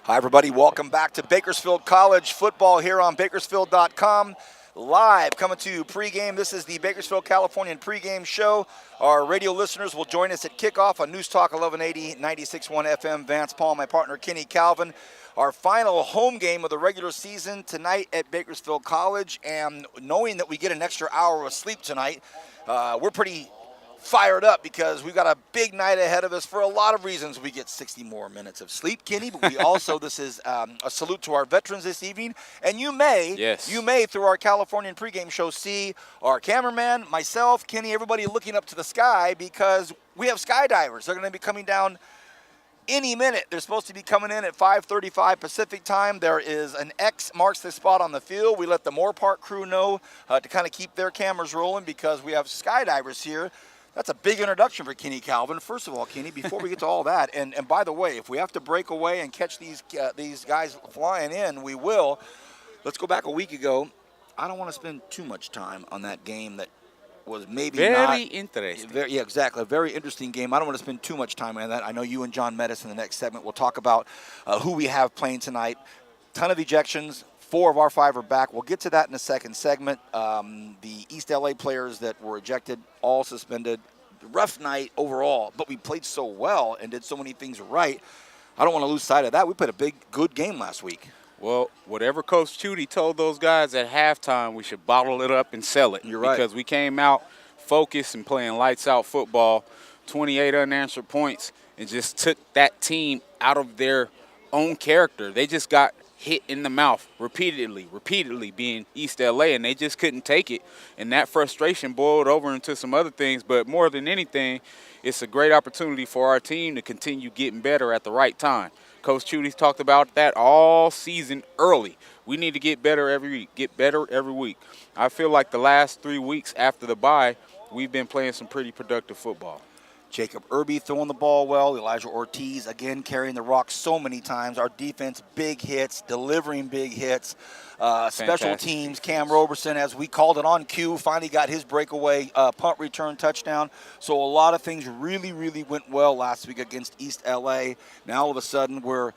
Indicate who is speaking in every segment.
Speaker 1: Hi, everybody. Welcome back to Bakersfield College football here on Bakersfield.com. Live coming to you pregame. This is the Bakersfield Californian pregame show. Our radio listeners will join us at kickoff on News Talk 1180, 96.1 FM. Vance Paul, my partner Kenny Calvin. Our final home game of the regular season tonight at Bakersfield College. And knowing that we get an extra hour of sleep tonight, we're pretty fired up because we've got a big night ahead of us. For a lot of reasons, we get 60 more minutes of sleep, Kenny, but we also, this is a salute to our veterans this evening. And you may, through our Californian pregame show, see our cameraman, myself, Kenny, everybody looking up to the sky because we have skydivers. They're going to be coming down any minute. They're supposed to be coming in at 5:35 Pacific time. There is an X marks the spot on the field. We let the Moorpark crew know to kind of keep their cameras rolling because we have skydivers here. That's a big introduction for Kenny Calvin. First of all, Kenny, before we get to all that, and by the way, if we have to break away and catch these guys flying in, we will. Let's go back a week ago. I don't want to spend too much time on that game that was maybe
Speaker 2: very interesting.
Speaker 1: Yeah, exactly. A very interesting game. I don't want to spend too much time on that. I know you and John Metis in the next segment will talk about who we have playing tonight. Ton of ejections. 4 of our 5 are back. We'll get to that in the second segment. The East LA players that were ejected, all suspended. Rough night overall, but we played so well and did so many things right. I don't want to lose sight of that. We played a good game last week.
Speaker 2: Well, whatever Coach Chudy told those guys at halftime, we should bottle it up and sell it.
Speaker 1: You're right.
Speaker 2: Because we came out focused and playing lights-out football, 28 unanswered points, and just took that team out of their own character. They just got hit in the mouth repeatedly being East LA, and they just couldn't take it. And that frustration boiled over into some other things. But more than anything, it's a great opportunity for our team to continue getting better at the right time. Coach Chudy's talked about that all season early. We need to get better every week, I feel like the last 3 weeks after the bye, we've been playing some pretty productive football.
Speaker 1: Jacob Irby throwing the ball well. Elijah Ortiz, again, carrying the rock so many times. Our defense, big hits, delivering big hits. Special teams, Cam Roberson, as we called it on cue, finally got his breakaway punt return touchdown. So a lot of things really went well last week against East LA. Now all of a sudden we're,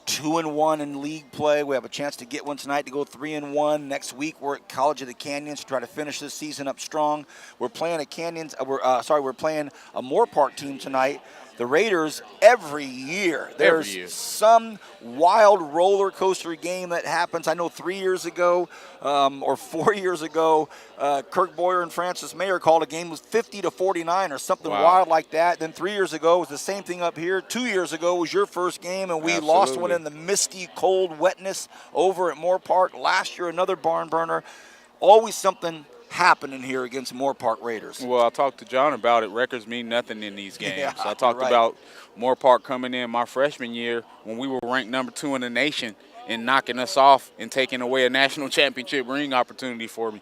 Speaker 1: 2-1 in league play. We have a chance to get one tonight to go 3-1. Next week we're at College of the Canyons to try to finish this season up strong. We're playing we're playing a Moorpark team tonight. The Raiders, every year, there's some wild roller coaster game that happens. I know 3 years ago or 4 years ago, Kirk Boyer and Francis Mayer called a game was 50-49 or something wild like that. Then 3 years ago, it was the same thing up here. 2 years ago was your first game, and we lost one in the misty, cold wetness over at Moorpark. Last year, another barn burner. Always something happening here against Moorpark Raiders.
Speaker 2: Well, I talked to John about it. Records mean nothing in these games. I talked about Moorpark coming in my freshman year when we were ranked number 2 in the nation and knocking us off and taking away a national championship ring opportunity for me.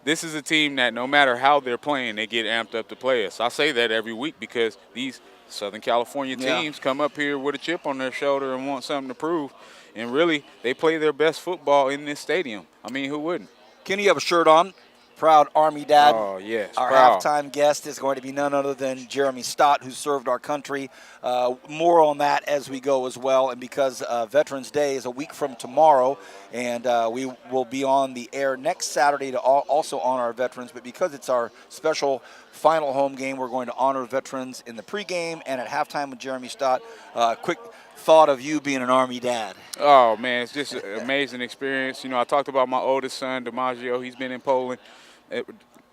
Speaker 2: This is a team that no matter how they're playing, they get amped up to play us. I say that every week because these Southern California teams come up here with a chip on their shoulder and want something to prove. And really, they play their best football in this stadium. I mean, who wouldn't?
Speaker 1: Kenny, you have a shirt on. Proud Army dad.
Speaker 2: Oh, yes.
Speaker 1: Our halftime guest is going to be none other than Jeremy Stott, who served our country. More on that as we go as well. And because Veterans Day is a week from tomorrow, and we will be on the air next Saturday to also honor our veterans. But because it's our special final home game, we're going to honor veterans in the pregame and at halftime with Jeremy Stott. Quick thought of you being an Army dad.
Speaker 2: Oh, man, it's just an amazing experience. I talked about my oldest son, DiMaggio. He's been in Poland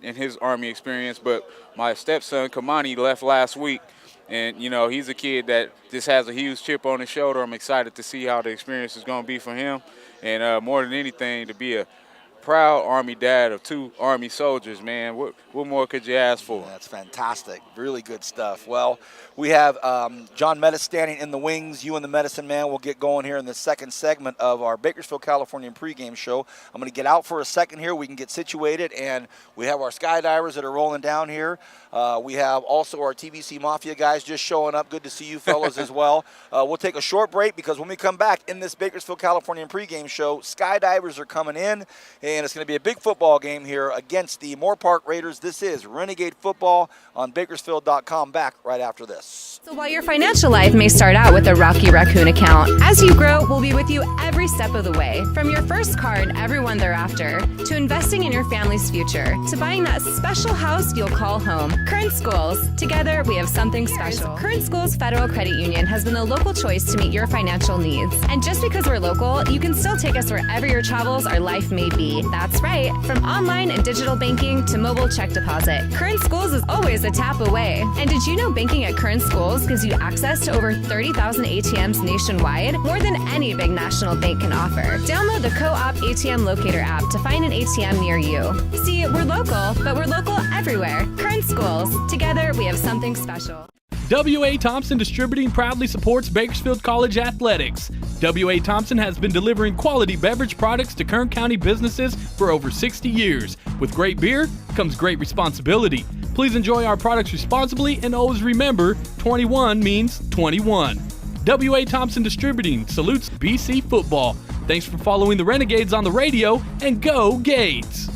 Speaker 2: in his Army experience, but my stepson Kamani left last week, and he's a kid that just has a huge chip on his shoulder. I'm excited to see how the experience is going to be for him, and more than anything, to be a proud Army dad of 2 Army soldiers, man. What more could you ask for?
Speaker 1: That's fantastic. Really good stuff. Well, we have John Metis standing in the wings. You and the Medicine Man will get going here in the second segment of our Bakersfield Californian pregame show. I'm going to get out for a second here. We can get situated, and we have our skydivers that are rolling down here. We have also our TVC Mafia guys just showing up. Good to see you fellas as well. We'll take a short break because when we come back in this Bakersfield Californian pregame show, skydivers are coming in, and it's going to be a big football game here against the Moorpark Raiders. This is Renegade Football on Bakersfield.com. Back right after this.
Speaker 3: So while your financial life may start out with a Rocky Raccoon account, as you grow, we'll be with you every step of the way. From your first car and everyone thereafter, to investing in your family's future, to buying that special house you'll call home. Current Schools. Together, we have something special. Current Schools Federal Credit Union has been the local choice to meet your financial needs. And just because we're local, you can still take us wherever your travels or life may be. That's right. From online and digital banking to mobile check deposit, Current Schools is always a tap away. And did you know banking at Current Schools gives you access to over 30,000 ATMs nationwide, more than any big national bank can offer? Download the Co-op ATM Locator app to find an ATM near you. See, we're local, but we're local everywhere. Current Schools. Together, we have something special.
Speaker 4: W.A. Thompson Distributing proudly supports Bakersfield College athletics. W.A. Thompson has been delivering quality beverage products to Kern County businesses for over 60 years. With great beer comes great responsibility. Please enjoy our products responsibly and always remember, 21 means 21. W.A. Thompson Distributing salutes BC football. Thanks for following the Renegades on the radio, and go Gates!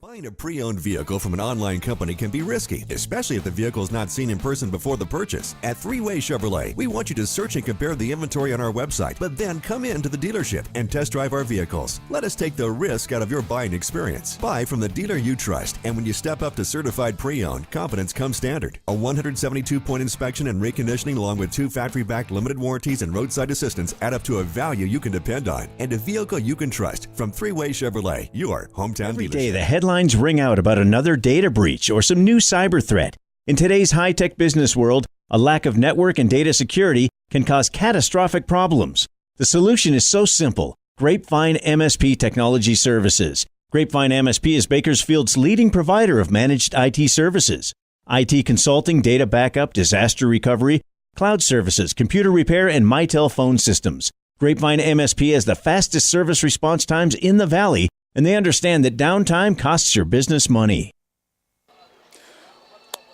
Speaker 5: Buying a pre-owned vehicle from an online company can be risky, especially if the vehicle is not seen in person before the purchase. At Three-Way Chevrolet, we want you to search and compare the inventory on our website, but then come in to the dealership and test drive our vehicles. Let us take the risk out of your buying experience. Buy from the dealer you trust, and when you step up to certified pre-owned, confidence comes standard. A 172-point inspection and reconditioning along with 2 factory-backed limited warranties and roadside assistance add up to a value you can depend on, and a vehicle you can trust. From Three-Way Chevrolet, your hometown
Speaker 6: Every
Speaker 5: dealership.
Speaker 6: day the headlines ring out about another data breach or some new cyber threat. In today's high-tech business world, a lack of network and data security can cause catastrophic problems. The solution is so simple. Grapevine MSP Technology Services. Grapevine MSP is Bakersfield's leading provider of managed IT services. IT consulting, data backup, disaster recovery, cloud services, computer repair, and Mitel phone systems. Grapevine MSP has the fastest service response times in the Valley, and they understand that downtime costs your business money.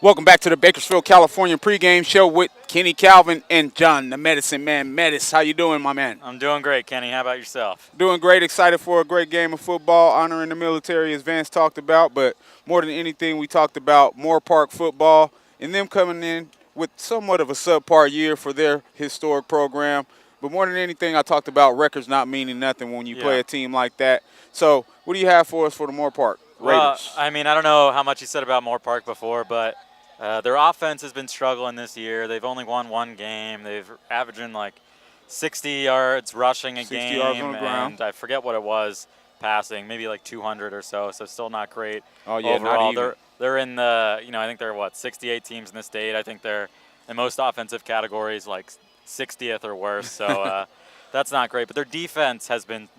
Speaker 2: Welcome back to the Bakersfield, California pregame show with Kenny Calvin and John, the medicine man. Metis, how you doing, my man?
Speaker 7: I'm doing great, Kenny. How about yourself?
Speaker 2: Doing great. Excited for a great game of football, honoring the military, as Vance talked about. But more than anything, we talked about Moorpark football and them coming in with somewhat of a subpar year for their historic program. But more than anything, I talked about records not meaning nothing when you play a team like that. So what do you have for us for the Moorpark Raiders?
Speaker 7: Well, I mean, I don't know how much you said about Moorpark before, but their offense has been struggling this year. They've only won one game. They've averaging like 60 yards rushing a
Speaker 2: 60
Speaker 7: game.
Speaker 2: yards on the ground.
Speaker 7: And I forget what it was passing, maybe like 200 or so, so still not great.
Speaker 2: Oh, yeah,
Speaker 7: overall.
Speaker 2: not even.
Speaker 7: They're in the, I think they're, 68 teams in the state. I think they're in most offensive categories like 60th or worse, so that's not great. But their defense has been,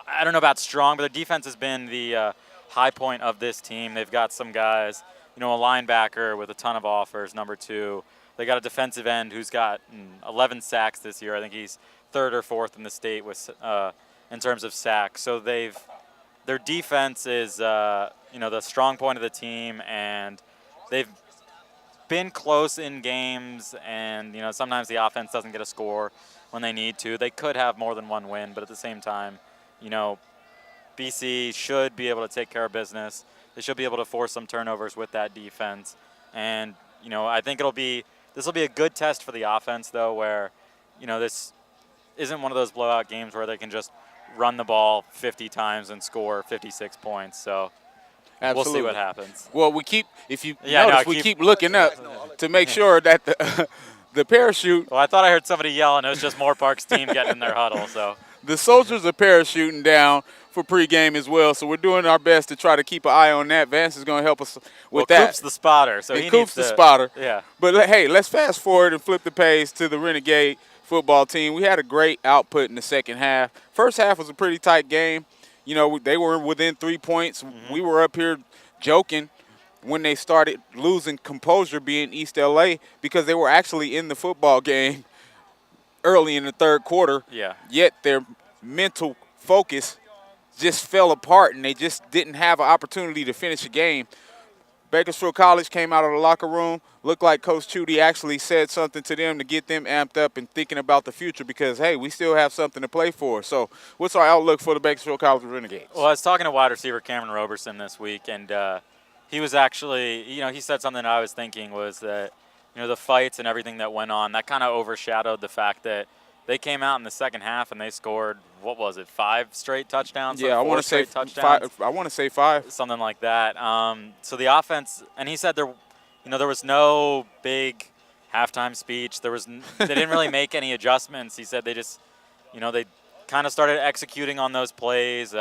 Speaker 7: I don't know about strong, but their defense has been the high point of this team. They've got some guys, a linebacker with a ton of offers, number 2. They got a defensive end who's got 11 sacks this year. I think he's 3rd or 4th in the state with in terms of sacks. So their defense is the strong point of the team, and they've been close in games, and sometimes the offense doesn't get a score when they need to. They could have more than one win, but at the same time, BC should be able to take care of business. They should be able to force some turnovers with that defense, and I think this will be a good test for the offense, though, where this isn't one of those blowout games where they can just run the ball 50 times and score 56 points. So
Speaker 2: Absolutely.
Speaker 7: we'll see what happens.
Speaker 2: Well, we keep looking up to make sure that the parachute.
Speaker 7: Well, I thought I heard somebody yelling. It was just Moorpark's team getting in their huddle. So
Speaker 2: the soldiers are parachuting down for pregame as well. So we're doing our best to try to keep an eye on that. Vance is going to help us with that.
Speaker 7: Coop's the spotter, so he
Speaker 2: Coop's the spotter.
Speaker 7: Yeah.
Speaker 2: But hey, let's fast forward and flip the page to the Renegade football team. We had a great output in the second half. First half was a pretty tight game. They were within 3 points. Mm-hmm. We were up here joking when they started losing composure, being East LA, because they were actually in the football game early in the third quarter.
Speaker 7: Yeah.
Speaker 2: Yet their mental focus just fell apart, and they just didn't have an opportunity to finish a game. Bakersfield College came out of the locker room. Looked like Coach Chudy actually said something to them to get them amped up and thinking about the future because, hey, we still have something to play for. So what's our outlook for the Bakersfield College Renegades?
Speaker 7: Well, I was talking to wide receiver Cameron Roberson this week, and he was actually, he said something that I was thinking was that, the fights and everything that went on, that kind of overshadowed the fact that they came out in the second half and they scored, 5 straight touchdowns?
Speaker 2: Yeah, I want to say
Speaker 7: touchdowns?
Speaker 2: 5. I want to say 5.
Speaker 7: Something like that. So the offense, and he said there was no big halftime speech. They didn't really make any adjustments. He said they just, they kind of started executing on those plays.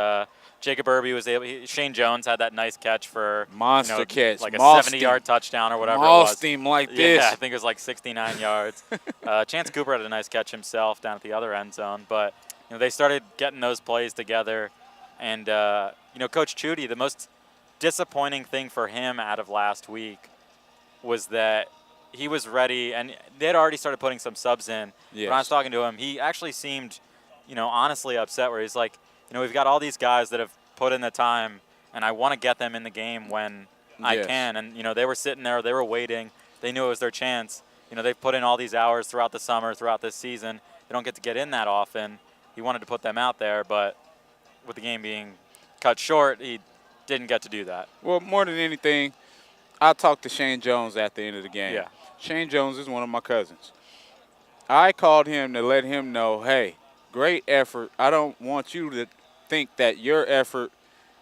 Speaker 7: Jacob Irby was Shane Jones had that nice catch for
Speaker 2: monster catch,
Speaker 7: like a 70-yard touchdown or whatever it was.
Speaker 2: Team like this.
Speaker 7: Yeah, I think it was like 69 yards. Chance Cooper had a nice catch himself down at the other end zone, but they started getting those plays together. And Coach Chudy, the most disappointing thing for him out of last week was that he was ready, and they had already started putting some subs in.
Speaker 2: Yes.
Speaker 7: When I was talking to him, he actually seemed, honestly upset, where he's like, we've got all these guys that have put in the time, and I want to get them in the game when I can. And, they were sitting there, they were waiting. They knew it was their chance. They've put in all these hours throughout the summer, throughout this season. They don't get to get in that often. He wanted to put them out there, but with the game being cut short, he didn't get to do that.
Speaker 2: Well, more than anything, I talked to Shane Jones at the end of the game.
Speaker 7: Yeah.
Speaker 2: Shane Jones is one of my cousins. I called him to let him know, hey, great effort. I don't want you to think that your effort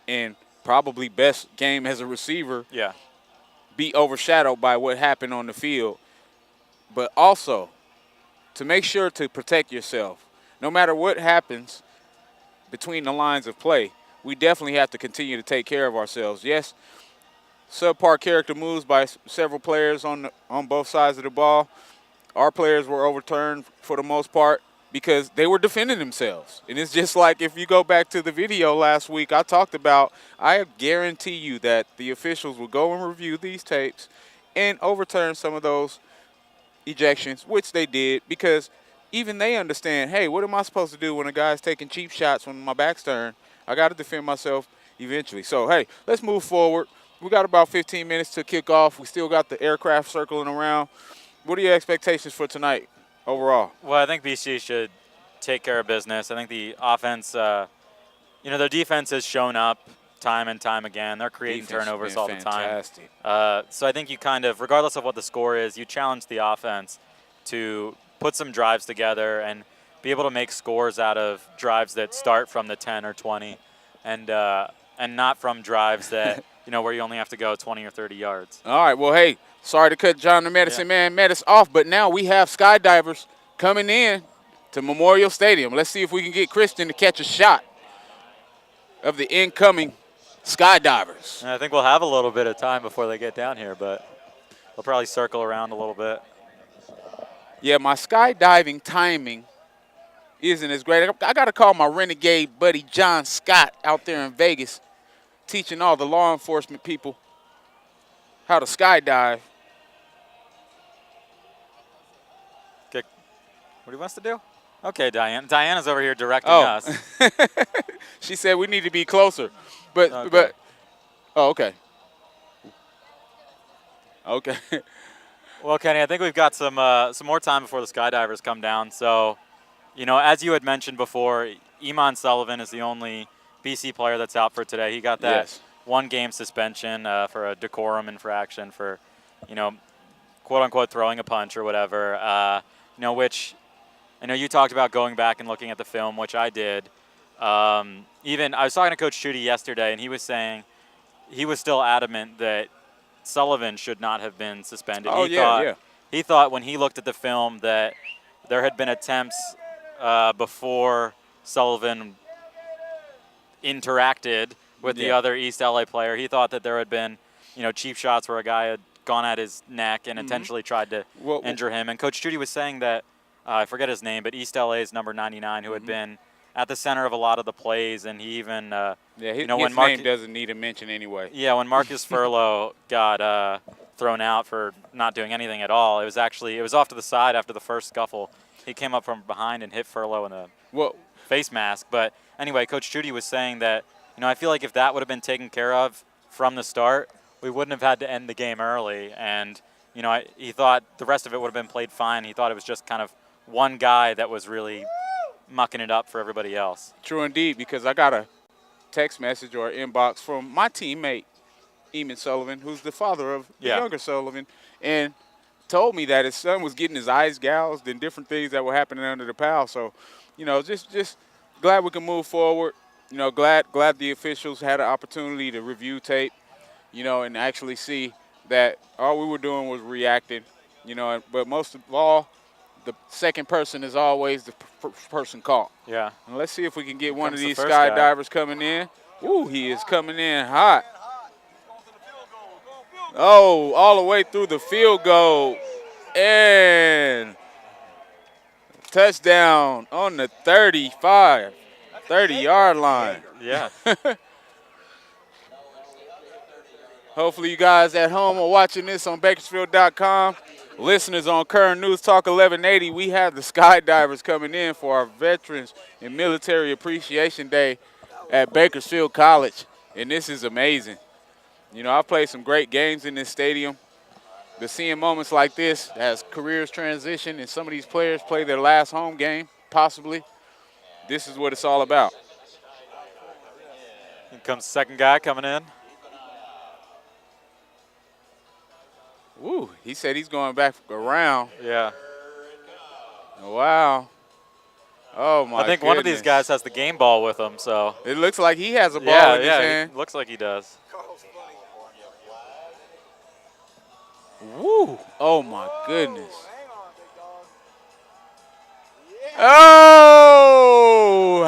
Speaker 2: and probably best game as a receiver be overshadowed by what happened on the field. But also, to make sure to protect yourself, no matter what happens between the lines of play, we definitely have to continue to take care of ourselves. Yes, subpar character moves by several players on both sides of the ball. Our players were overturned for the most part because they were defending themselves. And it's just like if you go back to the video last week I talked about, I guarantee you that the officials will go and review these tapes and overturn some of those ejections, which they did, because even they understand, hey, what am I supposed to do when a guy's taking cheap shots when my back's turned? I got to defend myself eventually. So, hey, let's move forward. We got about 15 minutes to kick off. We still got the aircraft circling around. What are your expectations for tonight overall?
Speaker 7: Well, I think BC should take care of business. I think the offense, their defense has shown up time and time again. They're creating turnovers all the time. So I think you kind of, regardless of what the score is, you challenge the offense to put some drives together and be able to make scores out of drives that start from the 10 or 20 and not from drives that, where you only have to go 20 or 30 yards.
Speaker 2: All right, well, hey, sorry to cut John the Medicine Man Metis off, but now we have skydivers coming in to Memorial Stadium. Let's see if we can get Christian to catch a shot of the incoming skydivers.
Speaker 7: And I think we'll have a little bit of time before they get down here, but they'll probably circle around a little bit.
Speaker 2: Yeah, my skydiving timing isn't as great. I got to call my renegade buddy John Scott out there in Vegas, teaching all the law enforcement people how to skydive.
Speaker 7: Okay. What he wants to do? Okay, Diane. Diana's over here directing us.
Speaker 2: She said we need to be closer. Okay. Okay.
Speaker 7: Well, Kenny, I think we've got some more time before the skydivers come down. So, as you had mentioned before, Iman Sullivan is the only BC player that's out for today. He got that one-game suspension for a decorum infraction for, quote-unquote throwing a punch or whatever, which I know you talked about going back and looking at the film, which I did. Even I was talking to Coach Chudy yesterday, and he was saying he was still adamant that Sullivan should not have been suspended. He thought when he looked at the film that there had been attempts before Sullivan interacted with the other East LA player. He thought that there had been, cheap shots where a guy had gone at his neck and intentionally tried to injure him. And Coach Chudy was saying that, I forget his name, but East LA's number 99, who had been at the center of a lot of the plays, and he even,
Speaker 2: his name doesn't need a mention anyway. Yeah,
Speaker 7: when Marcus Furlow got thrown out for not doing anything at all, it was off to the side after the first scuffle. He came up from behind and hit Furlow in the face mask. But anyway, Coach Chudy was saying that, I feel like if that would have been taken care of from the start, we wouldn't have had to end the game early. And, he thought the rest of it would have been played fine. He thought it was just kind of one guy that was really mucking it up for everybody else.
Speaker 2: True indeed, because I got a text message or inbox from my teammate, Eamon Sullivan, who's the father of the younger Sullivan, and told me that his son was getting his eyes gouged and different things that were happening under the pal. So, just glad we can move forward. Glad the officials had an opportunity to review tape, and actually see that all we were doing was reacting, but most of all, the second person is always the person caught.
Speaker 7: Yeah.
Speaker 2: And let's see if we can get one of these
Speaker 7: the first
Speaker 2: skydivers coming in. Ooh, he is coming in hot. Oh, all the way through the field goal. And touchdown on the 30-yard line.
Speaker 7: Yeah.
Speaker 2: Hopefully you guys at home are watching this on Bakersfield.com. Listeners on Current News Talk 1180, we have the skydivers coming in for our Veterans and Military Appreciation Day at Bakersfield College, and this is amazing. I've played some great games in this stadium. But seeing moments like this as careers transition and some of these players play their last home game, possibly, this is what it's all about.
Speaker 7: Here comes the second guy coming in.
Speaker 2: Ooh, he said he's going back around.
Speaker 7: Yeah.
Speaker 2: Wow. Oh, my
Speaker 7: I think one of these guys has the game ball with him, so.
Speaker 2: It looks like he has a ball in his hand.
Speaker 7: Looks like he does.
Speaker 2: Woo. Oh, my goodness. Oh,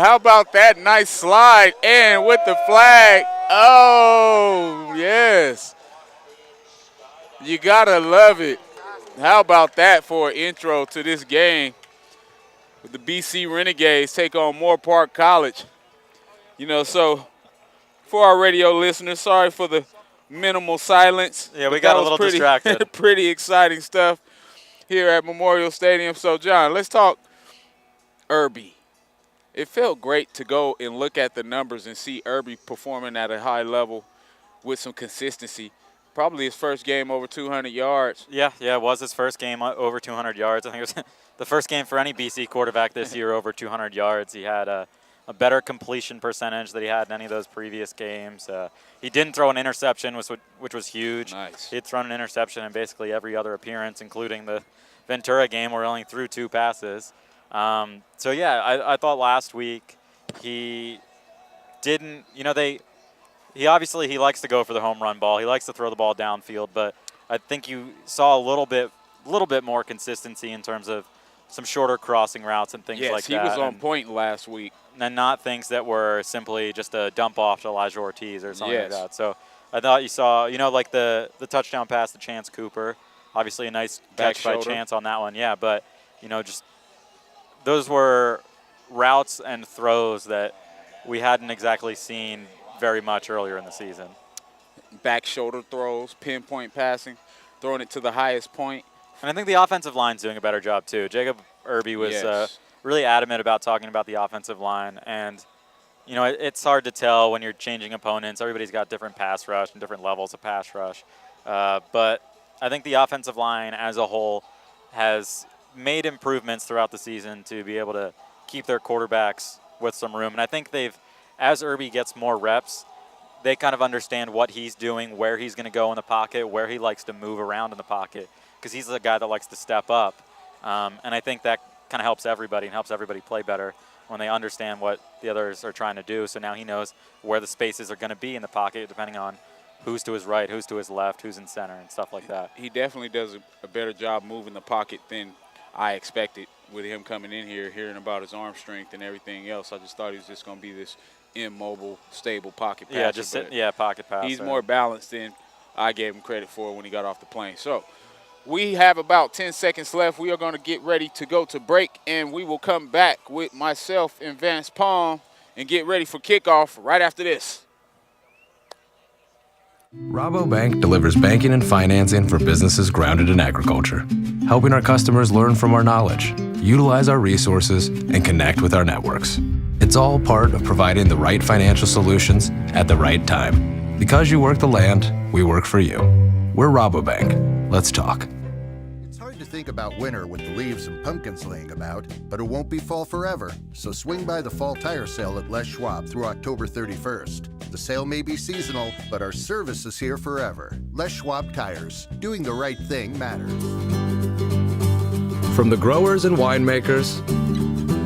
Speaker 2: how about that nice slide and with the flag. Oh, yes. You got to love it. How about that for an intro to this game? With the BC Renegades take on Moorpark College. So for our radio listeners, sorry for the minimal silence.
Speaker 7: Yeah, we got a little distracted.
Speaker 2: Pretty exciting stuff here at Memorial Stadium. So, John, let's talk Irby. It felt great to go and look at the numbers and see Irby performing at a high level with some consistency. Probably his first game over 200 yards.
Speaker 7: Yeah, it was his first game over 200 yards. I think it was the first game for any BC quarterback this year over 200 yards. He had a better completion percentage than he had in any of those previous games. He didn't throw an interception, which was huge.
Speaker 2: Nice.
Speaker 7: He had thrown an interception in basically every other appearance, including the Ventura game where he only threw 2 passes. I thought last week he didn't, he likes to go for the home run ball. He likes to throw the ball downfield, but I think you saw a little bit more consistency in terms of some shorter crossing routes and things like that.
Speaker 2: Yes, he was on point last week.
Speaker 7: And not things that were simply just a dump off to Elijah Ortiz or something like that. So I thought you saw, like the touchdown pass to Chance Cooper. Obviously a nice catch by Chance on that one. Yeah, but, just those were routes and throws that we hadn't exactly seen very much earlier in the season.
Speaker 2: Back shoulder throws, pinpoint passing, throwing it to the highest point.
Speaker 7: And I think the offensive line's doing a better job too. Jacob Irby was really adamant about talking about the offensive line. And, it's hard to tell when you're changing opponents. Everybody's got different pass rush and different levels of pass rush. But I think the offensive line as a whole has made improvements throughout the season to be able to keep their quarterbacks with some room. And I think as Irby gets more reps, they kind of understand what he's doing, where he's going to go in the pocket, where he likes to move around in the pocket, because he's the guy that likes to step up. And I think that kind of helps everybody and helps everybody play better when they understand what the others are trying to do. So now he knows where the spaces are going to be in the pocket, depending on who's to his right, who's to his left, who's in center, and stuff like that.
Speaker 2: He definitely does a better job moving the pocket than I expected with him coming in here, hearing about his arm strength and everything else. I just thought he was just going to be this immobile, stable pocket passer.
Speaker 7: Pocket passer.
Speaker 2: He's more balanced than I gave him credit for when he got off the plane. So we have about 10 seconds left. We are going to get ready to go to break, and we will come back with myself and Vance Palm and get ready for kickoff right after this.
Speaker 8: Rabobank delivers banking and financing for businesses grounded in agriculture, helping our customers learn from our knowledge, utilize our resources, and connect with our networks. It's all part of providing the right financial solutions at the right time. Because you work the land, we work for you. We're Rabobank. Let's talk.
Speaker 9: It's hard to think about winter with the leaves and pumpkins laying about, but it won't be fall forever. So swing by the fall tire sale at Les Schwab through October 31st. The sale may be seasonal, but our service is here forever. Les Schwab Tires. Doing the right thing matters.
Speaker 8: From the growers and winemakers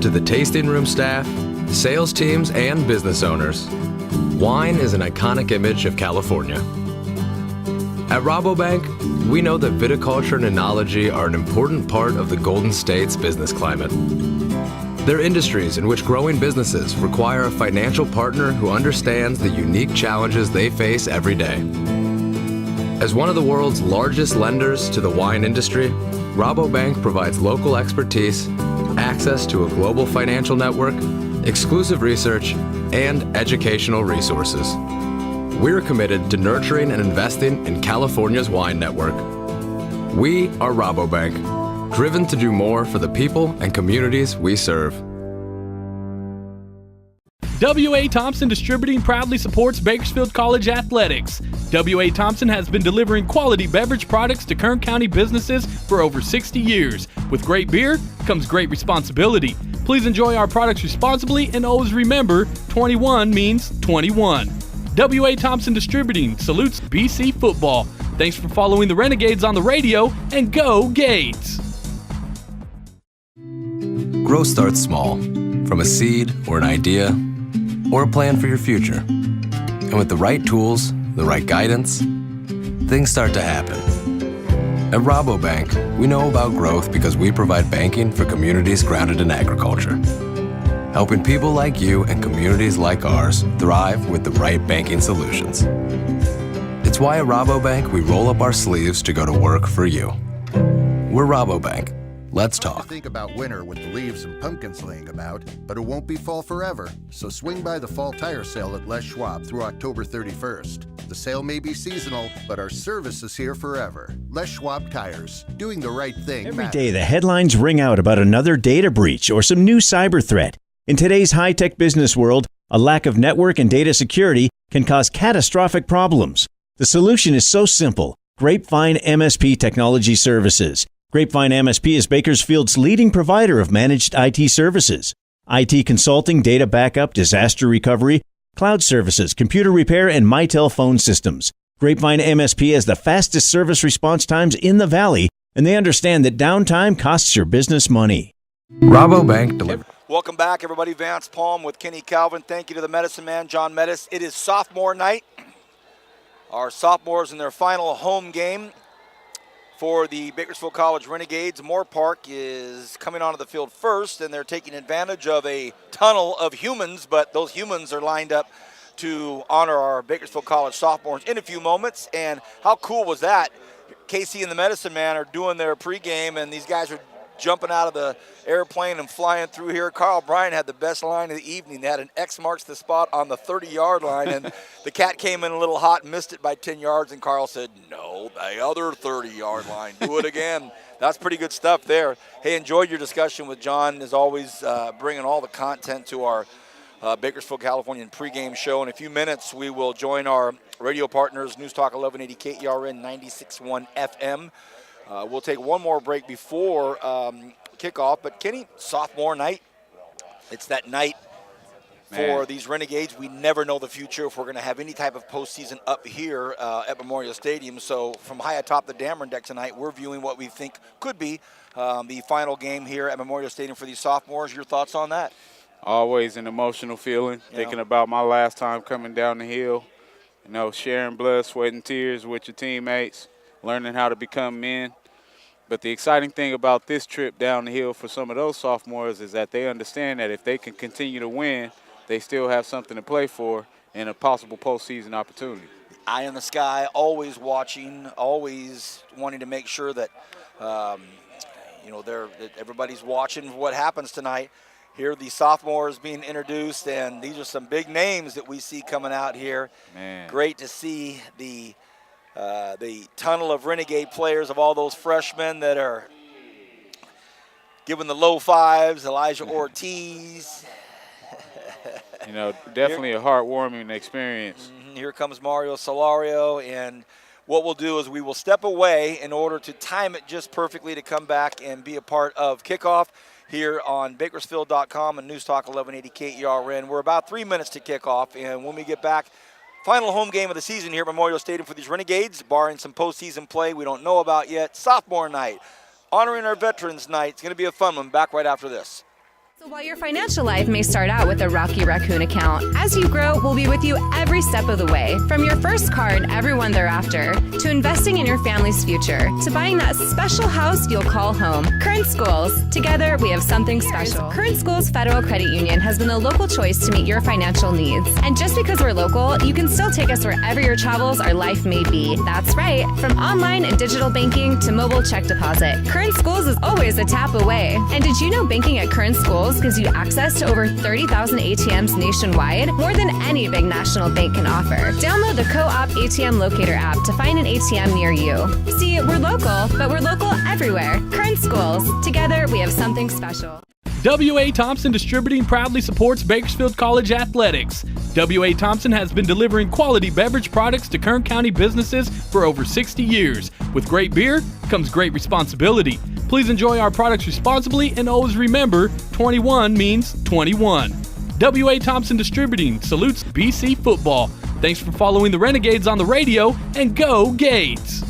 Speaker 8: to the tasting room staff, sales teams, and business owners, wine is an iconic image of California. At Rabobank, we know that viticulture and enology are an important part of the Golden State's business climate. They're industries in which growing businesses require a financial partner who understands the unique challenges they face every day. As one of the world's largest lenders to the wine industry, Rabobank provides local expertise, access to a global financial network, exclusive research, and educational resources. We're committed to nurturing and investing in California's wine network. We are Rabobank, driven to do more for the people and communities we serve.
Speaker 4: W.A. Thompson Distributing proudly supports Bakersfield College athletics. W.A. Thompson has been delivering quality beverage products to Kern County businesses for over 60 years. With great beer comes great responsibility. Please enjoy our products responsibly and always remember, 21 means 21. W.A. Thompson Distributing salutes BC football. Thanks for following the Renegades on the radio, and go Gates!
Speaker 8: Growth starts small, from a seed or an idea, or a plan for your future. And with the right tools, the right guidance, things start to happen. At Rabobank, we know about growth because we provide banking for communities grounded in agriculture, helping people like you and communities like ours thrive with the right banking solutions. It's why at Rabobank, we roll up our sleeves to go to work for you. We're Rabobank. Let's talk.
Speaker 9: Think about winter with the leaves and pumpkins laying about, but it won't be fall forever. So swing by the fall tire sale at Les Schwab through October 31st. The sale may be seasonal, but our service is here forever. Les Schwab Tires. Doing the right thing
Speaker 6: Every
Speaker 9: matters.
Speaker 6: day the headlines ring out about another data breach or some new cyber threat. In today's high-tech business world, a lack of network and data security can cause catastrophic problems. The solution is so simple. Grapevine MSP Technology Services. Grapevine MSP is Bakersfield's leading provider of managed IT services. IT consulting, data backup, disaster recovery, cloud services, computer repair, and Mitel phone systems. Grapevine MSP has the fastest service response times in the Valley, and they understand that downtime costs your business money.
Speaker 8: Rabobank delivers.
Speaker 1: Welcome back, everybody. Vance Palm with Kenny Calvin. Thank you to the medicine man, John Mettis. It is sophomore night. Our sophomores in their final home game for the Bakersfield College Renegades. Moorpark is coming onto the field first, and they're taking advantage of a tunnel of humans, but those humans are lined up to honor our Bakersfield College sophomores in a few moments. And how cool was that? Casey and the medicine man are doing their pregame, and these guys are jumping out of the airplane and flying through here. Carl Bryan had the best line of the evening. They had an X marks the spot on the 30-yard line, and the cat came in a little hot and missed it by 10 yards, and Carl said, no, the other 30-yard line. Do it again. That's pretty good stuff there. Hey, enjoyed your discussion with John, as always, bringing all the content to our Bakersfield, Californian pregame show. In a few minutes, we will join our radio partners, News Talk 1180 KERN 96.1 FM. We'll take one more break before kickoff. But, Kenny, sophomore night, it's that night for these Renegades. We never know the future if we're going to have any type of postseason up here at Memorial Stadium. So from high atop the Dameron deck tonight, we're viewing what we think could be the final game here at Memorial Stadium for these sophomores. Your thoughts on that?
Speaker 2: Always an emotional feeling, thinking about my last time coming down the hill, you know, sharing blood, sweat, and tears with your teammates, learning how to become men. But the exciting thing about this trip down the hill for some of those sophomores is that they understand that if they can continue to win, they still have something to play for and a possible postseason opportunity.
Speaker 1: Eye in the sky, always watching, always wanting to make sure that, that everybody's watching what happens tonight. Here are the sophomores being introduced, and these are some big names that we see coming out here.
Speaker 2: Man.
Speaker 1: Great to see the tunnel of Renegade players, of all those freshmen that are giving the low fives. Elijah Ortiz.
Speaker 2: You know, definitely a heartwarming experience.
Speaker 1: Here comes Mario Solario, and what we'll do is we will step away in order to time it just perfectly to come back and be a part of kickoff here on Bakersfield.com and News Talk 1180 KERN. We're about 3 minutes to kickoff, and when we get back, final home game of the season here at Memorial Stadium for these Renegades, barring some postseason play we don't know about yet. Sophomore night, honoring our Veterans Night. It's going to be a fun one. Back right after this.
Speaker 3: So while your financial life may start out with a Rocky Raccoon account, as you grow, we'll be with you every step of the way. From your first car and everyone thereafter, to investing in your family's future, to buying that special house you'll call home. Current Schools. Together, we have something special. Current Schools Federal Credit Union has been the local choice to meet your financial needs. And just because we're local, you can still take us wherever your travels or life may be. That's right. From online and digital banking to mobile check deposit, Current Schools is always a tap away. And did you know banking at Current Schools gives you access to over 30,000 ATMs nationwide, more than any big national bank can offer. Download the Co-op ATM Locator app to find an ATM near you. See, we're local, but we're local everywhere. Current Schools. Together, we have something special.
Speaker 4: W.A. Thompson Distributing proudly supports Bakersfield College athletics. W.A. Thompson has been delivering quality beverage products to Kern County businesses for over 60 years. With great beer comes great responsibility. Please enjoy our products responsibly and always remember, 21 means 21. W.A. Thompson Distributing salutes BC football. Thanks for following the Renegades on the radio, and go Gates!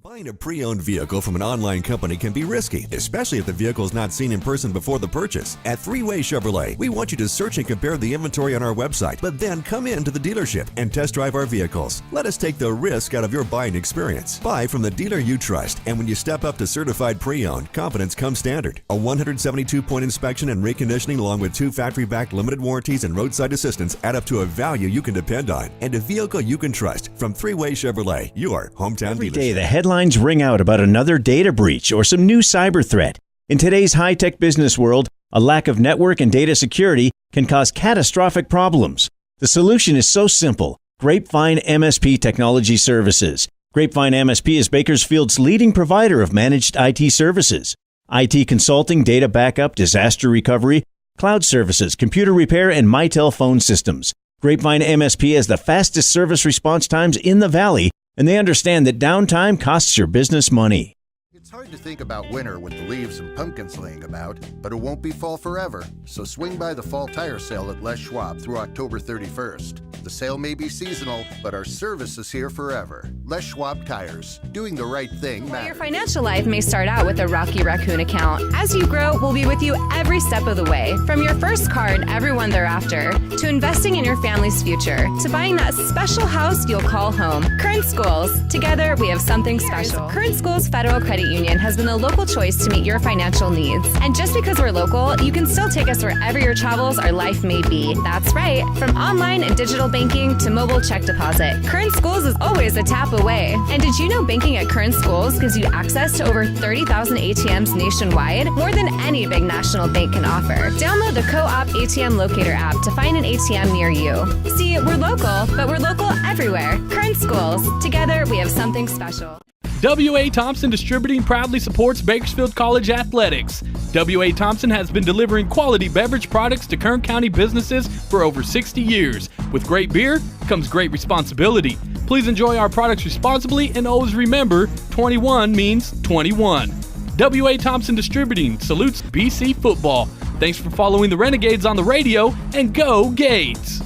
Speaker 5: Buying a pre-owned vehicle from an online company can be risky, especially if the vehicle is not seen in person before the purchase. At Three-Way Chevrolet, we want you to search and compare the inventory on our website, but then come in to the dealership and test drive our vehicles. Let us take the risk out of your buying experience. Buy from the dealer you trust, and when you step up to certified pre-owned, confidence comes standard. A 172-point inspection and reconditioning along with 2 factory-backed limited warranties and roadside assistance add up to a value you can depend on and a vehicle you can trust. From Three-Way Chevrolet, your hometown
Speaker 6: Every
Speaker 5: dealership.
Speaker 6: day, the headlines ring out about another data breach or some new cyber threat. In today's high-tech business world, a lack of network and data security can cause catastrophic problems. The solution is so simple. Grapevine MSP Technology Services. Grapevine MSP is Bakersfield's leading provider of managed IT services. IT consulting, data backup, disaster recovery, cloud services, computer repair, and Mitel phone systems. Grapevine MSP has the fastest service response times in the Valley, and they understand that downtime costs your business money.
Speaker 9: It's hard to think about winter with the leaves and pumpkins laying about, but it won't be fall forever. So swing by the fall tire sale at Les Schwab through October 31st. The sale may be seasonal, but our service is here forever. Les Schwab Tires. Doing the right thing
Speaker 3: While your
Speaker 9: matters.
Speaker 3: financial life may start out with a Rocky Raccoon account, as you grow, we'll be with you every step of the way. From your first car and everyone thereafter, to investing in your family's future, to buying that special house you'll call home. Current Schools. Together, we have something special. Current Schools Federal Credit Union has been the local choice to meet your financial needs. And just because we're local, you can still take us wherever your travels or life may be. That's right. From online and digital banking to mobile check deposit, Current Schools is always a tap away. And did you know banking at Current Schools gives you access to over 30,000 ATMs nationwide, more than any big national bank can offer? Download the Co-op ATM Locator app to find an ATM near you. See, we're local, but we're local everywhere. Current Schools. Together, we have something special.
Speaker 4: W.A. Thompson Distributing proudly supports Bakersfield College athletics. W.A. Thompson has been delivering quality beverage products to Kern County businesses for over 60 years. With great beer comes great responsibility. Please enjoy our products responsibly and always remember, 21 means 21. W.A. Thompson Distributing salutes BC football. Thanks for following the Renegades on the radio, and go Gates!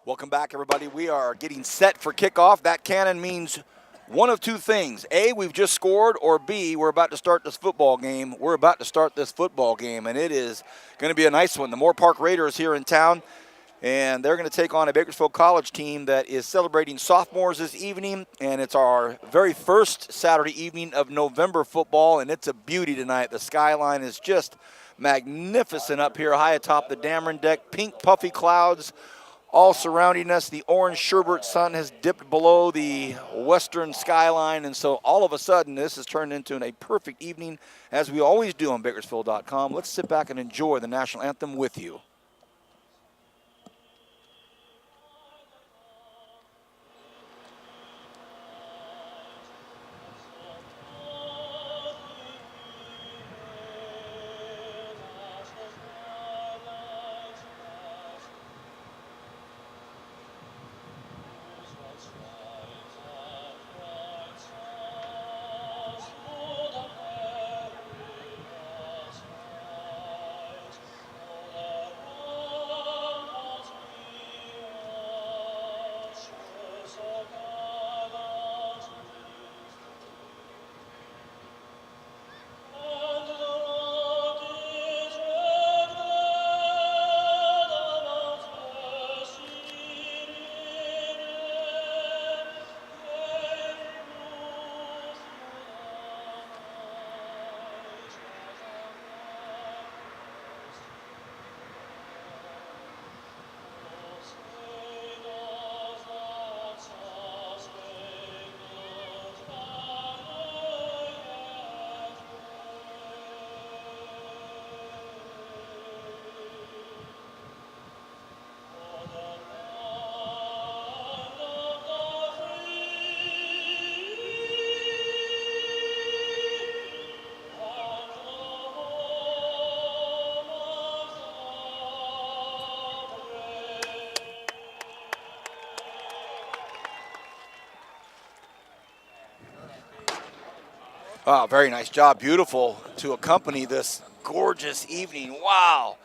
Speaker 1: Welcome back, everybody. We are getting set for kickoff. That cannon means one of two things. A, we've just scored, or B, we're about to start this football game. We're about to start this football game, and it is going to be a nice one. The Moorpark Raiders here in town, and they're going to take on a Bakersfield College team that is celebrating sophomores this evening, and it's our very first Saturday evening of November football, and it's a beauty tonight. The skyline is just magnificent up here high atop the Dameron deck. Pink puffy clouds all surrounding us. The orange sherbet sun has dipped below the western skyline, and so all of a sudden this has turned into a perfect evening, as we always do on Bakersfield.com. Let's sit back and enjoy the national anthem with you. Oh, very nice job. Beautiful to accompany this gorgeous evening. Wow.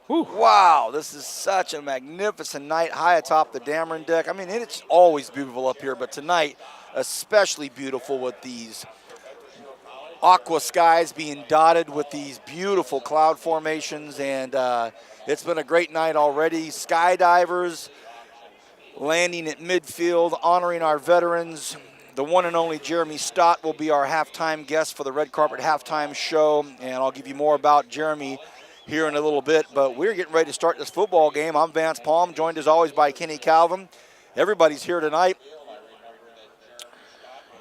Speaker 2: Whew.
Speaker 1: Wow, this is such a magnificent night high atop the Dameron deck. I mean, it's always beautiful up here, but tonight especially beautiful with these aqua skies being dotted with these beautiful cloud formations, and it's been a great night already. Skydivers landing at midfield, honoring our veterans. The one and only Jeremy Stott will be our halftime guest for the Red Carpet Halftime Show, and I'll give you more about Jeremy here in a little bit, but we're getting ready to start this football game. I'm Vance Palm, joined as always by Kenny Calvin. Everybody's here tonight,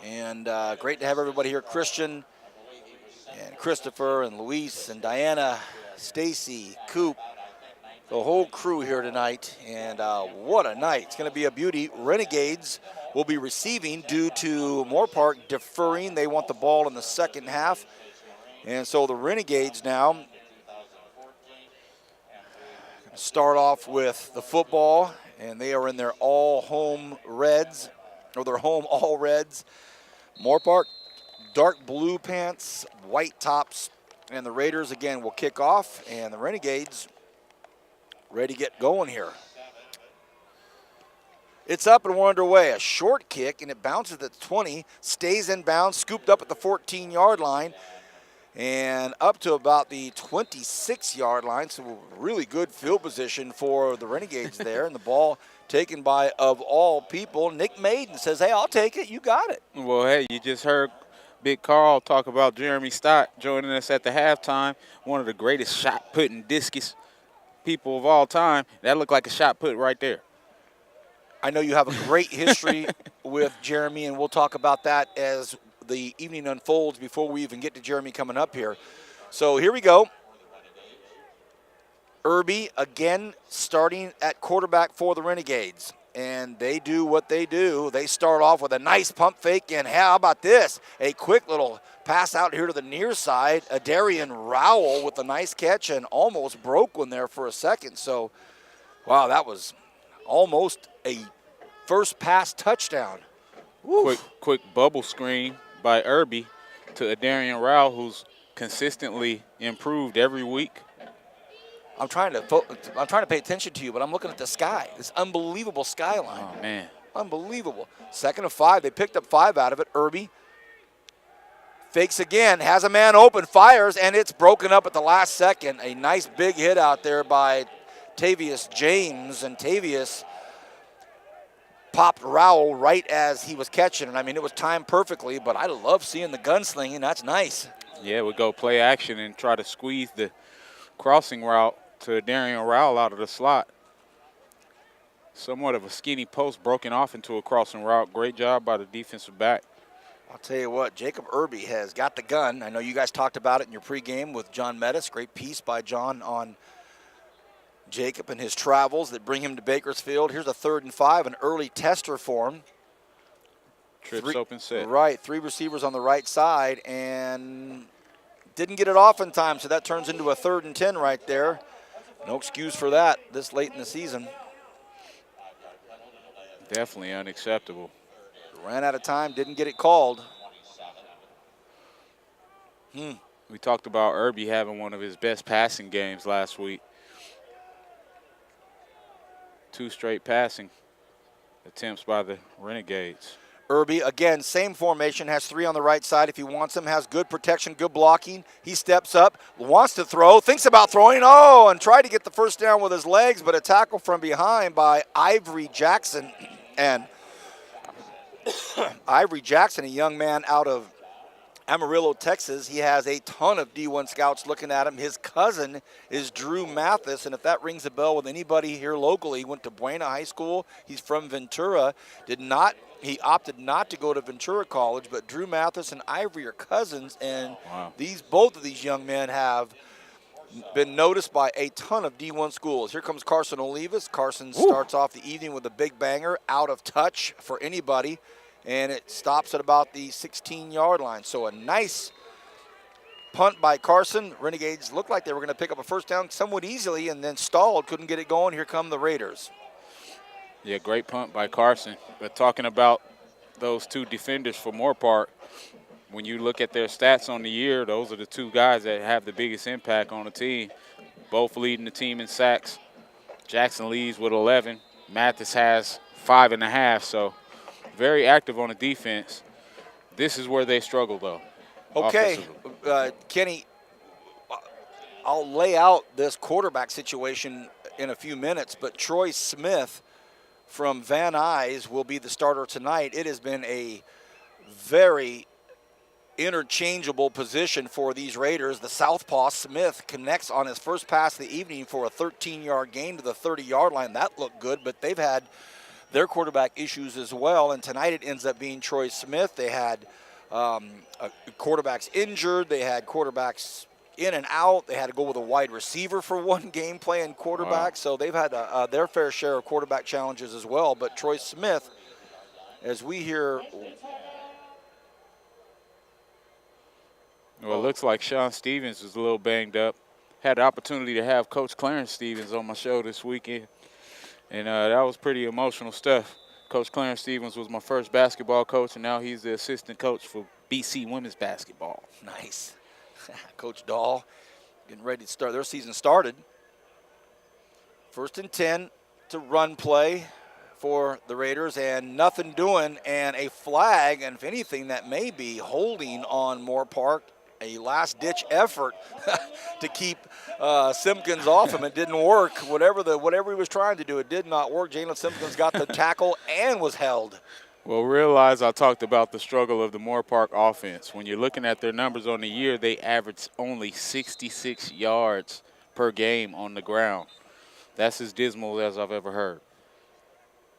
Speaker 1: and great to have everybody here. Christian and Christopher and Luis and Diana, Stacy, Coop, the whole crew here tonight, and what a night. It's going to be a beauty. Renegades will be receiving due to Moorpark deferring. They want the ball in the second half, and so the Renegades now start off with the football, and they are in their all-home reds, or their home all reds. Moorpark, dark blue pants, white tops, and the Raiders again will kick off, and the Renegades ready to get going here. It's up and we're underway. A short kick, and it bounces at the 20, stays in bounds, scooped up at the 14-yard line, and up to about the 26-yard line. So really good field position for the Renegades there. And the ball taken by, of all people, Nick Maiden says, hey, I'll take it. You got it.
Speaker 2: Well, hey, you just heard Big Carl talk about Jeremy Stott joining us at the halftime, one of the greatest shot-putting discus people of all time. That looked like a shot put right there.
Speaker 1: I know you have a great history with Jeremy, and we'll talk about that as the evening unfolds before we even get to Jeremy coming up here. So here we go. Irby again starting at quarterback for the Renegades, and they do what they do. They start off with a nice pump fake, and how about this? A quick little pass out here to the near side. Adarian Rowell with a nice catch and almost broke one there for a second. So, wow, that was almost a first pass touchdown.
Speaker 2: Quick bubble screen by Irby to Adarian Rowell, who's consistently improved every week.
Speaker 1: I'm trying to pay attention to you, but I'm looking at the sky. This unbelievable skyline.
Speaker 2: Oh, man.
Speaker 1: Unbelievable. 2nd and 5. They picked up 5 out of it. Irby fakes again, has a man open, fires, and it's broken up at the last second. A nice big hit out there by Tavius James, and Tavius popped Rowell right as he was catching it. I mean, it was timed perfectly, but I love seeing the gunslinging. That's nice.
Speaker 2: Yeah, we go play action and try to squeeze the crossing route to Darian Rowell out of the slot. Somewhat of a skinny post broken off into a crossing route. Great job by the defensive back.
Speaker 1: I'll tell you what, Jacob Irby has got the gun. I know you guys talked about it in your pregame with John Mettis. Great piece by John on Jacob and his travels that bring him to Bakersfield. Here's a 3rd and 5, an early tester for him.
Speaker 2: Trips open set.
Speaker 1: Right, 3 receivers on the right side, and didn't get it off in time, so that turns into a 3rd and 10 right there. No excuse for that this late in the season.
Speaker 2: Definitely unacceptable.
Speaker 1: Ran out of time, didn't get it called.
Speaker 2: We talked about Irby having one of his best passing games last week. 2 straight passing attempts by the Renegades.
Speaker 1: Irby, again, same formation, has 3 on the right side if he wants them, has good protection, good blocking. He steps up, wants to throw, thinks about throwing, and tried to get the first down with his legs, but a tackle from behind by Ivory Jackson. And Ivory Jackson, a young man out of Amarillo, Texas. He has a ton of D1 scouts looking at him. His cousin is Drew Mathis, and if that rings a bell with anybody here locally, he went to Buena High School. He's from Ventura. He opted not to go to Ventura College, but Drew Mathis and Ivory are cousins, and
Speaker 2: wow.
Speaker 1: Both of these young men have been noticed by a ton of D1 schools. Here comes Carson Olivas. Carson starts off the evening with a big banger, out of touch for anybody, and it stops at about the 16-yard line. So a nice punt by Carson. Renegades looked like they were going to pick up a first down somewhat easily and then stalled, couldn't get it going. Here come the Raiders.
Speaker 2: Yeah, great punt by Carson. But talking about those 2 defenders for Moorpark, when you look at their stats on the year, those are the two guys that have the biggest impact on the team, both leading the team in sacks. Jackson leads with 11. Mathis has 5.5, so very active on the defense. This is where they struggle, though.
Speaker 1: Okay, Kenny, I'll lay out this quarterback situation in a few minutes, but Troy Smith from Van Nuys will be the starter tonight. It has been a very interchangeable position for these Raiders. The southpaw Smith connects on his first pass of the evening for a 13-yard gain to the 30-yard line. That looked good, but they've had their quarterback issues as well, and tonight it ends up being Troy Smith. They had quarterbacks injured. They had quarterbacks in and out. They had to go with a wide receiver for one game playing quarterback. Wow. So they've had their fair share of quarterback challenges as well. But Troy Smith, as we hear...
Speaker 2: Well, it looks like Sean Stevens is a little banged up. Had the opportunity to have Coach Clarence Stevens on my show this weekend, and that was pretty emotional stuff. Coach Clarence Stevens was my first basketball coach, and now he's the assistant coach for BC women's basketball.
Speaker 1: Nice. Coach Dahl getting ready to start. Their season started. 1st and 10 to run play for the Raiders, and nothing doing, and a flag, and if anything, that may be holding on Moorpark. A last-ditch effort to keep Simpkins off him. It didn't work. Whatever he was trying to do, it did not work. Jalen Simpkins got the tackle and was held.
Speaker 2: Well, realize I talked about the struggle of the Moorpark offense. When you're looking at their numbers on the year, they averaged only 66 yards per game on the ground. That's as dismal as I've ever heard.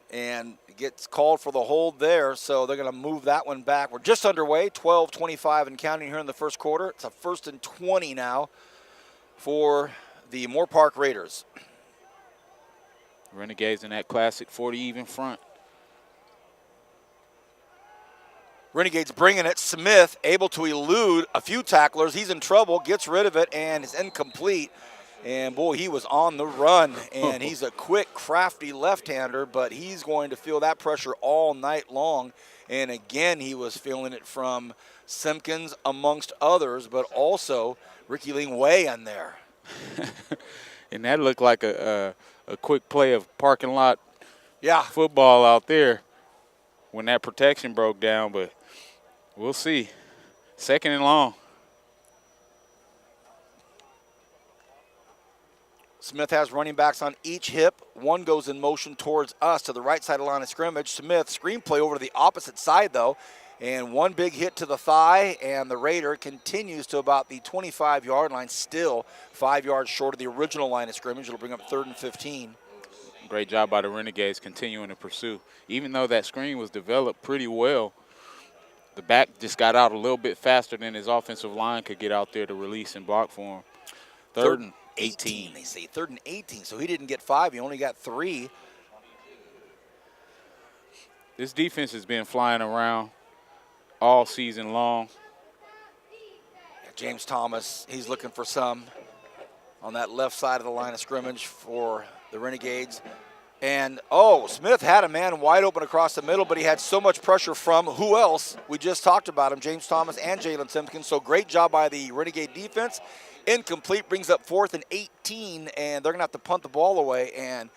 Speaker 1: And gets called for the hold there, so they're going to move that one back. We're just underway, 12:25 and counting here in the first quarter. It's a 1st and 20 now for the Moorpark Raiders.
Speaker 2: Renegades in that classic 40 even front.
Speaker 1: Renegades bringing it. Smith able to elude a few tacklers. He's in trouble, gets rid of it, and it's incomplete. And, boy, he was on the run, and he's a quick, crafty left-hander, but he's going to feel that pressure all night long. And, again, he was feeling it from Simpkins amongst others, but also Ricky Ling way in there.
Speaker 2: And that looked like a quick play of parking lot
Speaker 1: yeah.
Speaker 2: football out there when that protection broke down, but we'll see. 2nd and long.
Speaker 1: Smith has running backs on each hip. One goes in motion towards us to the right side of the line of scrimmage. Smith, screen play over to the opposite side, though, and one big hit to the thigh, and the Raider continues to about the 25-yard line, still 5 yards short of the original line of scrimmage. It'll bring up 3rd and 15.
Speaker 2: Great job by the Renegades continuing to pursue. Even though that screen was developed pretty well, the back just got out a little bit faster than his offensive line could get out there to release and block for him. 3rd and 18.
Speaker 1: They say 3rd and 18, so he didn't get 5. He only got 3.
Speaker 2: This defense has been flying around all season long.
Speaker 1: James Thomas, he's looking for some on that left side of the line of scrimmage for the Renegades. And, Smith had a man wide open across the middle, but he had so much pressure from who else? We just talked about him, James Thomas and Jalen Simpkins. So great job by the Renegade defense. Incomplete, brings up 4th and 18, and they're going to have to punt the ball away. And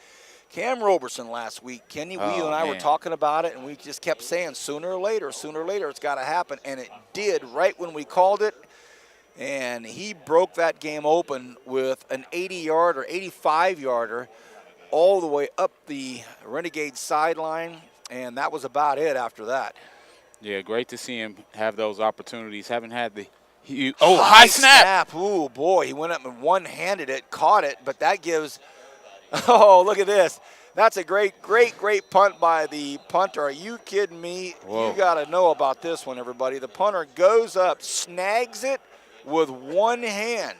Speaker 1: Cam Roberson last week, Kenny, you and I were talking about it, and we just kept saying sooner or later, it's got to happen. And it did right when we called it. And he broke that game open with an 80-yard or 85-yarder all the way up the Renegade sideline, and that was about it after that.
Speaker 2: Yeah, great to see him have those opportunities. Haven't had the high snap.
Speaker 1: Ooh, boy, he went up and one-handed it, caught it, but that gives – look at this. That's a great, great, great punt by the punter. Are you kidding me?
Speaker 2: Whoa.
Speaker 1: You got to know about this one, everybody. The punter goes up, snags it with one hand.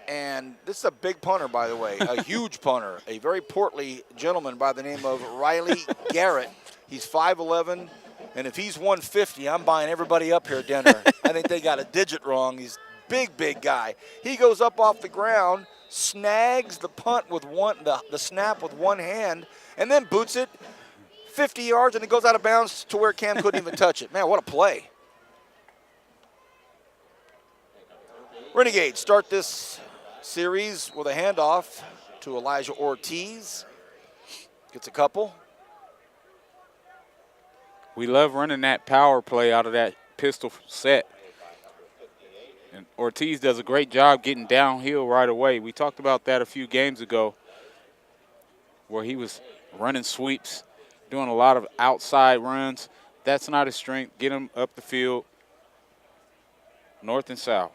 Speaker 1: And this is a big punter, by the way, a huge punter, a very portly gentleman by the name of Riley Garrett. He's 5'11", and if he's 150, I'm buying everybody up here at dinner. I think they got a digit wrong. He's big, big guy. He goes up off the ground, snags the punt with the snap with one hand, and then boots it 50 yards, and it goes out of bounds to where Cam couldn't even touch it. Man, what a play. Renegades start this series with a handoff to Elijah Ortiz. Gets a couple.
Speaker 2: We love running that power play out of that pistol set. And Ortiz does a great job getting downhill right away. We talked about that a few games ago where he was running sweeps, doing a lot of outside runs. That's not his strength. Get him up the field, north and south.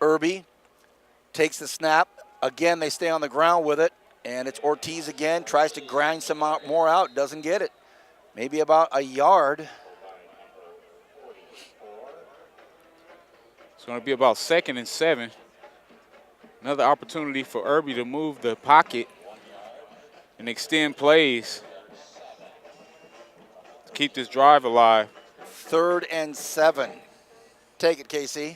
Speaker 1: Irby takes the snap. Again, they stay on the ground with it, and it's Ortiz again. Tries to grind some more out, doesn't get it. Maybe about a yard.
Speaker 2: It's going to be about 2nd and 7. Another opportunity for Irby to move the pocket and extend plays to keep this drive alive.
Speaker 1: 3rd and 7. Take it, KC.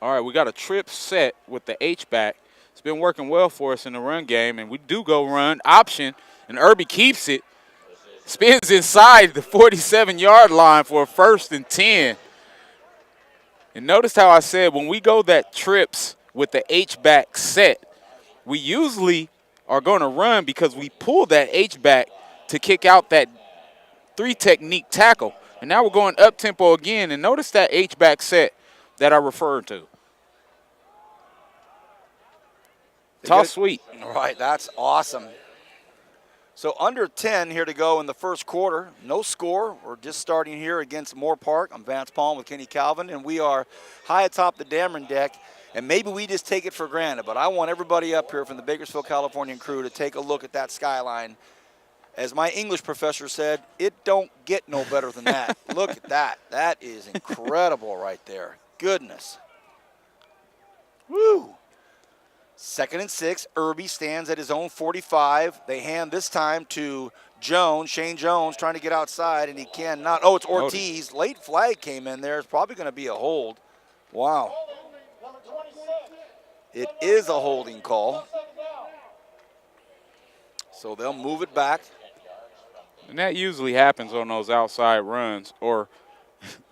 Speaker 2: All right, we got a trip set with the H-back. It's been working well for us in the run game, and we do go run option, and Irby keeps it. Spins inside the 47-yard line for a 1st and 10. And notice how I said when we go that trips with the H-back set, we usually are going to run because we pull that H-back to kick out that 3-technique tackle. And now we're going up-tempo again, and notice that H-back set that I referred to. Toss sweep.
Speaker 1: All right, that's awesome. So under 10 here to go in the first quarter. No score. We're just starting here against Moorpark. I'm Vance Palm with Kenny Calvin, and we are high atop the Dameron deck. And maybe we just take it for granted, but I want everybody up here from the Bakersfield, Californian crew to take a look at that skyline. As my English professor said, it don't get no better than that. Look at that. That is incredible right there. Goodness. Woo. 2nd and 6. Irby stands at his own 45. They hand this time to Jones. Shane Jones trying to get outside, and he cannot. Oh, it's Ortiz. Late flag came in there. It's probably going to be a hold. Wow. It is a holding call. So they'll move it back.
Speaker 2: And that usually happens on those outside runs, or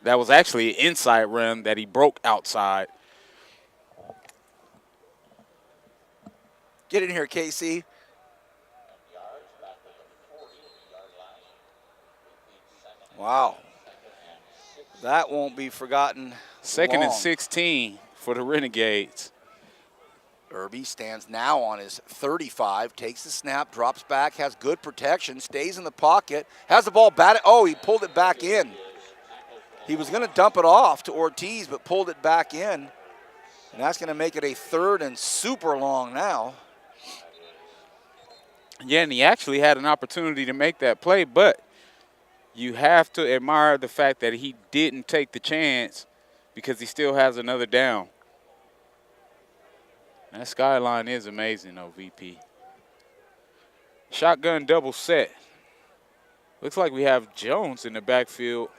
Speaker 2: that was actually an inside run that he broke outside.
Speaker 1: Get in here, KC. Wow. That won't be forgotten.
Speaker 2: 2nd
Speaker 1: long.
Speaker 2: and 16 for the Renegades.
Speaker 1: Irby stands now on his 35, takes the snap, drops back, has good protection, stays in the pocket, has the ball batted. Oh, he pulled it back in. He was going to dump it off to Ortiz, but pulled it back in. And that's going to make it a 3rd and super long now.
Speaker 2: Yeah, and he actually had an opportunity to make that play, but you have to admire the fact that he didn't take the chance because he still has another down. That skyline is amazing, though, VP. Shotgun double set. Looks like we have Jones in the backfield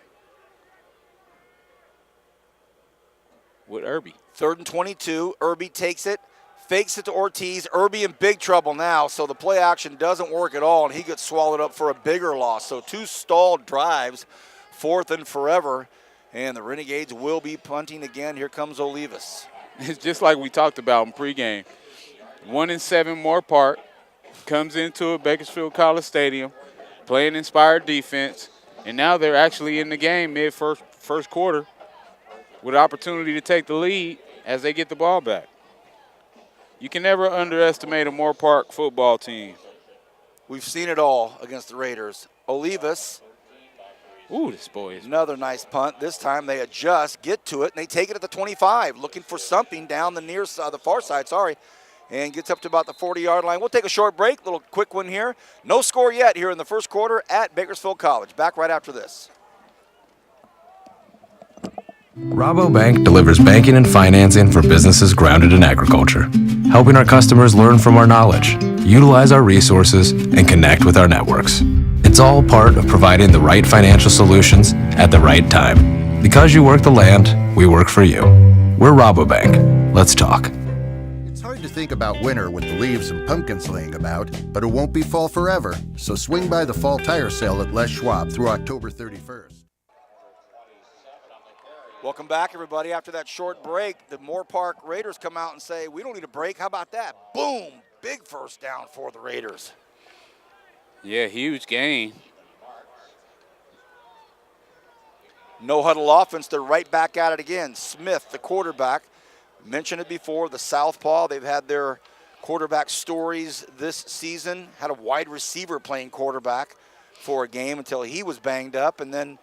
Speaker 2: with Irby.
Speaker 1: 3rd and 22. Irby takes it, fakes it to Ortiz. Irby in big trouble now, so the play action doesn't work at all, and he gets swallowed up for a bigger loss. So 2 stalled drives, 4th and forever, and the Renegades will be punting again. Here comes Olivas.
Speaker 2: It's just like we talked about in pregame. 1 and 7 Moorpark comes into a Bakersfield College Stadium, playing inspired defense, and now they're actually in the game mid-first quarter with an opportunity to take the lead as they get the ball back. You can never underestimate a Moorpark football team.
Speaker 1: We've seen it all against the Raiders. Olivas.
Speaker 2: Ooh, this boy is.
Speaker 1: Another nice punt. This time they adjust, get to it, and they take it at the 25, looking for something down the near side, the far side, and gets up to about the 40-yard line. We'll take a short break, little quick one here. No score yet here in the first quarter at Bakersfield College. Back right after this.
Speaker 8: Rabobank delivers banking and financing for businesses grounded in agriculture, helping our customers learn from our knowledge, utilize our resources, and connect with our networks. It's all part of providing the right financial solutions at the right time. Because you work the land, we work for you. We're Rabobank. Let's talk.
Speaker 9: It's hard to think about winter with the leaves and pumpkins laying about, but it won't be fall forever. So swing by the fall tire sale at Les Schwab through October 31st.
Speaker 1: Welcome back, everybody. After that short break, the Moorpark Raiders come out and say, we don't need a break. How about that? Boom! Big first down for the Raiders.
Speaker 2: Yeah, huge gain.
Speaker 1: No huddle offense. They're right back at it again. Smith, the quarterback. Mentioned it before, the Southpaw. They've had their quarterback stories this season. Had a wide receiver playing quarterback for a game until he was banged up, and then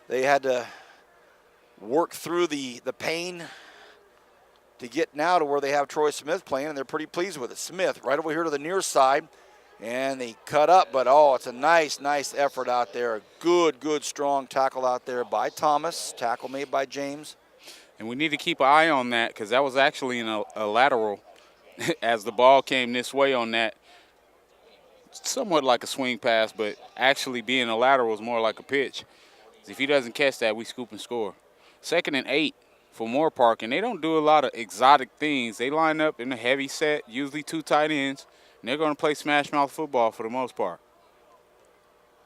Speaker 1: they had to work through the pain to get now to where they have Troy Smith playing, and they're pretty pleased with it. Smith right over here to the near side, and they cut up, but it's a nice effort out there. Good, strong tackle out there by Thomas. Tackle made by James.
Speaker 2: And we need to keep an eye on that because that was actually in a lateral as the ball came this way on that. Somewhat like a swing pass, but actually being a lateral is more like a pitch. If he doesn't catch that, we scoop and score. 2nd and 8 for Moorpark, and they don't do a lot of exotic things. They line up in a heavy set, usually 2 tight ends, and they're going to play smash mouth football for the most part.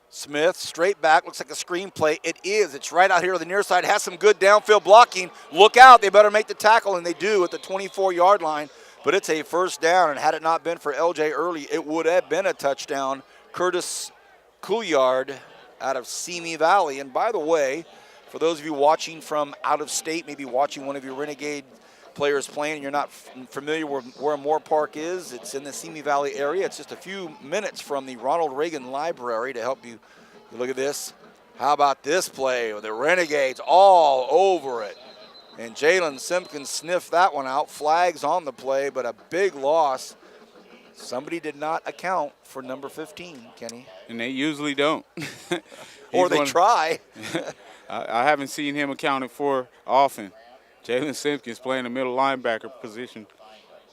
Speaker 1: Smith, straight back, looks like a screen play. It is. It's right out here on the near side. Has some good downfield blocking. Look out. They better make the tackle, and they do at the 24-yard line. But it's a first down, and had it not been for LJ Early, it would have been a touchdown. Curtis Couillard out of Simi Valley. And by the way, for those of you watching from out of state, maybe watching one of your Renegade players playing and you're not familiar where Moorpark is, it's in the Simi Valley area. It's just a few minutes from the Ronald Reagan Library to help you. Look at this. How about this play with the Renegades all over it? And Jalen Simpkins sniffed that one out. Flags on the play, but a big loss. Somebody did not account for number 15, Kenny.
Speaker 2: And they usually don't.
Speaker 1: Or they try.
Speaker 2: I haven't seen him accounted for often. Jalen Simpkins playing the middle linebacker position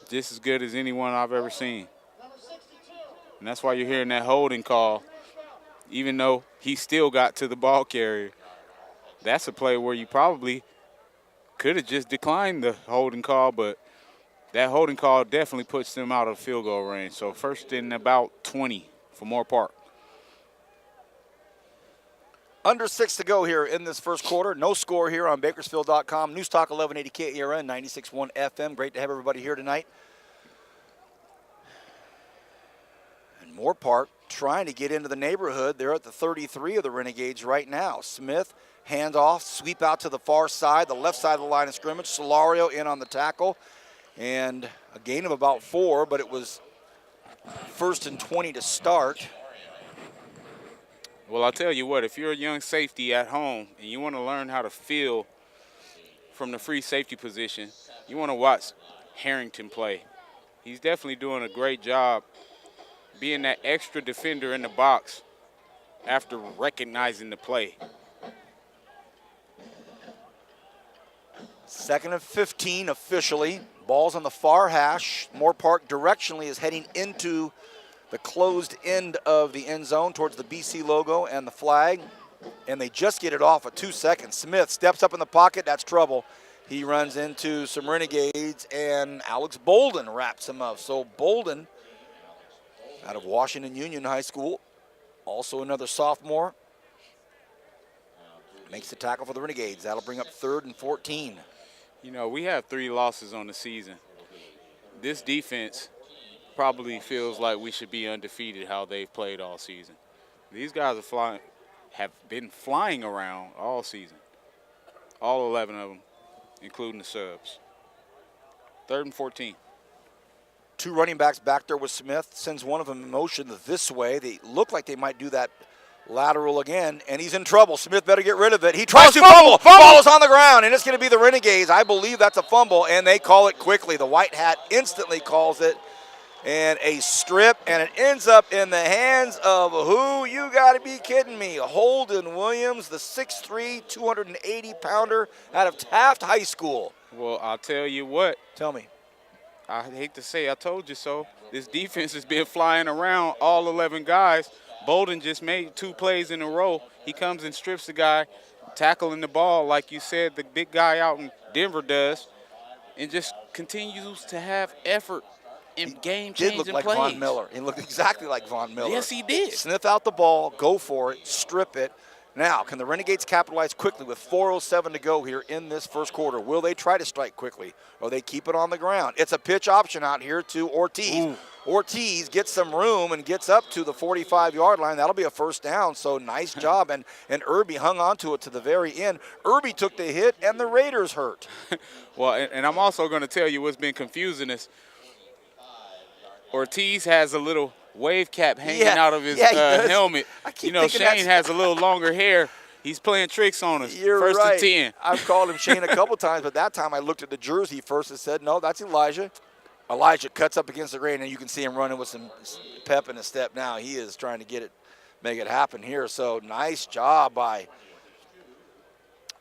Speaker 2: just as good as anyone I've ever seen. And that's why you're hearing that holding call, even though he still got to the ball carrier. That's a play where you probably could have just declined the holding call, but that holding call definitely puts them out of field goal range. So 1st and about 20 for Moorpark.
Speaker 1: Under 6 to go here in this first quarter. No score here on Bakersfield.com. News Talk 1180 KERN, 96.1 FM. Great to have everybody here tonight. And Moorpark trying to get into the neighborhood. They're at the 33 of the Renegades right now. Smith, hand off, sweep out to the far side, the left side of the line of scrimmage. Solario in on the tackle. And a gain of about 4, but it was 1st and 20 to start.
Speaker 2: Well, I'll tell you what, if you're a young safety at home and you want to learn how to feel from the free safety position, you want to watch Harrington play. He's definitely doing a great job being that extra defender in the box after recognizing the play.
Speaker 1: 2nd and 15 officially. Ball's on the far hash. Moorpark directionally is heading into the closed end of the end zone towards the BC logo and the flag. And they just get it off at 2 seconds. Smith steps up in the pocket. That's trouble. He runs into some Renegades, and Alex Bolden wraps him up. So Bolden out of Washington Union High School, also another sophomore, makes the tackle for the Renegades. That'll bring up 3rd and 14.
Speaker 2: You know, we have 3 losses on the season. This defense probably feels like we should be undefeated how they've played all season. These guys have been flying around all season, all 11 of them, including the subs. 3rd and 14.
Speaker 1: 2 running backs back there with Smith, sends one of them in motion this way. They look like they might do that lateral again, and he's in trouble. Smith better get rid of it. He tries to fumble. Ball is on the ground, and it's going to be the Renegades. I believe that's a fumble, and they call it quickly. The white hat instantly calls it, and a strip, and it ends up in the hands of who? You got to be kidding me. Holden Williams, the 6'3", 280-pounder out of Taft High School.
Speaker 2: Well, I'll tell you what.
Speaker 1: Tell me.
Speaker 2: I hate to say I told you so. This defense has been flying around all 11 guys. Bolden just made 2 plays in a row. He comes and strips the guy, tackling the ball like you said the big guy out in Denver does, and just continues to have effort in game-changing plays.
Speaker 1: Did look like Von Miller. He looked exactly like Von Miller.
Speaker 2: Yes, he did.
Speaker 1: Sniff out the ball, go for it, strip it. Now, can the Renegades capitalize quickly with 4:07 to go here in this first quarter? Will they try to strike quickly, or they keep it on the ground? It's a pitch option out here to Ortiz.
Speaker 2: Ooh.
Speaker 1: Ortiz gets some room and gets up to the 45-yard line. That'll be a first down, so nice job. And Irby hung on to it to the very end. Irby took the hit, and the Raiders hurt.
Speaker 2: Well, and I'm also going to tell you what's been confusing is Ortiz has a little wave cap hanging out of his helmet. You know, Shane has a little longer hair. He's playing tricks on us.
Speaker 1: You're
Speaker 2: First
Speaker 1: right.
Speaker 2: and 10.
Speaker 1: I've called him Shane a couple times, but that time I looked at the jersey first and said, no, that's Elijah. Elijah cuts up against the grain, and you can see him running with some pep in his step now. He is trying to make it happen here. So nice job by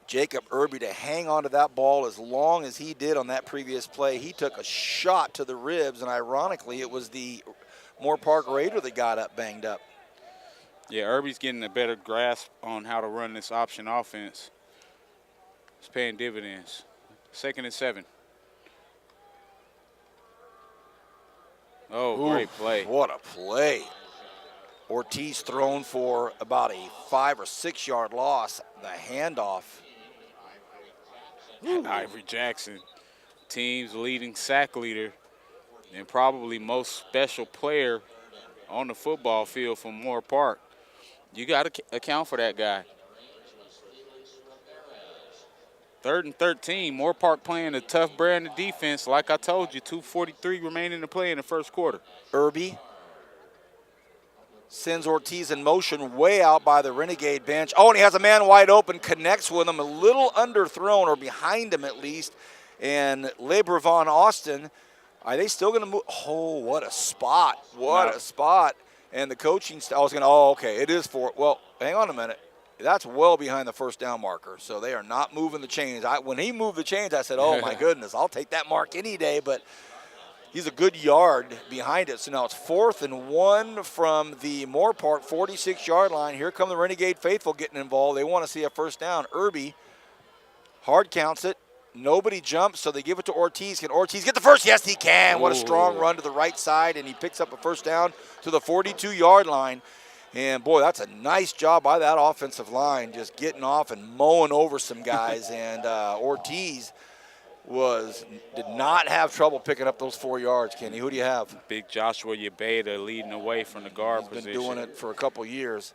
Speaker 1: Jacob Irby to hang on to that ball as long as he did on that previous play. He took a shot to the ribs, and ironically, it was the Moorpark Raider that got up banged up.
Speaker 2: Yeah, Irby's getting a better grasp on how to run this option offense. It's paying dividends. 2nd and 7. Oh, great play.
Speaker 1: What a play. Ortiz thrown for about a 5 or 6 yard loss. The handoff.
Speaker 2: Ivory Jackson, team's leading sack leader and probably most special player on the football field from Moorpark. You got to account for that guy. 3rd and 13, Moorpark playing a tough brand of defense. Like I told you, 2:43 remaining to play in the first quarter.
Speaker 1: Irby sends Ortiz in motion way out by the Renegade bench. Oh, and he has a man wide open, connects with him, a little underthrown, or behind him at least. And LeBrevon Austin, are they still going to move? Oh, what a spot. What a spot. And the coaching staff was going to, okay, it is for, well, hang on a minute. That's well behind the first down marker, so they are not moving the chains. When he moved the chains, I said, oh, my goodness, I'll take that mark any day, but he's a good yard behind it. So now it's 4th and 1 from the Moorpark 46-yard line. Here come the Renegade faithful getting involved. They want to see a first down. Irby hard counts it. Nobody jumps, so they give it to Ortiz. Can Ortiz get the first? Yes, he can. What a strong run to the right side, and he picks up a first down to the 42-yard line. And, boy, that's a nice job by that offensive line, just getting off and mowing over some guys. And Ortiz did not have trouble picking up those 4 yards, Kenny. Who do you have?
Speaker 2: Big Joshua Yabeda leading away from the guard position.
Speaker 1: He's been doing it for a couple years.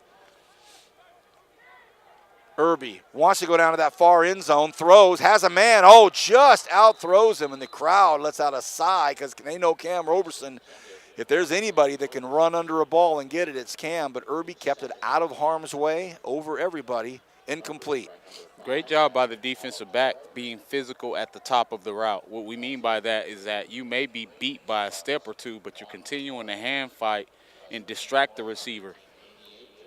Speaker 1: Irby wants to go down to that far end zone, throws, has a man, just out-throws him, and the crowd lets out a sigh because they know Cam Roberson. If there's anybody that can run under a ball and get it, it's Cam, but Irby kept it out of harm's way over everybody, incomplete.
Speaker 2: Great job by the defensive back being physical at the top of the route. What we mean by that is that you may be beat by a step or two, but you're continuing to hand fight and distract the receiver.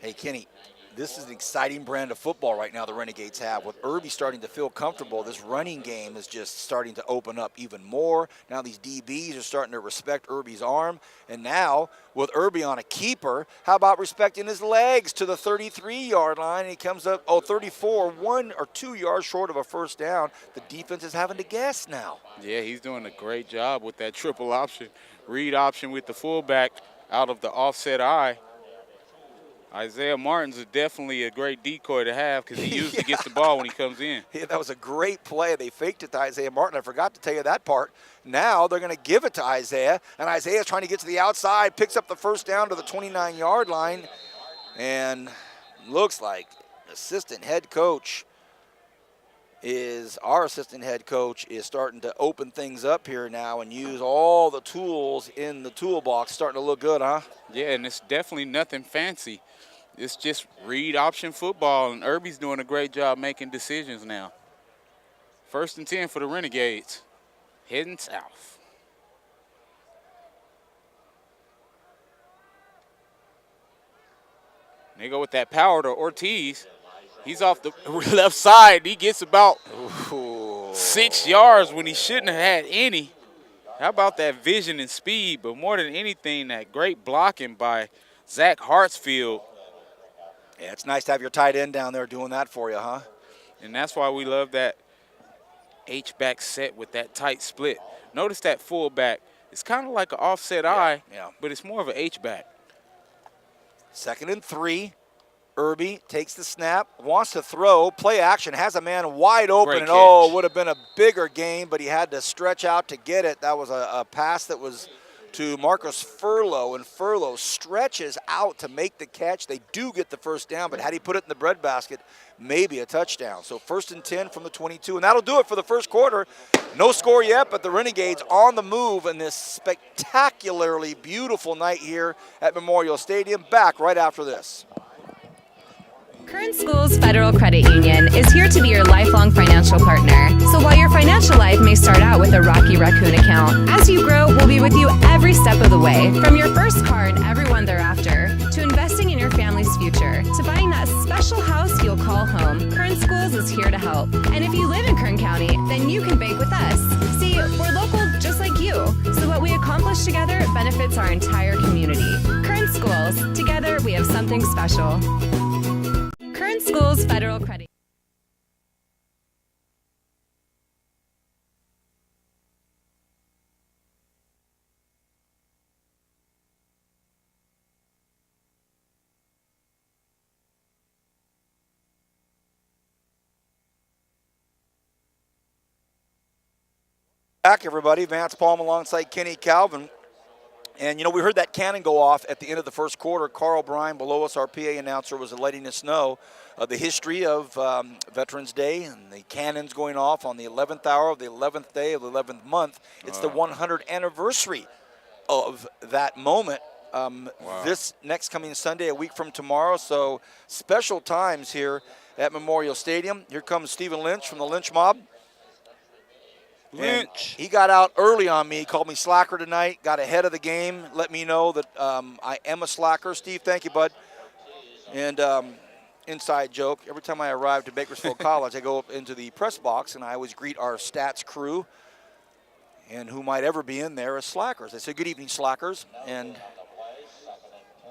Speaker 1: Hey, Kenny, this is an exciting brand of football right now the Renegades have. With Irby starting to feel comfortable, this running game is just starting to open up even more. Now these DBs are starting to respect Irby's arm. And now, with Irby on a keeper, how about respecting his legs to the 33-yard line? And he comes up, 34, 1 or 2 yards short of a first down. The defense is having to guess now.
Speaker 2: Yeah, he's doing a great job with that triple option. Read option with the fullback out of the offset eye. Isaiah Martin's definitely a great decoy to have because he usually gets the ball when he comes in.
Speaker 1: Yeah, that was a great play. They faked it to Isaiah Martin. I forgot to tell you that part. Now they're going to give it to Isaiah, and Isaiah's trying to get to the outside, picks up the first down to the 29-yard line, and looks like our assistant head coach is starting to open things up here now and use all the tools in the toolbox. Starting to look good, huh?
Speaker 2: Yeah, and it's definitely nothing fancy. It's just read option football, and Irby's doing a great job making decisions now. 1st and 10 for the Renegades, heading south. They go with that power to Ortiz. He's off the left side. He gets about 6 yards when he shouldn't have had any. How about that vision and speed? But more than anything, that great blocking by Zach Hartsfield.
Speaker 1: Yeah, it's nice to have your tight end down there doing that for you, huh?
Speaker 2: And that's why we love that H-back set with that tight split. Notice that fullback. It's kind of like an offset eye, but it's more of an H-back.
Speaker 1: 2nd and 3. Irby takes the snap, wants to throw, play action, has a man wide open,
Speaker 2: Great
Speaker 1: and
Speaker 2: catch.
Speaker 1: would have been a bigger gain, but he had to stretch out to get it. That was a pass that was to Marcus Furlow, and Furlow stretches out to make the catch. They do get the first down, but had he put it in the breadbasket, maybe a touchdown. So 1st and 10 from the 22, and that'll do it for the first quarter. No score yet, but the Renegades on the move in this spectacularly beautiful night here at Memorial Stadium. Back right after this.
Speaker 3: Current Schools Federal Credit Union is here to be your lifelong financial partner. So while your financial life may start out with a Rocky Raccoon account, as you grow, we'll be with you every step of the way. From your first car and everyone thereafter, to investing in your family's future, to buying that special house you'll call home, Current Schools is here to help. And if you live in Kern County, then you can bank with us. See, we're local just like you. So what we accomplish together benefits our entire community. Current Schools, together we have something special. Current Schools Federal Credit.
Speaker 1: Back, everybody. Vance Palm alongside Kenny Calvin. And, we heard that cannon go off at the end of the first quarter. Carl Bryan below us, our PA announcer, was letting us know the history of Veterans Day and the cannons going off on the 11th hour of the 11th day of the 11th month. It's the 100th anniversary of that moment. This next coming Sunday, a week from tomorrow. So special times here at Memorial Stadium. Here comes Stephen Lynch from the Lynch Mob.
Speaker 2: Lynch.
Speaker 1: He got out early on me, called me slacker tonight, got ahead of the game, let me know that I am a slacker. Steve, thank you, bud. And inside joke, every time I arrive to Bakersfield College, I go up into the press box, and I always greet our stats crew and who might ever be in there as slackers. I say, good evening, slackers. And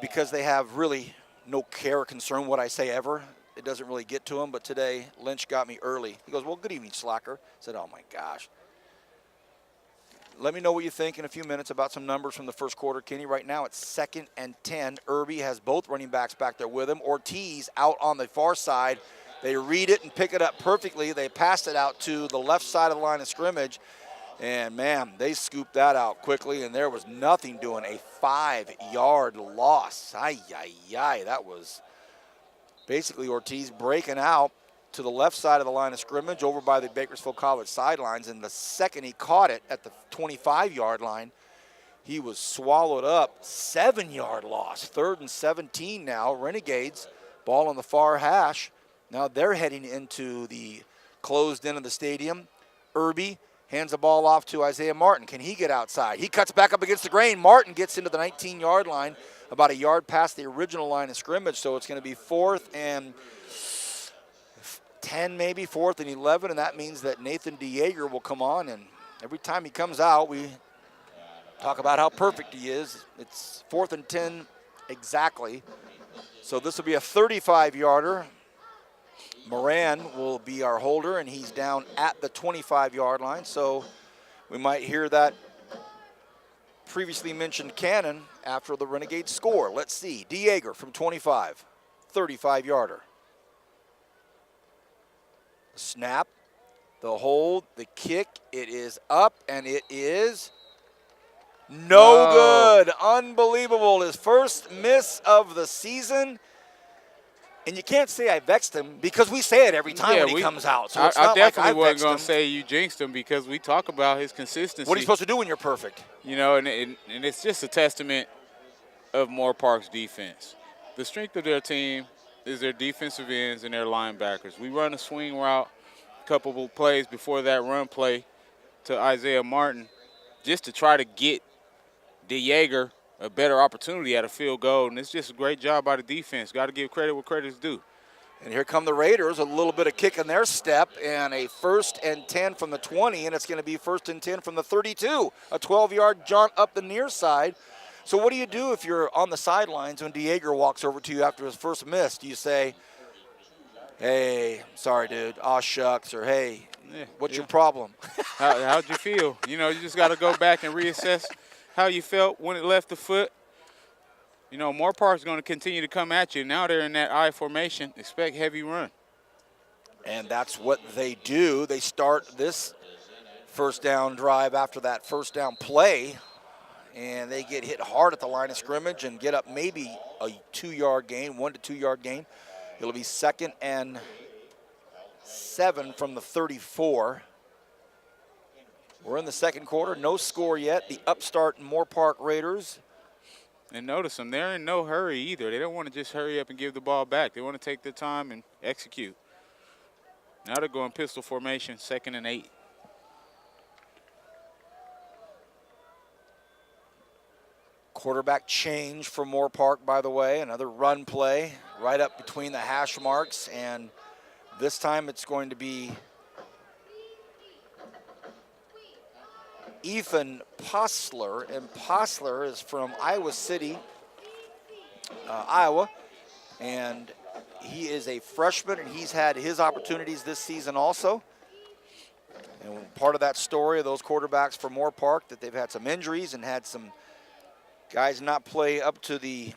Speaker 1: because they have really no care or concern what I say ever, it doesn't really get to them. But today, Lynch got me early. He goes, well, good evening, slacker. I said, oh, my gosh. Let me know what you think in a few minutes about some numbers from the first quarter, Kenny. Right now it's 2nd and 10. Irby has both running backs back there with him. Ortiz out on the far side. They read it and pick it up perfectly. They passed it out to the left side of the line of scrimmage. And, man, they scooped that out quickly, and there was nothing doing a 5-yard loss. Ay, ay, ay. That was basically Ortiz breaking out to the left side of the line of scrimmage over by the Bakersfield College sidelines, and the second he caught it at the 25-yard line, he was swallowed up. 7-yard loss. 3rd and 17 now. Renegades, ball on the far hash. Now they're heading into the closed end of the stadium. Irby hands the ball off to Isaiah Martin. Can he get outside? He cuts back up against the grain. Martin gets into the 19-yard line, about a yard past the original line of scrimmage, so it's going to be 4th and 10, maybe 4th and 11, and that means that Nathan DeYager will come on, and every time he comes out, we talk about how perfect he is. It's 4th and 10 exactly. So this will be a 35-yarder. Moran will be our holder, and he's down at the 25-yard line, so we might hear that previously mentioned cannon after the Renegades score. Let's see. DeYager from 25, 35-yarder. The snap, the hold, the kick, it is up, and it is no good. Unbelievable. His first miss of the season. And you can't say I vexed him because we say it every time when he comes out. So it's not
Speaker 2: I definitely
Speaker 1: like I
Speaker 2: wasn't
Speaker 1: vexed
Speaker 2: going
Speaker 1: him.
Speaker 2: to say you jinxed him because we talk about his consistency.
Speaker 1: What are you supposed to do when you're perfect?
Speaker 2: And it's just a testament of Moorpark's defense. The strength of their team is their defensive ends and their linebackers. We run a swing route, a couple of plays before that run play to Isaiah Martin just to try to get DeYager a better opportunity at a field goal, and it's just a great job by the defense. Got to give credit where credit's due.
Speaker 1: And here come the Raiders, a little bit of kick in their step, and a 1st and 10 from the 20, and it's going to be 1st and 10 from the 32. A 12-yard jaunt up the near side. So what do you do if you're on the sidelines when DeYager walks over to you after his first miss? Do you say, hey, sorry, dude, aw shucks, or hey, what's your problem?
Speaker 2: How'd you feel? You just got to go back and reassess how you felt when it left the foot. You know, Moorpark's going to continue to come at you. Now they're in that I formation. Expect heavy run.
Speaker 1: And that's what they do. They start this first down drive after that first down play, and they get hit hard at the line of scrimmage and get up maybe a 2-yard gain, 1 to 2 yard gain. It'll be 2nd and 7 from the 34. We're in the second quarter, no score yet. The upstart Moorpark Raiders.
Speaker 2: And notice them, they're in no hurry either. They don't want to just hurry up and give the ball back. They want to take their time and execute. Now they're going pistol formation, 2nd and 8.
Speaker 1: Quarterback change for Moorpark, by the way. Another run play right up between the hash marks, and this time it's going to be Ethan Postler, and Postler is from Iowa City, Iowa, and he is a freshman, and he's had his opportunities this season also. And part of that story of those quarterbacks for Moorpark, that they've had some injuries and had some guys not play up to the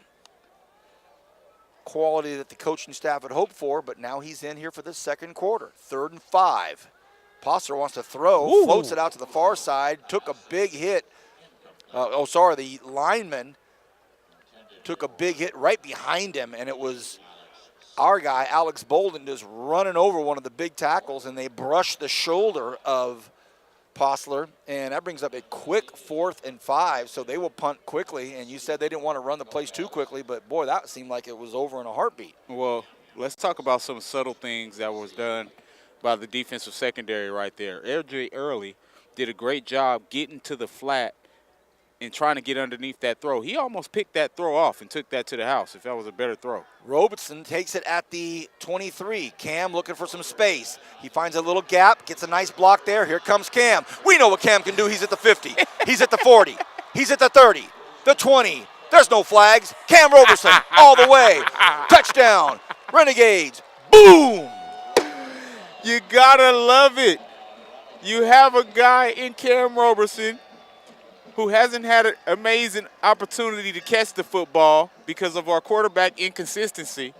Speaker 1: quality that the coaching staff had hoped for, but now he's in here for the second quarter. 3rd and 5. Postler wants to throw, floats it out to the far side, took a big hit. The lineman took a big hit right behind him, and it was our guy, Alex Bolden, just running over one of the big tackles, and they brushed the shoulder of Postler, and that brings up a quick 4th and 5, so they will punt quickly. And you said they didn't want to run the place too quickly, but boy, that seemed like it was over in a heartbeat.
Speaker 2: Well, let's talk about some subtle things that was done by the defensive secondary right there. RJ Early did a great job getting to the flat and trying to get underneath that throw. He almost picked that throw off and took that to the house if that was a better throw.
Speaker 1: Robertson takes it at the 23. Cam looking for some space. He finds a little gap, gets a nice block there. Here comes Cam. We know what Cam can do. He's at the 50. He's at the 40. He's at the 30. The 20. There's no flags. Cam Robertson all the way. Touchdown. Renegades. Boom.
Speaker 2: You gotta love it. You have a guy in Cam Robertson who hasn't had an amazing opportunity to catch the football because of our quarterback inconsistency.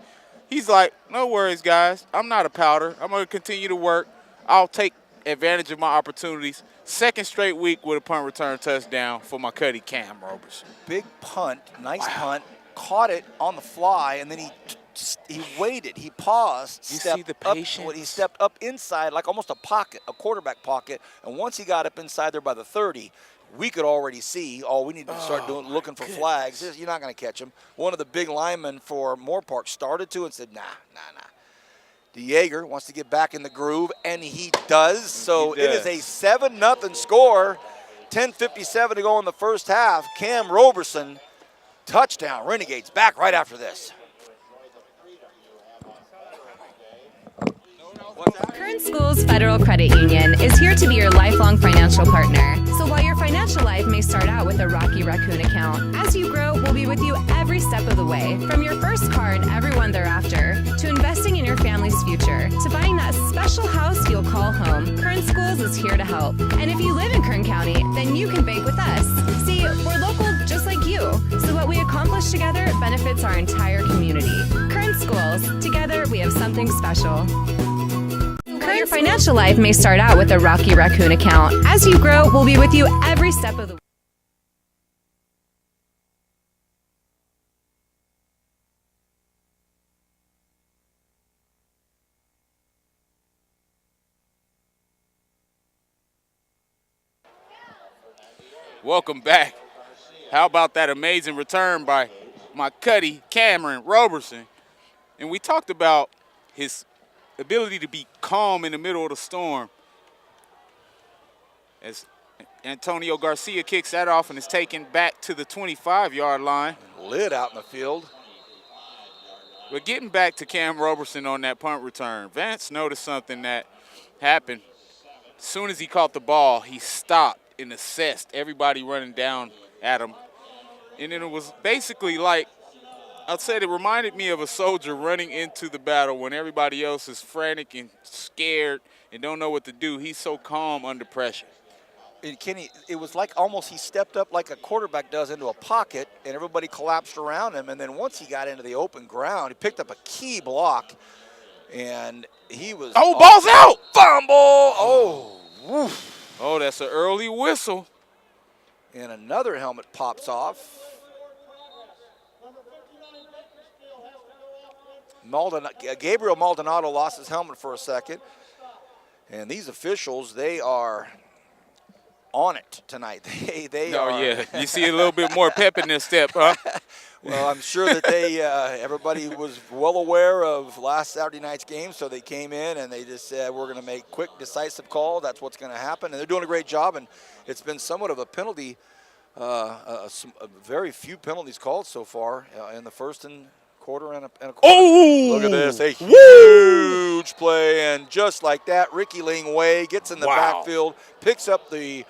Speaker 2: He's like, no worries, guys. I'm not a powder. I'm going to continue to work. I'll take advantage of my opportunities. 2nd straight week with a punt return touchdown for my cuddy, Cam Robertson.
Speaker 1: Big punt, nice punt. Caught it on the fly, and then he waited. He paused.
Speaker 2: You see the patience?
Speaker 1: He stepped up inside like almost a pocket, a quarterback pocket, and once he got up inside there by the 30, we could already see, we need to start looking for flags. You're not going to catch him. One of the big linemen for Moorpark started to and said, nah. DeJager wants to get back in the groove, and he does. So it is a 7-0 score. 10:57 to go in the first half. Cam Robertson, touchdown. Renegades back right after this.
Speaker 3: Kern Schools Federal Credit Union is here to be your lifelong financial partner. So while your financial life may start out with a Rocky Raccoon account, as you grow, we'll be with you every step of the way. From your first car and everyone thereafter, to investing in your family's future, to buying that special house you'll call home, Kern Schools is here to help. And if you live in Kern County, then you can bank with us. See, we're local just like you, so what we accomplish together benefits our entire community. Kern Schools, together we have something special. Your financial life may start out with a Rocky Raccoon account. As you grow, we'll be with you every step of the way.
Speaker 2: Welcome back. How about that amazing return by my cuddy, Cameron Robertson? And we talked about his ability to be calm in the middle of the storm. As Antonio Garcia kicks that off and is taken back to the 25-yard line.
Speaker 1: Lit out in the field.
Speaker 2: But getting back to Cam Robertson on that punt return, Vance noticed something that happened. As soon as he caught the ball, he stopped and assessed everybody running down at him. And then it was basically like, I'd say it reminded me of a soldier running into the battle when everybody else is frantic and scared and don't know what to do. He's so calm under pressure.
Speaker 1: Kenny, it was like almost he stepped up like a quarterback does into a pocket, and everybody collapsed around him. And then once he got into the open ground, he picked up a key block, and he was.
Speaker 2: Oh, ball's out!
Speaker 1: Fumble! Oh, woof.
Speaker 2: Oh, that's an early whistle.
Speaker 1: And another helmet pops off. Gabriel Maldonado lost his helmet for a second. And these officials, they are on it tonight. They
Speaker 2: Oh,
Speaker 1: are.
Speaker 2: yeah. You see a little bit more pep in their step, huh?
Speaker 1: Well, I'm sure that everybody was well aware of last Saturday night's game, so they came in and they just said, we're going to make quick, decisive calls. That's what's going to happen. And they're doing a great job, and it's been somewhat of a penalty, very few penalties called so far in the first quarter and a quarter.
Speaker 2: Oh!
Speaker 1: Look at this, a huge play, and just like that, Ricky Ling Wei gets in the backfield, picks up the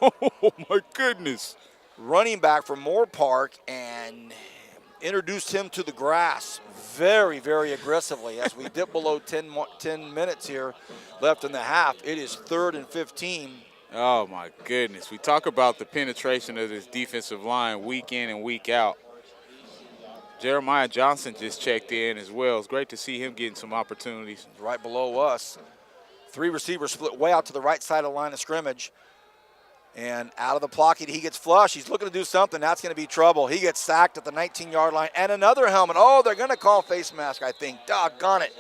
Speaker 2: Oh, my goodness.
Speaker 1: running back from Moorpark and introduced him to the grass very, very aggressively as we dip below 10 minutes here left in the half. It is 3rd and 15.
Speaker 2: Oh, my goodness. We talk about the penetration of this defensive line week in and week out. Jeremiah Johnson just checked in as well. It's great to see him getting some opportunities.
Speaker 1: Right below us. 3 receivers split way out to the right side of the line of scrimmage. And out of the pocket, he gets flushed. He's looking to do something. That's going to be trouble. He gets sacked at the 19-yard line. And another helmet. Oh, they're going to call face mask, I think. Doggone it.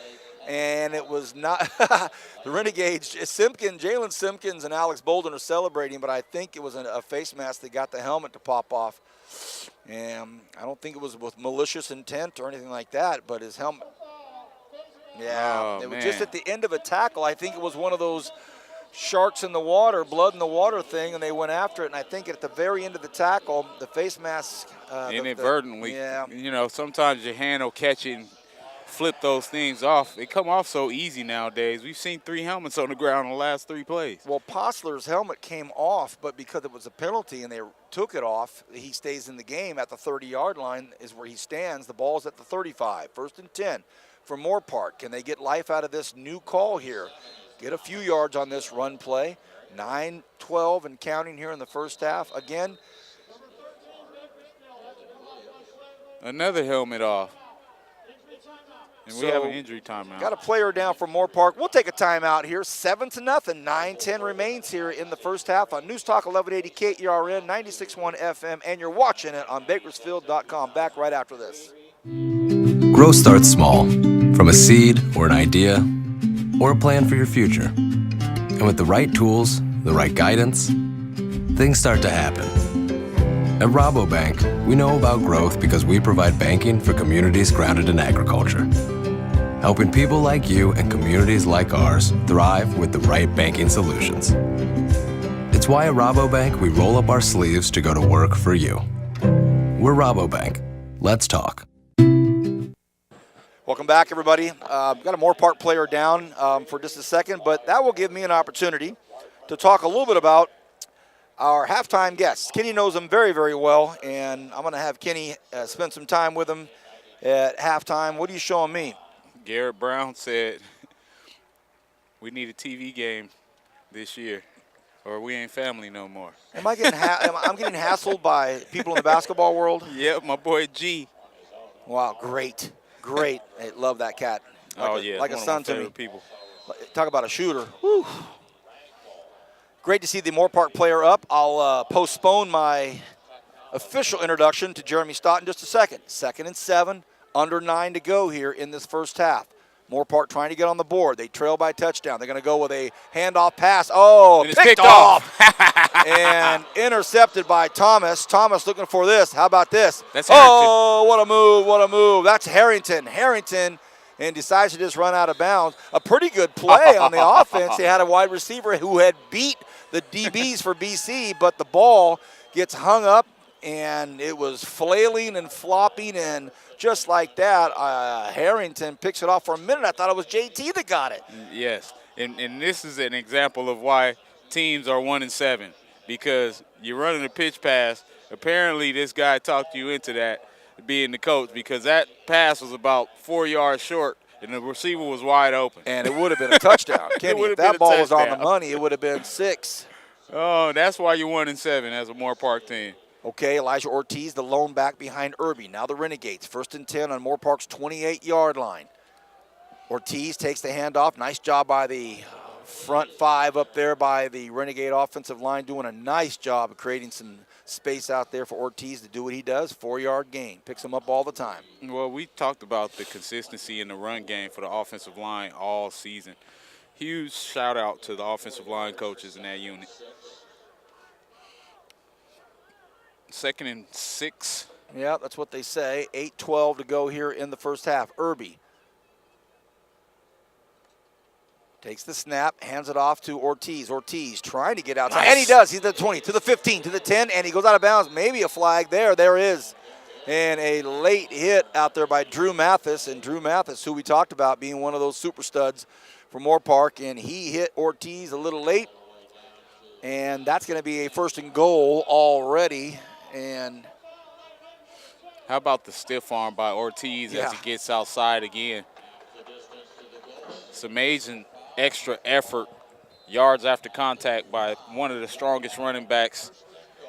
Speaker 1: And it was not the Renegades. Jalen Simpkins and Alex Bolden are celebrating, but I think it was a face mask that got the helmet to pop off. And I don't think it was with malicious intent or anything like that, but his helmet. Yeah, it was just at the end of a tackle. I think it was one of those sharks in the water, blood in the water thing, and they went after it. And I think at the very end of the tackle, the face mask.
Speaker 2: Inadvertently. You know, sometimes your hand will catch it and flip those things off. They come off so easy nowadays. We've seen 3 helmets on the ground in the last 3 plays.
Speaker 1: Well, Postler's helmet came off, but because it was a penalty and they took it off, he stays in the game at the 30-yard line is where he stands. The ball's at the 35, 1st and 10 for Moorpark. Can they get life out of this new call here? Get a few yards on this run play. 9-12 and counting here in the first half. Again.
Speaker 2: Another helmet off. And we have an injury timeout.
Speaker 1: Got a player down for Moorpark. We'll take a timeout here. 7-0. 9-10 remains here in the first half on News Talk 1180 KERN 96.1 FM, and you're watching it on Bakersfield.com. Back right after this.
Speaker 8: Growth starts small, from a seed or an idea or a plan for your future. And with the right tools, the right guidance, things start to happen. At Rabobank, we know about growth because we provide banking for communities grounded in agriculture, helping people like you and communities like ours thrive with the right banking solutions. It's why at Rabobank, we roll up our sleeves to go to work for you. We're Rabobank. Let's talk.
Speaker 1: Welcome back, everybody. Got a Moorpark player down for just a second, but that will give me an opportunity to talk a little bit about our halftime guests. Kenny knows them very, very well, and I'm going to have Kenny spend some time with them at halftime. What are you showing me?
Speaker 2: Garrett Brown said we need a TV game this year, or we ain't family no more.
Speaker 1: Am I getting I'm getting hassled by people in the basketball world?
Speaker 2: Yep, my boy G.
Speaker 1: Wow, great. Great. I love that cat. Like a son to me.
Speaker 2: People.
Speaker 1: Talk about a shooter. Whew. Great to see the Moorpark player up. I'll postpone my official introduction to Jeremy Stott in just a second. 2nd and 7, under 9 to go here in this first half. Moorpark trying to get on the board. They trail by touchdown. They're going to go with a handoff pass. Oh, picked off. And intercepted by Thomas. Thomas looking for this. How about this?
Speaker 2: That's Harrington.
Speaker 1: Oh, what a move, what a move. That's Harrington. Harrington and decides to just run out of bounds. A pretty good play on the offense. They had a wide receiver who had beat the DBs for BC, but the ball gets hung up, and it was flailing and flopping, and just like that, Harrington picks it off. For a minute, I thought it was JT that got it.
Speaker 2: Yes, and this is an example of why teams are 1-7, because you're running a pitch pass. Apparently, this guy talked you into that, being the coach, because that pass was about 4 yards short, and the receiver was wide open.
Speaker 1: And it would have been a touchdown. Kenny, if that ball was on the money, it would have been 6.
Speaker 2: Oh, that's why you're 1-7 as a Moorpark team.
Speaker 1: Okay, Elijah Ortiz, the lone back behind Irby. Now the Renegades, 1st and 10 on Moorpark's 28-yard line. Ortiz takes the handoff. Nice job by the front 5 up there by the Renegade offensive line, doing a nice job of creating some space out there for Ortiz to do what he does. 4-yard gain. Picks him up all the time.
Speaker 2: Well, we talked about the consistency in the run game for the offensive line all season. Huge shout out to the offensive line coaches in that unit. 2nd and 6.
Speaker 1: Yeah, that's what they say. 8:12 to go here in the first half. Irby takes the snap, hands it off to Ortiz. Ortiz trying to get outside.
Speaker 2: Nice.
Speaker 1: And he does. He's at the 20, to the 15, to the 10, and he goes out of bounds. Maybe a flag there. There is. And a late hit out there by Drew Mathis. And Drew Mathis, who we talked about being one of those super studs for Moorpark, and he hit Ortiz a little late. And that's going to be a 1st and goal already. And
Speaker 2: how about the stiff arm by Ortiz as he gets outside again? It's amazing extra effort, yards after contact by one of the strongest running backs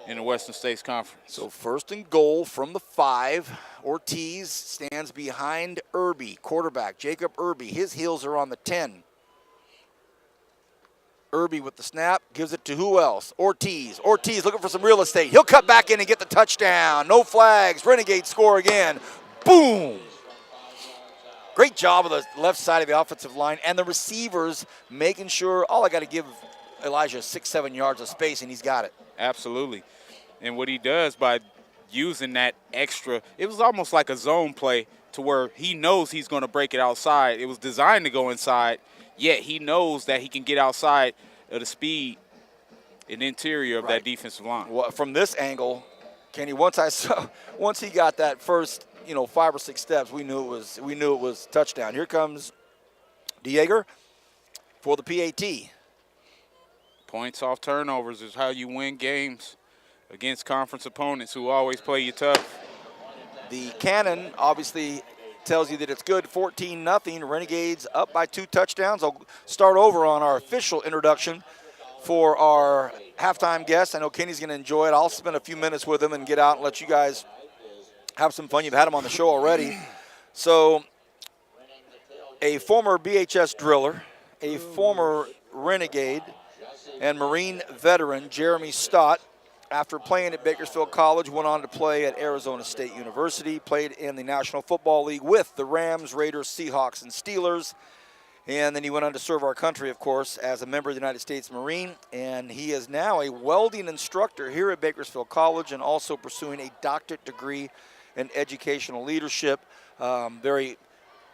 Speaker 2: in the Western States Conference.
Speaker 1: So 1st and goal from the 5. Ortiz stands behind Irby, quarterback Jacob Irby. His heels are on the 10. Irby with the snap, gives it to who else? Ortiz. Ortiz looking for some real estate. He'll cut back in and get the touchdown. No flags. Renegades score again. Boom. Great job of the left side of the offensive line and the receivers making sure, all I got to give Elijah 6-7 yards of space, and he's got it.
Speaker 2: Absolutely. And what he does by using that extra, it was almost like a zone play to where he knows he's going to break it outside. It was designed to go inside, yet he knows that he can get outside of the speed and interior of that defensive line.
Speaker 1: Well, from this angle, Kenny, once he got that first, 5 or 6 steps, we knew it was touchdown. Here comes Dieger for the PAT.
Speaker 2: Points off turnovers is how you win games against conference opponents who always play you tough.
Speaker 1: The cannon obviously tells you that it's good. 14-0. Renegades up by 2 touchdowns. I'll start over on our official introduction for our halftime guest. I know Kenny's going to enjoy it. I'll spend a few minutes with him and get out and let you guys have some fun. You've had him on the show already. So a former BHS driller, a former Renegade and Marine veteran, Jeremy Stott, after playing at Bakersfield College, went on to play at Arizona State University, played in the National Football League with the Rams, Raiders, Seahawks, and Steelers. And then he went on to serve our country, of course, as a member of the United States Marine. And he is now a welding instructor here at Bakersfield College and also pursuing a doctorate degree in educational leadership. Very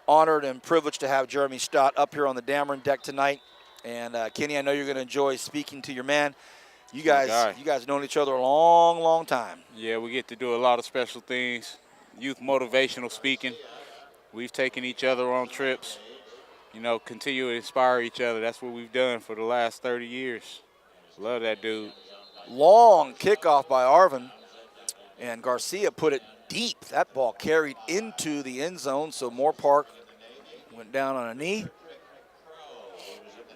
Speaker 1: honored and privileged to have Jeremy Stott up here on the Dameron deck tonight. And Kenny, I know you're going to enjoy speaking to your man. You guys have known each other a long, long time.
Speaker 2: Yeah, we get to do a lot of special things. Youth motivational speaking. We've taken each other on trips. Continue to inspire each other. That's what we've done for the last 30 years. Love that dude.
Speaker 1: Long kickoff by Arvin. And Garcia put it deep. That ball carried into the end zone, so Moorpark went down on a knee.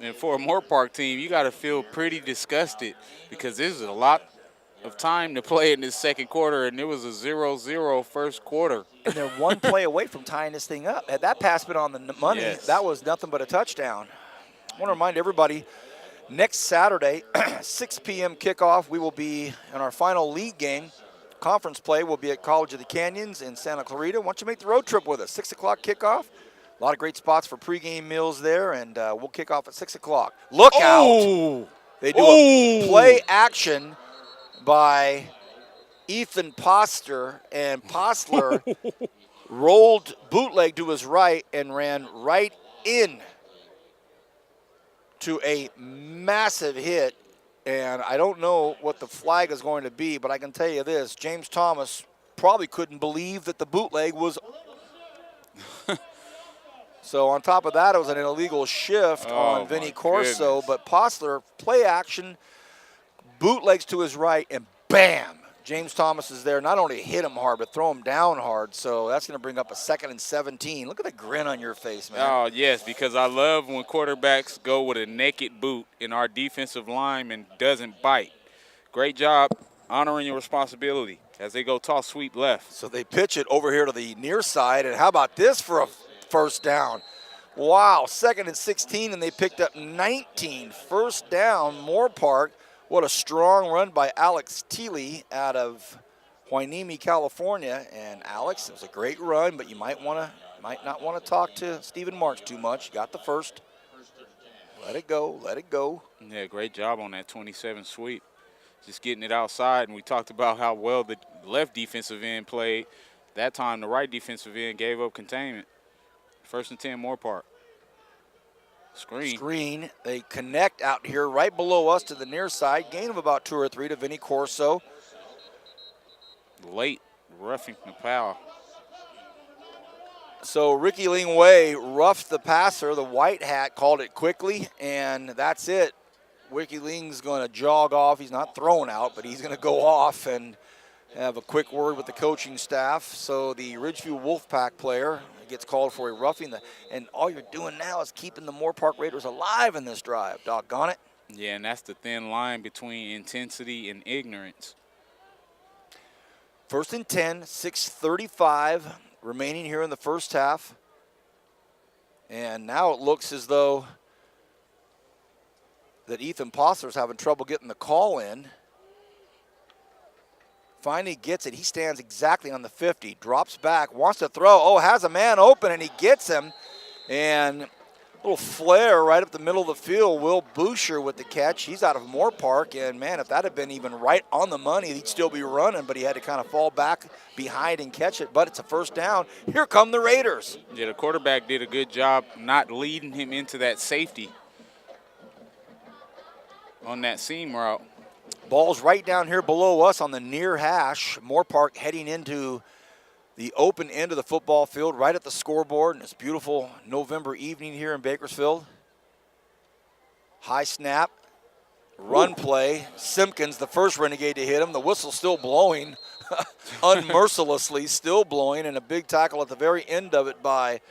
Speaker 2: And for a Moorpark team, you got to feel pretty disgusted because there's a lot of time to play in this second quarter, and it was a 0-0 first quarter.
Speaker 1: And they're one play away from tying this thing up. Had that pass been on the money, that was nothing but a touchdown. I want to remind everybody, next Saturday, 6 p.m. kickoff, we will be in our final league game. Conference play will be at College of the Canyons in Santa Clarita. Why don't you make the road trip with us? 6 o'clock kickoff. A lot of great spots for pregame meals there, and we'll kick off at 6 o'clock. Look out. They do a play action by Ethan Poster, and Postler rolled bootleg to his right and ran right in to a massive hit. And I don't know what the flag is going to be, but I can tell you this. James Thomas probably couldn't believe that the bootleg was. So on top of that, it was an illegal shift on Vinny Corso. But Postler, play action, bootlegs to his right, and bam, James Thomas is there. Not only hit him hard, but throw him down hard. So that's going to bring up a 2nd and 17. Look at the grin on your face, man.
Speaker 2: Oh, yes, because I love when quarterbacks go with a naked boot and our defensive lineman doesn't bite. Great job honoring your responsibility as they go toss sweep left.
Speaker 1: So they pitch it over here to the near side, and how about this for a first down? Wow, 2nd and 16, and they picked up 19. First down, Moorpark. What a strong run by Alex Teeley out of Hueneme, California. And Alex, it was a great run, but you might not want to talk to Stephen March too much. Got the first. Let it go, let it go.
Speaker 2: Yeah, great job on that 27 sweep. Just getting it outside, and we talked about how well the left defensive end played. That time, the right defensive end gave up containment. 1st and 10, Moorpark. Screen.
Speaker 1: They connect out here right below us to the near side. Gain of about 2 or 3 to Vinny Corso.
Speaker 2: Late roughing the foul.
Speaker 1: So Ricky Ling Wei roughed the passer. The white hat called it quickly, and that's it. Ricky Ling's going to jog off. He's not thrown out, but he's going to go off and have a quick word with the coaching staff. So the Ridgeview Wolfpack player gets called for a roughing. And all you're doing now is keeping the Moorpark Raiders alive in this drive. Doggone it.
Speaker 2: Yeah, and that's the thin line between intensity and ignorance.
Speaker 1: 1st and 10, 6:35 remaining here in the first half. And now it looks as though that Ethan Posler's having trouble getting the call in. Finally gets it. He stands exactly on the 50, drops back, wants to throw. Oh, has a man open, and he gets him. And a little flare right up the middle of the field. Will Boucher with the catch. He's out of Moorpark, and, man, if that had been even right on the money, he'd still be running, but he had to kind of fall back behind and catch it. But it's a first down. Here come the Raiders.
Speaker 2: Yeah, the quarterback did a good job not leading him into that safety on that seam route.
Speaker 1: Ball's right down here below us on the near hash. Moorpark heading into the open end of the football field right at the scoreboard. And it's beautiful November evening here in Bakersfield. High snap, run play. Simpkins, the first Renegade to hit him. The whistle's still blowing, unmercilessly still blowing, and a big tackle at the very end of it by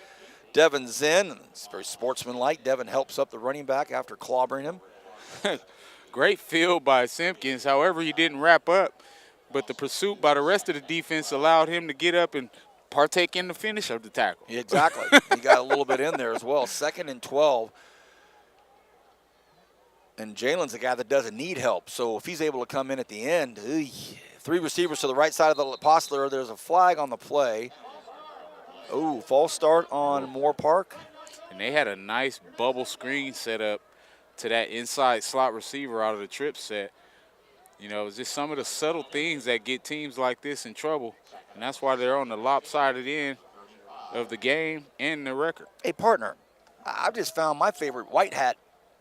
Speaker 1: Devin Zinn. It's very sportsmanlike. Devin helps up the running back after clobbering him.
Speaker 2: Great field by Simpkins. However, he didn't wrap up, but the pursuit by the rest of the defense allowed him to get up and partake in the finish of the tackle.
Speaker 1: Exactly. He got a little bit in there as well. 2nd and 12. And Jalen's a guy that doesn't need help. So if he's able to come in at the end, 3 receivers to the right side of the Postler. There's a flag on the play. Oh, false start on Moorpark.
Speaker 2: And they had a nice bubble screen set up to that inside slot receiver out of the trip set. You know, it's just some of the subtle things that get teams like this in trouble, and that's why they're on the lopsided end of the game and the record.
Speaker 1: Hey, partner, I've just found my favorite white hat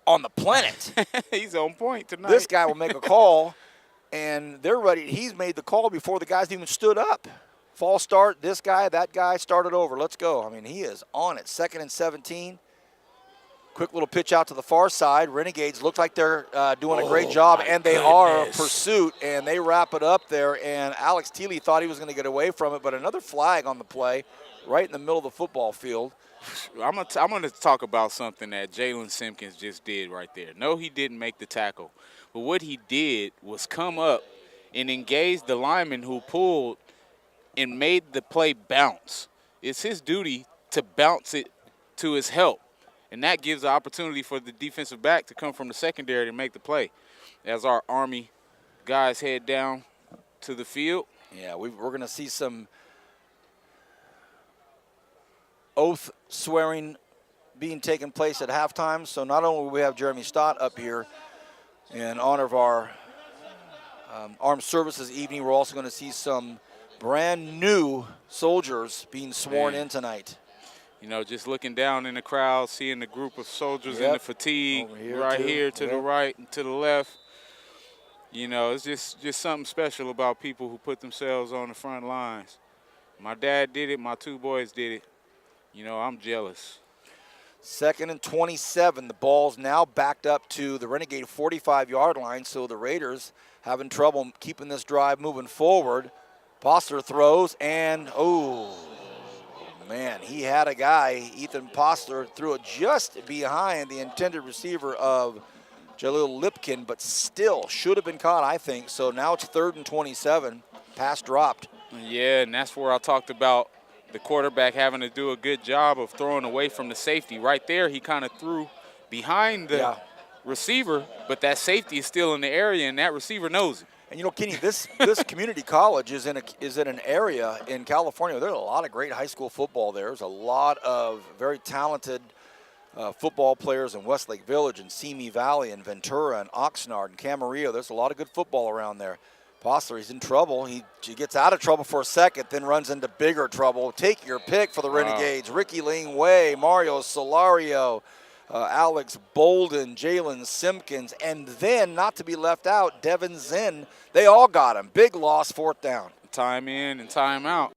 Speaker 1: on the planet.
Speaker 2: He's on point tonight.
Speaker 1: This guy will make a call, and they're ready. He's made the call before the guys even stood up. False start, this guy, that guy, started over. Let's go. I mean, he is on it. 2nd and 17. Quick little pitch out to the far side. Renegades look like they're doing a great job, and they are. Pursuit, and they wrap it up there. And Alex Teeley thought he was going to get away from it, but another flag on the play right in the middle of the football field.
Speaker 2: I'm gonna talk about something that Jalen Simpkins just did right there. No, he didn't make the tackle, but what he did was come up and engage the lineman who pulled and made the play bounce. It's his duty to bounce it to his help. And that gives the opportunity for the defensive back to come from the secondary to make the play. As our Army guys head down to the field.
Speaker 1: Yeah, we're going to see some oath swearing being taken place at halftime. So not only will we have Jeremy Stott up here in honor of our Armed Services evening, we're also going to see some brand new soldiers being sworn in tonight.
Speaker 2: You know, just looking down in the crowd, seeing the group of soldiers in the fatigue here to the right and to the left. You know, it's just something special about people who put themselves on the front lines. My dad did it. My 2 boys did it. You know, I'm jealous.
Speaker 1: 2nd and 27. The ball's now backed up to the Renegade 45-yard line, so the Raiders having trouble keeping this drive moving forward. Postler throws, and oh, man, he had a guy. Ethan Postler threw it just behind the intended receiver of Jalil Lipkin, but still should have been caught, I think. So now it's 3rd and 27. Pass dropped.
Speaker 2: Yeah, and that's where I talked about the quarterback having to do a good job of throwing away from the safety. Right there, he kind of threw behind the receiver, but that safety is still in the area, and that receiver knows it.
Speaker 1: And you know, Kenny, this community college is in an area in California. There's a lot of great high school football there. There's a lot of very talented football players in Westlake Village and Simi Valley and Ventura and Oxnard and Camarillo. There's a lot of good football around there. Postler, he's in trouble. He gets out of trouble for a second, then runs into bigger trouble. Take your pick for the Renegades. Ricky Ling Way, Mario Solario, Alex Bolden, Jalen Simpkins, and then, not to be left out, Devin Zinn. They all got him. Big loss, 4th down.
Speaker 2: Time in and time out.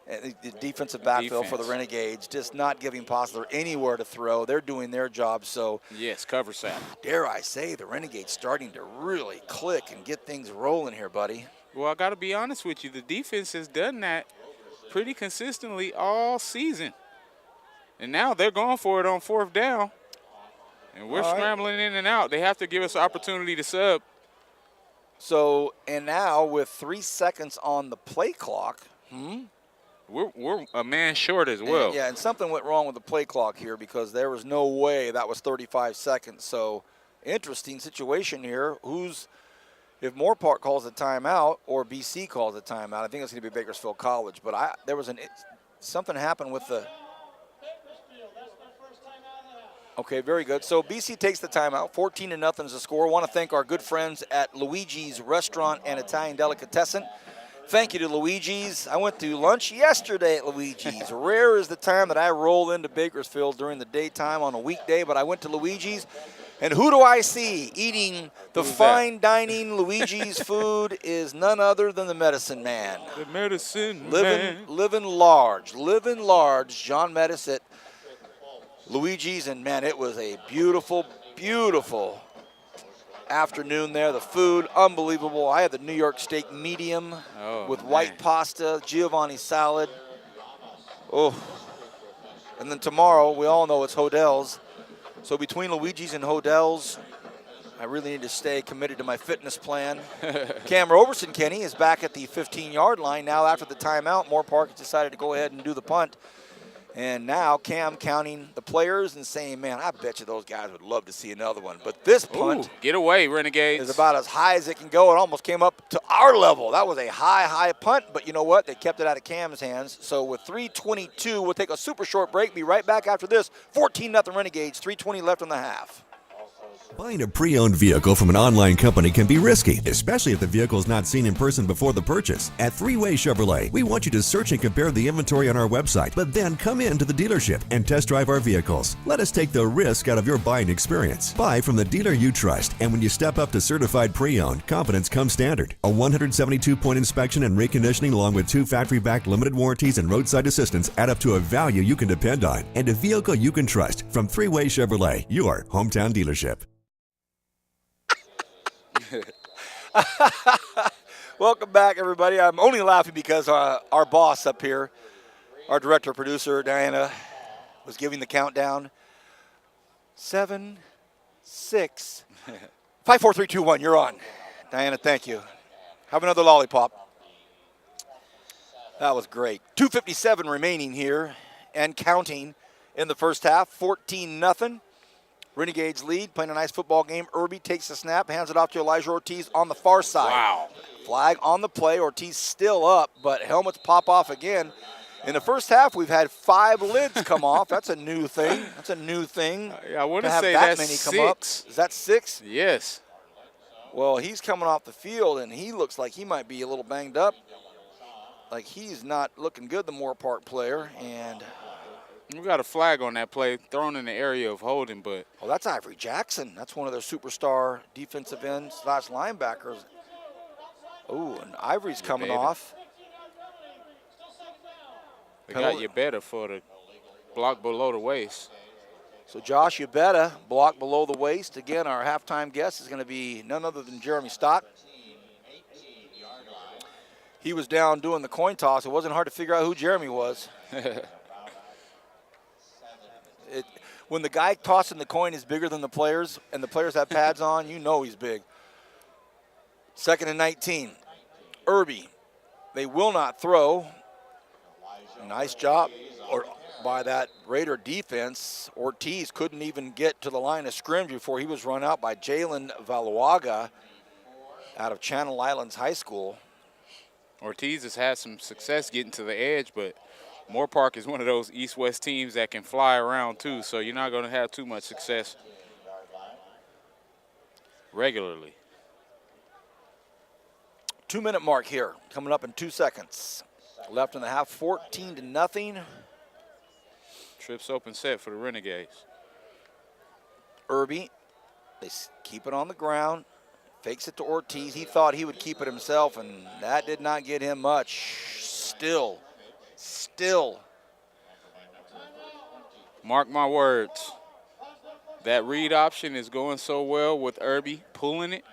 Speaker 1: And the defensive backfield for the Renegades, just not giving Postler anywhere to throw. They're doing their job. So,
Speaker 2: yes, cover sack.
Speaker 1: Dare I say, the Renegades starting to really click and get things rolling here, buddy.
Speaker 2: Well, I got to be honest with you. The defense has done that pretty consistently all season. And now they're going for it on 4th down. And we're scrambling in and out. They have to give us an opportunity to sub.
Speaker 1: So, and now with 3 seconds on the play clock,
Speaker 2: we're a man short as well.
Speaker 1: And something went wrong with the play clock here because there was no way that was 35 seconds. So, interesting situation here. If Moorpark calls a timeout or BC calls a timeout, I think it's going to be Bakersfield College. But something happened with the. Okay, very good. So BC takes the timeout. 14-0 is the score. I want to thank our good friends at Luigi's Restaurant and Italian Delicatessen. Thank you to Luigi's. I went to lunch yesterday at Luigi's. Rare is the time that I roll into Bakersfield during the daytime on a weekday, but I went to Luigi's. And who do I see eating the fine dining Luigi's food is none other than the medicine man.
Speaker 2: The medicine man.
Speaker 1: Living large, John Medis at Luigi's, and man, it was a beautiful, beautiful afternoon there. The food, unbelievable. I had the New York steak medium with white pasta, Giovanni salad. Oh, and then tomorrow, we all know it's Hodel's. So between Luigi's and Hodel's, I really need to stay committed to my fitness plan. Cam Roberson, Kenny, is back at the 15-yard line. Now after the timeout, Moorpark has decided to go ahead and do the punt. And now Cam counting the players and saying, man, I bet you those guys would love to see another one. But this punt
Speaker 2: get away, Renegades,
Speaker 1: is about as high as it can go. It almost came up to our level. That was a high punt, but you know what? They kept it out of Cam's hands. So with 3:22, we'll take a super short break. Be right back after this. 14-0 Renegades, 3:20 left in the half.
Speaker 5: Buying a pre-owned vehicle from an online company can be risky, especially if the vehicle is not seen in person before the purchase. At Three-Way Chevrolet, we want you to search and compare the inventory on our website, but then come in to the dealership and test drive our vehicles. Let us take the risk out of your buying experience. Buy from the dealer you trust, and when you step up to certified pre-owned, confidence comes standard. A 172-point inspection and reconditioning along with 2 factory-backed limited warranties and roadside assistance add up to a value you can depend on, and a vehicle you can trust from Three-Way Chevrolet, your hometown dealership.
Speaker 1: Welcome back, everybody. I'm only laughing because our boss up here, our director, producer, Diana, was giving the countdown. 7, 6, 5, 4, 3, 2, 1. You're on. Diana, thank you. Have another lollipop. That was great. 2:57 remaining here and counting in the first half. 14-0. Renegades lead, playing a nice football game. Irby takes the snap, hands it off to Elijah Ortiz on the far side.
Speaker 2: Wow.
Speaker 1: Flag on the play. Ortiz still up, but helmets pop off again. In the first half, we've had 5 lids come off. That's a new thing.
Speaker 2: I want to
Speaker 1: have
Speaker 2: say
Speaker 1: that
Speaker 2: that's
Speaker 1: many
Speaker 2: 6.
Speaker 1: come up. Is that 6?
Speaker 2: Yes.
Speaker 1: Well, he's coming off the field, and he looks like he might be a little banged up. Like he's not looking good, the Moorpark player, and
Speaker 2: we got a flag on that play, thrown in the area of holding, but.
Speaker 1: Oh, that's Ivory Jackson. That's one of their superstar defensive ends / linebackers. Oh, and Ivory's coming off.
Speaker 2: They got you better for the block below the waist.
Speaker 1: So Josh Ubetta, block below the waist. Again, our halftime guest is going to be none other than Jeremy Stott. he was down doing the coin toss, it wasn't hard to figure out who Jeremy was. When the guy tossing the coin is bigger than the players and the players have pads on, you know he's big. 2nd and 19. Irby. They will not throw. Nice job by that Raider defense. Ortiz couldn't even get to the line of scrimmage before he was run out by Jalen Valuaga out of Channel Islands High School.
Speaker 2: Ortiz has had some success getting to the edge, but Moorpark is one of those East-West teams that can fly around too, so you're not going to have too much success regularly.
Speaker 1: 2-minute mark here, coming up in 2 seconds. Left in the half, 14-0.
Speaker 2: Trips open set for the Renegades.
Speaker 1: Irby, they keep it on the ground, fakes it to Ortiz. He thought he would keep it himself, and that did not get him much. Still.
Speaker 2: Mark my words. That read option is going so well with Irby pulling it.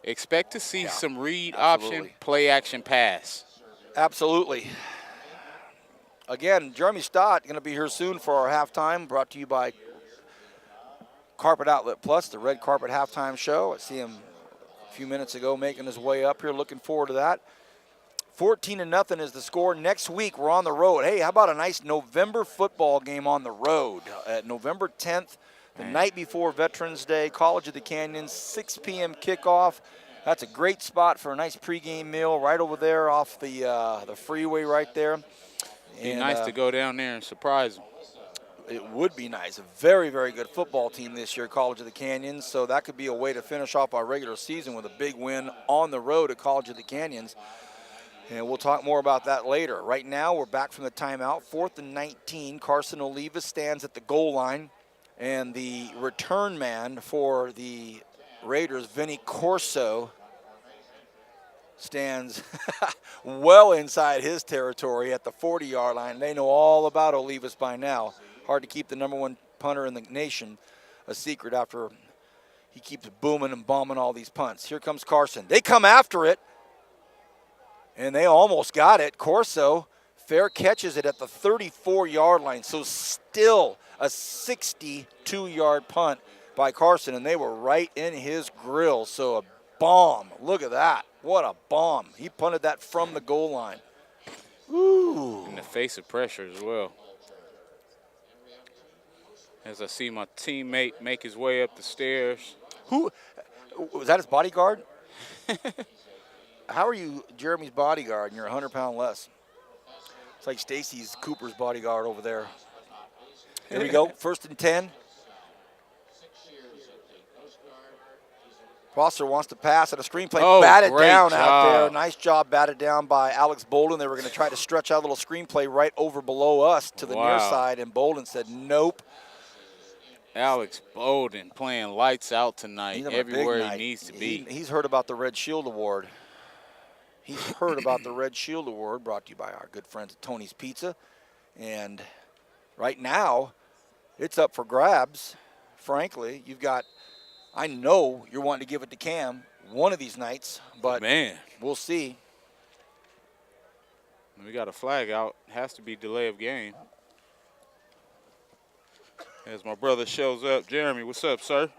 Speaker 2: Expect to see some read option, play action pass.
Speaker 1: Absolutely. Again, Jeremy Stott going to be here soon for our halftime, brought to you by Carpet Outlet Plus, the Red Carpet Halftime Show. I see him a few minutes ago making his way up here. Looking forward to that. 14-0 is the score. Next week, we're on the road. Hey, how about a nice November football game on the road? At November 10th, the night before Veterans Day, College of the Canyons, 6 p.m. kickoff. That's a great spot for a nice pregame meal right over there off the freeway right there.
Speaker 2: Be nice to go down there and surprise them.
Speaker 1: It would be nice. A very, very good football team this year, College of the Canyons. So that could be a way to finish off our regular season with a big win on the road at College of the Canyons. And we'll talk more about that later. Right now, we're back from the timeout. 4th and 19. Carson Oliva stands at the goal line. And the return man for the Raiders, Vinny Corso, stands well inside his territory at the 40-yard line. They know all about Olivas by now. Hard to keep the #1 punter in the nation a secret after he keeps booming and bombing all these punts. Here comes Carson. They come after it, and they almost got it. Corso fair catches it at the 34-yard line, so still a 62-yard punt by Carson, and they were right in his grill. So a bomb. Look at that. What a bomb. He punted that from the goal line. Ooh.
Speaker 2: In the face of pressure as well. As I see my teammate make his way up the stairs.
Speaker 1: Who was that, his bodyguard? How are you Jeremy's bodyguard and you're 100 pounds less? It's like Stacy's Cooper's bodyguard over there. Here we go, 1st and 10. Prosser wants to pass at a screenplay, batted down out there. Nice job batted down by Alex Bolden. They were going to try to stretch out a little screenplay right over below us to the near side, and Bolden said nope.
Speaker 2: Alex Bolden playing lights out tonight, everywhere he needs to be.
Speaker 1: He's heard about the Red Shield Award. He's heard about the Red Shield Award, brought to you by our good friends at Tony's Pizza. And right now, it's up for grabs, frankly. You've got, I know you're wanting to give it to Cam one of these nights, but we'll see.
Speaker 2: We got a flag out. Has to be delay of game. As my brother shows up. Jeremy, what's up, sir?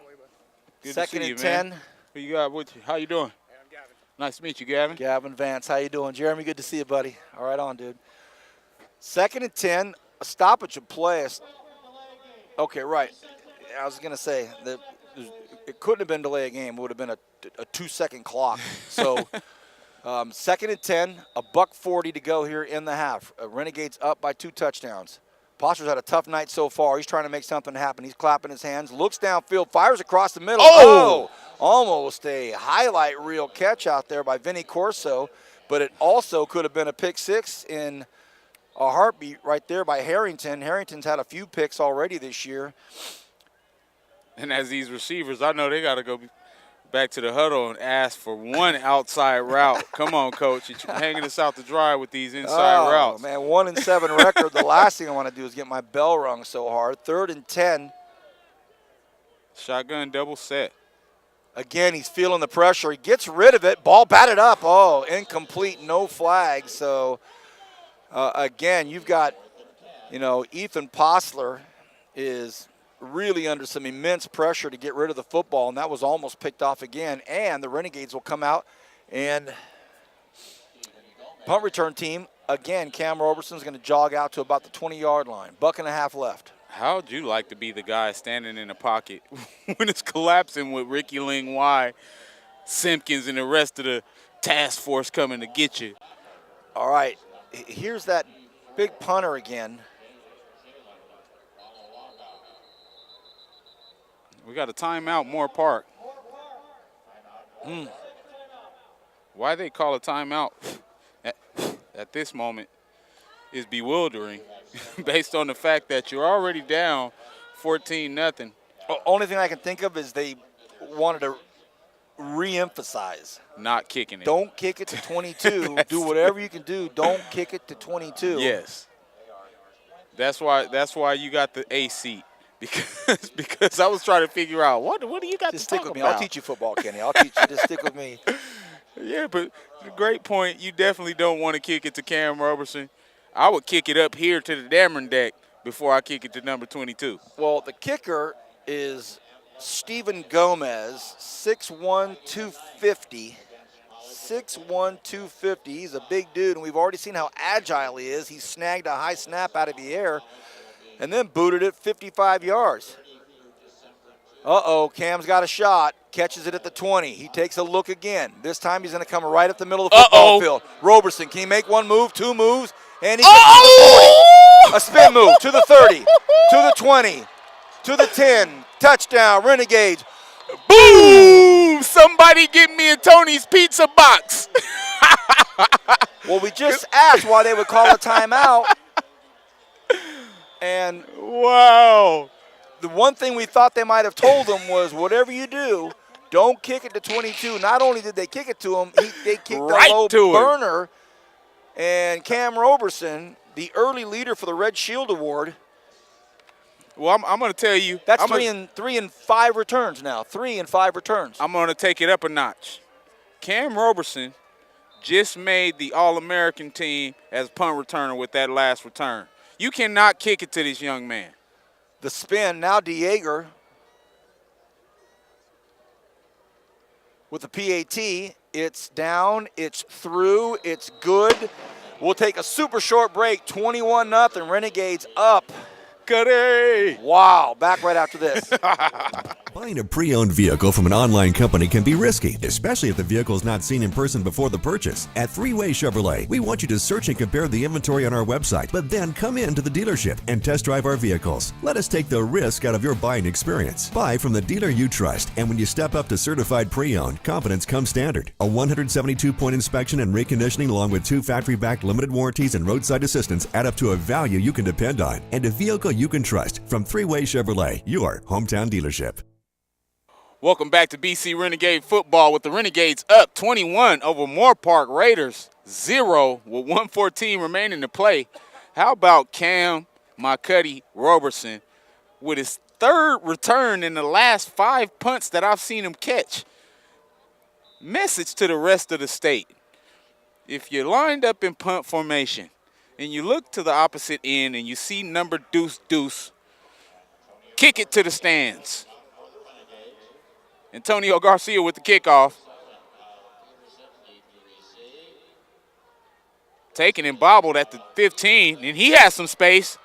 Speaker 2: Good
Speaker 1: 2nd
Speaker 2: to see you,
Speaker 1: and
Speaker 2: man.
Speaker 1: 10.
Speaker 2: Who you got with you? How you doing?
Speaker 10: I'm Gavin.
Speaker 2: Nice to meet you, Gavin.
Speaker 1: Gavin Vance, how you doing? Jeremy, good to see you, buddy. All right on, dude. 2nd and 10, a stoppage of play. Okay, right. I was going to say that it couldn't have been delay of game. It would have been a 2-second clock. So 2nd and 10, a $1:40 to go here in the half. Renegades up by 2 touchdowns. Poster's had a tough night so far. He's trying to make something happen. He's clapping his hands, looks downfield, fires across the middle. Oh! Almost a highlight reel catch out there by Vinny Corso, but it also could have been a pick six in a heartbeat right there by Harrington. Harrington's had a few picks already this year.
Speaker 2: And as these receivers, I know they got to go back to the huddle and ask for one outside route. Come on, Coach. You're hanging us out to dry with these inside routes.
Speaker 1: Man, 1-7 record. The last thing I want to do is get my bell rung so hard. 3rd and 10.
Speaker 2: Shotgun double set.
Speaker 1: Again, he's feeling the pressure. He gets rid of it. Ball batted up. Oh, incomplete, no flag. So, again, you've got, Ethan Postler is really under some immense pressure to get rid of the football, and that was almost picked off again. And the Renegades will come out and punt return team, again, Cam Roberson's going to jog out to about the 20-yard line. Buck and a half left.
Speaker 2: How'd you like to be the guy standing in the pocket when it's collapsing with Ricky Ling, Y, Simpkins, and the rest of the task force coming to get you?
Speaker 1: All right, here's that big punter again.
Speaker 2: We got a timeout, Moorpark. Why they call a timeout at this moment is bewildering based on the fact that you're already down 14-0.
Speaker 1: Only thing I can think of is they wanted to re-emphasize.
Speaker 2: Not kicking it.
Speaker 1: Don't kick it to 22. Do whatever you can do. Don't kick it to 22.
Speaker 2: Yes. That's why you got the A seat. Because I was trying to figure out what do you got
Speaker 1: just
Speaker 2: to
Speaker 1: stick
Speaker 2: talk
Speaker 1: with me.
Speaker 2: about?
Speaker 1: I'll teach you football, Kenny. I'll teach you. Just stick with me.
Speaker 2: Yeah, but great point. You definitely don't want to kick it to Cam Roberson. I would kick it up here to the Dameron deck before I kick it to number 22.
Speaker 1: Well, the kicker is Steven Gomez, 6'1", 250. 6'1", 250. He's a big dude, and we've already seen how agile he is. He snagged a high snap out of the air and then booted it 55 yards. Uh-oh, Cam's got a shot. Catches it at the 20. He takes a look again. This time he's going to come right up the middle of the football field. Roberson, can he make one move, two moves? And he gets to the 40. A spin move to the 30, to the 20, to the 10. Touchdown, Renegades.
Speaker 2: Boom! Somebody give me a Tony's Pizza box.
Speaker 1: Well, we just asked why they would call a timeout. And
Speaker 2: wow.
Speaker 1: The one thing we thought they might have told him was, whatever you do, don't kick it to 22. Not only did they kick it to him, they kicked
Speaker 2: right
Speaker 1: a low
Speaker 2: to
Speaker 1: burner. And Cam Roberson, the early leader for the Red Shield Award.
Speaker 2: Well, I'm going to tell you.
Speaker 1: That's three and five returns now. 3 and 5 returns.
Speaker 2: I'm going to take it up a notch. Cam Roberson just made the All-American team as punt returner with that last return. You cannot kick it to this young man.
Speaker 1: The spin, now DeJager with the PAT. It's down, it's through, it's good. We'll take a super short break, 21-0, Renegades up.
Speaker 2: Goody!
Speaker 1: Wow, back right after this.
Speaker 5: Buying a pre-owned vehicle from an online company can be risky, especially if the vehicle is not seen in person before the purchase. At Three-Way Chevrolet, we want you to search and compare the inventory on our website, but then come in to the dealership and test drive our vehicles. Let us take the risk out of your buying experience. Buy from the dealer you trust, and when you step up to certified pre-owned, confidence comes standard. A 172-point inspection and reconditioning along with 2 factory-backed limited warranties and roadside assistance add up to a value you can depend on, and a vehicle you can trust. From Three-Way Chevrolet, your hometown dealership.
Speaker 2: Welcome back to BC Renegade football with the Renegades up 21 over Moorpark Raiders 0 with 1:14 remaining to play. How about Cam Makuddy Roberson with his 3rd return in the last 5 punts that I've seen him catch? Message to the rest of the state. If you're lined up in punt formation and you look to the opposite end and you see number deuce deuce, kick it to the stands. Antonio Garcia with the kickoff. Taken and bobbled at the 15, and he has some space.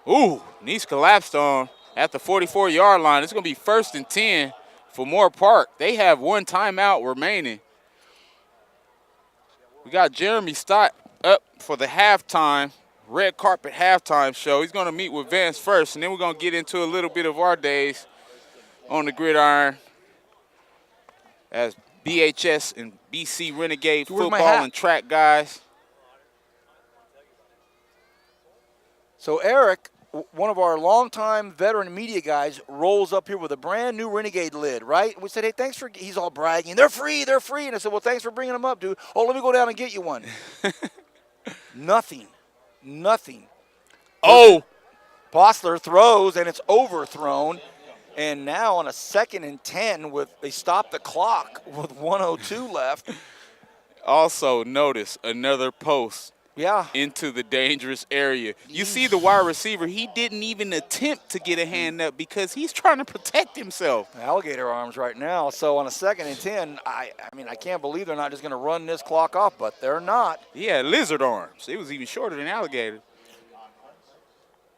Speaker 2: Ooh, knees collapsed on at the 44-yard line. It's going to be 1st and 10 for Moorpark. They have 1 timeout remaining. We got Jeremy Stott up for the halftime, red carpet halftime show. He's going to meet with Vance first, and then we're going to get into a little bit of our days on the gridiron as BHS and BC Renegade football and track guys.
Speaker 1: So Eric, one of our longtime veteran media guys, rolls up here with a brand new Renegade lid, right? We said, hey, thanks for, he's all bragging, they're free. And I said, well, thanks for bringing them up, dude. Oh, let me go down and get you one. Nothing.
Speaker 2: Oh.
Speaker 1: Postler throws, and it's overthrown. And now on a 2nd and 10, they stopped the clock with 1:02 left.
Speaker 2: Also, notice another post
Speaker 1: Yeah.
Speaker 2: into the dangerous area. You see the wide receiver, he didn't even attempt to get a hand up because he's trying to protect himself.
Speaker 1: Alligator arms right now. So on a 2nd and 10, I mean, I can't believe they're not just going to run this clock off, but they're not.
Speaker 2: Yeah, lizard arms. It was even shorter than alligator.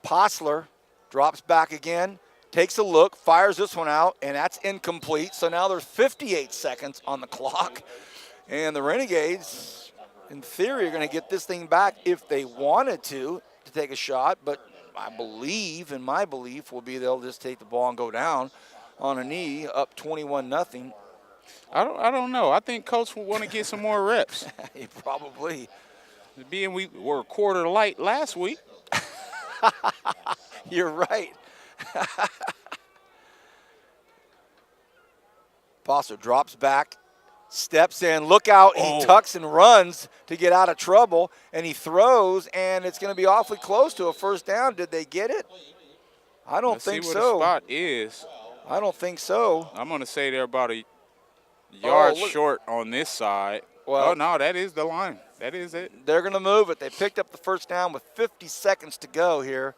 Speaker 1: Postler drops back again, takes a look, fires this one out, and that's incomplete. So now there's 58 seconds on the clock. And the Renegades, in theory, are going to get this thing back if they wanted to take a shot. But I believe, and my belief will be they'll just take the ball and go down on a knee, up 21-0.
Speaker 2: I don't know. I think Coach will want to get some more reps.
Speaker 1: Probably.
Speaker 2: Being we were a quarter light last week.
Speaker 1: You're right. Foster drops back, steps in, look out, he tucks and runs to get out of trouble, and he throws, and it's going to be awfully close to a first down. Did they get it? I don't think
Speaker 2: see
Speaker 1: so.
Speaker 2: where the spot is.
Speaker 1: I don't think so.
Speaker 2: I'm going to say they're about a yard short on this side.
Speaker 1: Well,
Speaker 2: oh, no, that is the line. That is it.
Speaker 1: They're going to move it. They picked up the first down with 50 seconds to go here.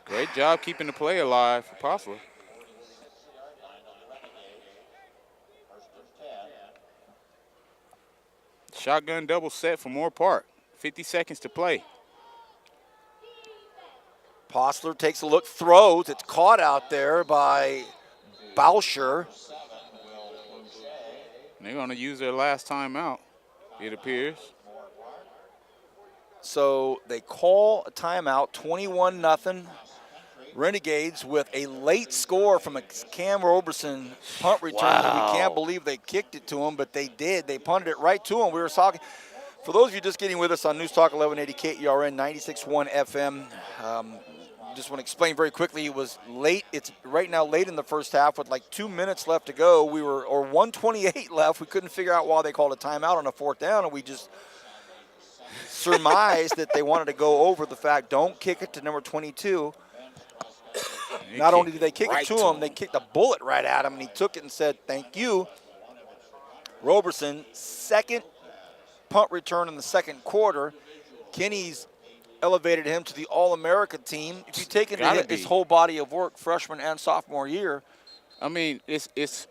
Speaker 2: Great job keeping the play alive for Postler. Shotgun double set for Moorpark. 50 seconds to play.
Speaker 1: Postler takes a look, throws. It's caught out there by Boucher.
Speaker 2: They're going to use their last timeout, it appears.
Speaker 1: So they call a timeout, 21-0. Renegades with a late score from a Cam Roberson punt return.
Speaker 2: Wow.
Speaker 1: We can't believe they kicked it to him, but they did. They punted it right to him. We were talking. For those of you just getting with us on News Talk 1180 KERN 96.1 FM, just want to explain very quickly. It was late. It's right now late in the first half with like 2 minutes left to go. Or 1:28 left. We couldn't figure out why they called a timeout on a fourth down, and we just surmised that they wanted to go over the fact, don't kick it to number 22. Not only did they kick it to him, they kicked a bullet right at him, and he took it and said, thank you. Roberson, second punt return in the second quarter. Kenny's elevated him to the All-America team. If you take into his whole body of work, freshman and sophomore year.
Speaker 2: I mean, it's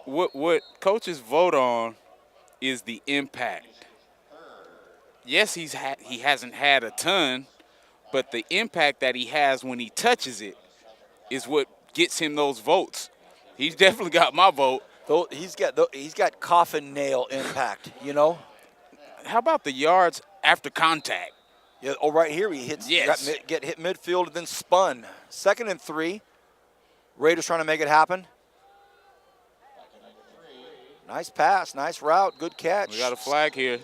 Speaker 2: what coaches vote on is the impact. Yes, he hasn't had a ton, but the impact that he has when he touches it is what gets him those votes. He's definitely got my vote.
Speaker 1: He's got coffin nail impact, you know?
Speaker 2: How about the yards after contact?
Speaker 1: Yeah, right here he hits.
Speaker 2: Yes.
Speaker 1: Get hit midfield and then spun. 2nd and 3. Raiders trying to make it happen. Nice pass, nice route, good catch.
Speaker 2: We got a flag here.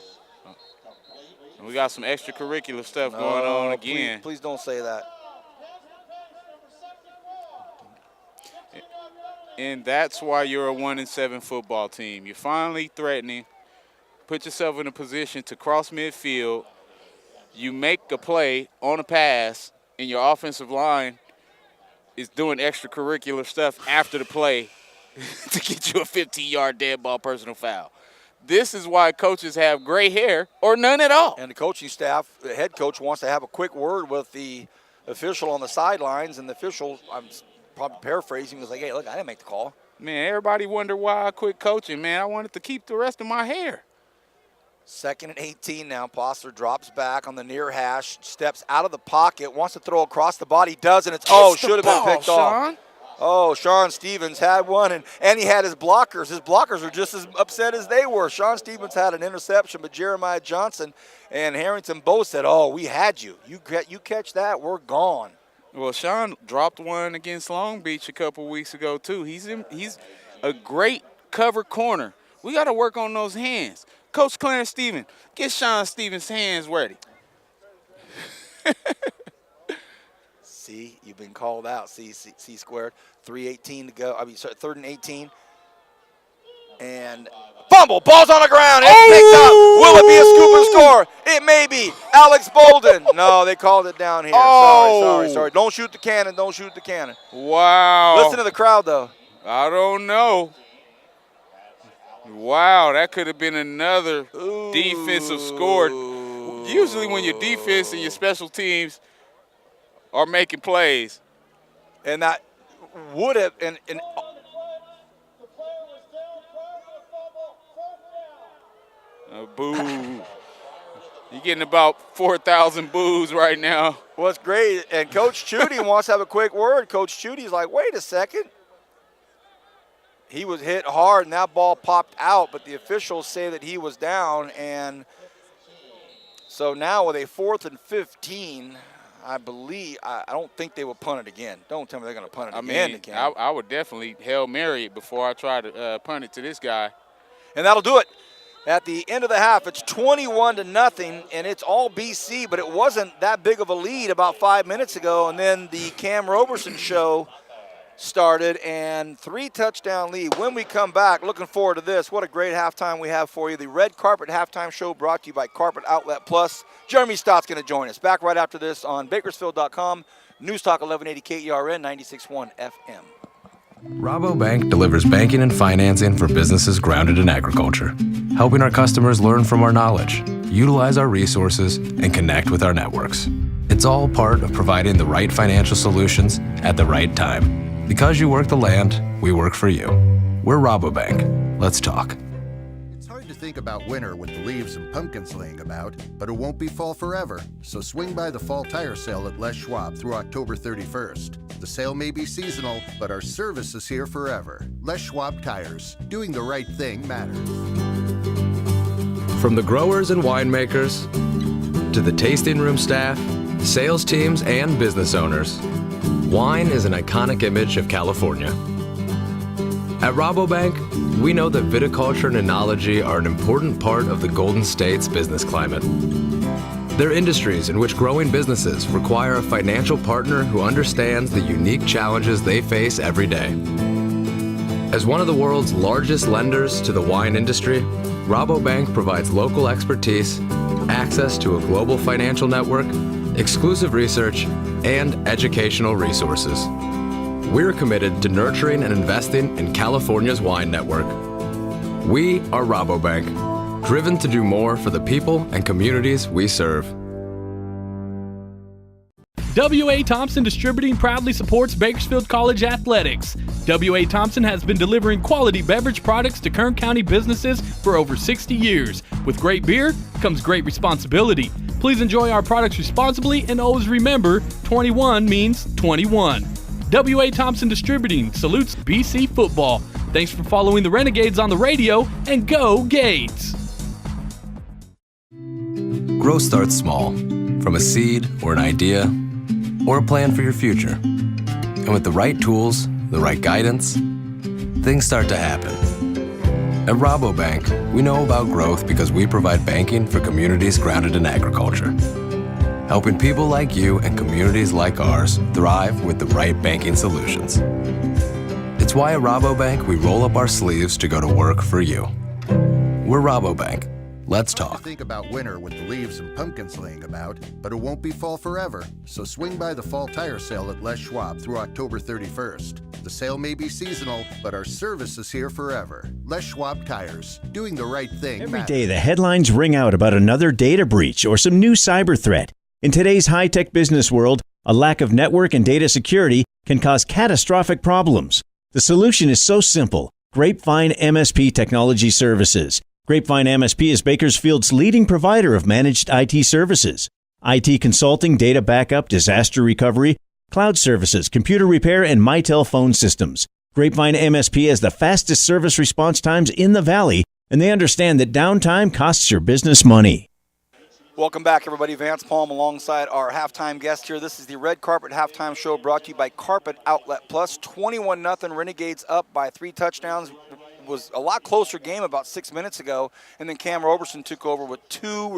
Speaker 2: And we got some extracurricular stuff going on again.
Speaker 1: Please don't say that.
Speaker 2: And that's why you're a 1-7 football team. You're finally threatening. Put yourself in a position to cross midfield. You make a play on a pass, and your offensive line is doing extracurricular stuff after the play to get you a 15-yard dead ball personal foul. This is why coaches have gray hair or none at all.
Speaker 1: And the coaching staff, the head coach wants to have a quick word with the official on the sidelines, and the official, I'm probably paraphrasing, was like, hey, look, I didn't make the call.
Speaker 2: Man, everybody wonder why I quit coaching, man. I wanted to keep the rest of my hair.
Speaker 1: 2nd and 18 now. Postler drops back on the near hash, steps out of the pocket, wants to throw across the body, does, and should have been picked off. Oh, Sean Stevens had one, and he had his blockers. His blockers were just as upset as they were. Sean Stevens had an interception, but Jeremiah Johnson and Harrington both said, oh, we had you. You catch that, we're gone.
Speaker 2: Well, Sean dropped one against Long Beach a couple weeks ago, too. He's a great cover corner. We got to work on those hands. Coach Clarence Stevens, get Sean Stevens' hands ready.
Speaker 1: See, you've been called out. C squared. 3:18 to go. 3rd and 18. And fumble, ball's on the ground, it's picked up. Will it be a scoop and score? It may be. Alex Bolden. No, they called it down here. Sorry. Don't shoot the cannon, don't shoot the cannon.
Speaker 2: Wow.
Speaker 1: Listen to the crowd, though.
Speaker 2: I don't know. Wow, that could have been another defensive score. Usually when your defense and your special teams are making plays.
Speaker 1: And that would have, and
Speaker 2: boo. You're getting about 4,000 boos right now.
Speaker 1: what's great, and Coach Chudy wants to have a quick word. Coach Chudy's like, wait a second. He was hit hard, and that ball popped out, but the officials say that he was down, and so now with a 4th and 15, I believe, I don't think they will punt it again. Don't tell me they're going to punt it again.
Speaker 2: I would definitely Hail Mary it before I try to punt it to this guy.
Speaker 1: And that'll do it. At the end of the half, it's 21-0, and it's all BC, but it wasn't that big of a lead about 5 minutes ago, and then the Cam Roberson show started, and 3-touchdown lead. When we come back, looking forward to this. What a great halftime we have for you. The Red Carpet Halftime Show brought to you by Carpet Outlet Plus. Jeremy Stott's going to join us. Back right after this on Bakersfield.com. News Talk 1180 KERN 96.1 FM.
Speaker 8: Rabobank delivers banking and financing for businesses grounded in agriculture, helping our customers learn from our knowledge, utilize our resources, and connect with our networks. It's all part of providing the right financial solutions at the right time. Because you work the land, we work for you. We're Rabobank. Let's talk.
Speaker 9: It's hard to think about winter with the leaves and pumpkins laying about, but it won't be fall forever. So swing by the fall tire sale at Les Schwab through October 31st. The sale may be seasonal, but our service is here forever. Les Schwab Tires. Doing the right thing matters.
Speaker 8: From the growers and winemakers to the tasting room staff, sales teams, and business owners, wine is an iconic image of California. At Rabobank, we know that viticulture and enology are an important part of the Golden State's business climate. They're industries in which growing businesses require a financial partner who understands the unique challenges they face every day. As one of the world's largest lenders to the wine industry, Rabobank provides local expertise, access to a global financial network, exclusive research, and educational resources. We're committed to nurturing and investing in California's wine network. We are Rabobank, driven to do more for the people and communities we serve.
Speaker 4: W.A. Thompson Distributing proudly supports Bakersfield College athletics. W.A. Thompson has been delivering quality beverage products to Kern County businesses for over 60 years. With great beer comes great responsibility. Please enjoy our products responsibly and always remember, 21 means 21. W.A. Thompson Distributing salutes BC football. Thanks for following the Renegades on the radio, and go Gates!
Speaker 8: Growth starts small, from a seed or an idea or a plan for your future. And with the right tools, the right guidance, things start to happen. At Rabobank, we know about growth because we provide banking for communities grounded in agriculture, helping people like you and communities like ours thrive with the right banking solutions. It's why at Rabobank we roll up our sleeves to go to work for you. We're Rabobank. Let's talk.
Speaker 9: Think about winter with the leaves and pumpkins laying about, but it won't be fall forever. So swing by the fall tire sale at Les Schwab through October 31st. The sale may be seasonal, but our service is here forever. Les Schwab Tires. Doing the right thing
Speaker 6: Every
Speaker 9: matters.
Speaker 6: day the headlines ring out about another data breach or some new cyber threat. In today's high-tech business world, a lack of network and data security can cause catastrophic problems. The solution is so simple. Grapevine MSP Technology Services. Grapevine MSP is Bakersfield's leading provider of managed IT services. IT consulting, data backup, disaster recovery, cloud services, computer repair, and Mitel phone systems. Grapevine MSP has the fastest service response times in the Valley, and they understand that downtime costs your business money.
Speaker 1: Welcome back, everybody. Vance Palm alongside our halftime guest here. This is the Red Carpet Halftime Show brought to you by Carpet Outlet Plus. 21-0, Renegades up by 3 touchdowns. It was a lot closer game about 6 minutes ago, and then Cam Roberson took over with 2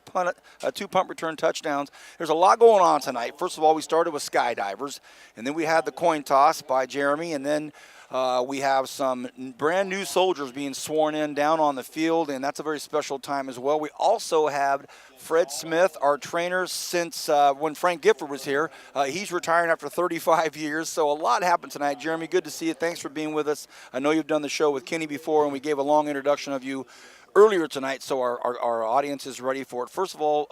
Speaker 1: punt return touchdowns. There's a lot going on tonight. First of all, we started with skydivers, and then we had the coin toss by Jeremy, and then We have some brand new soldiers being sworn in down on the field, and that's a very special time as well. We also have Fred Smith, our trainer since when Frank Gifford was here. He's retiring after 35 years, so a lot happened tonight. Jeremy, good to see you. Thanks for being with us. I know you've done the show with Kenny before, and we gave a long introduction of you earlier tonight, so our audience is ready for it. First of all,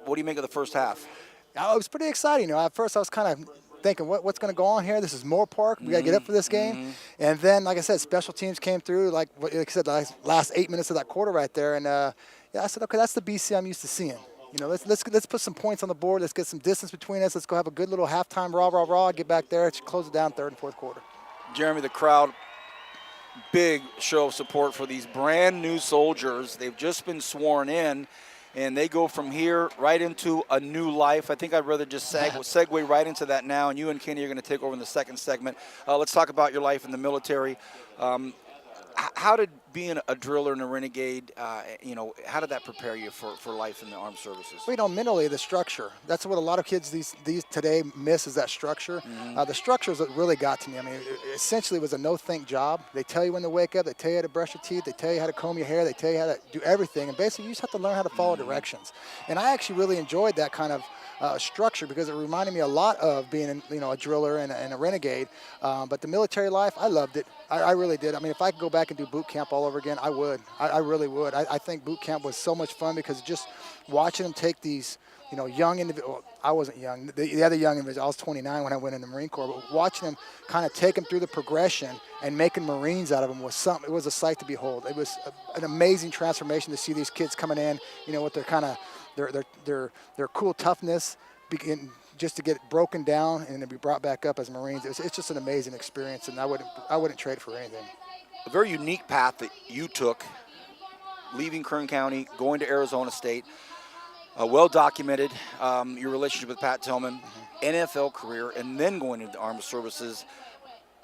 Speaker 1: what do you make of the first half?
Speaker 10: It was pretty exciting. At first I was kind of thinking, what's going to go on here? This is Moorpark. We got to get up for this game. And then, like I said, special teams came through, like I said, the last 8 minutes of that quarter right there. And I said, okay, that's the BC I'm used to seeing. Let's put some points on the board. Let's get some distance between us. Let's go have a good little halftime rah, get back there. Let's close it down third and fourth quarter.
Speaker 1: Jeremy, the crowd, big show of support for these brand new soldiers. They've just been sworn in, and they go from here right into a new life. I think I'd rather just segue right into that now, and you and Kenny are going to take over in the second segment. Let's talk about your life in the military. How did being a driller and a renegade, how did that prepare you for life in the armed services?
Speaker 10: Well, mentally, the structure. That's what a lot of kids these today miss, is that structure. The structure is what really got to me. I mean, essentially it was a no-think job. They tell you when to wake up. They tell you how to brush your teeth. They tell you how to comb your hair. They tell you how to do everything. And basically, you just have to learn how to follow directions. And I actually really enjoyed that kind of structure, because it reminded me a lot of being a driller and a renegade. But the military life, I loved it. I really did. I mean, if I could go back and do boot camp all over again, I would. I really would. I think boot camp was so much fun, because just watching them take these young individuals. I wasn't young. The other young individuals, I was 29 when I went in the Marine Corps. But watching them kind of take them through the progression and making Marines out of them was something. It was a sight to behold. It was an amazing transformation to see these kids coming in, with their kind of their cool toughness, just to get broken down and then be brought back up as Marines. It's just an amazing experience, and I wouldn't trade it for anything.
Speaker 1: A very unique path that you took, leaving Kern County, going to Arizona State. Well documented, your relationship with Pat Tillman, NFL career, and then going into the Armed Services.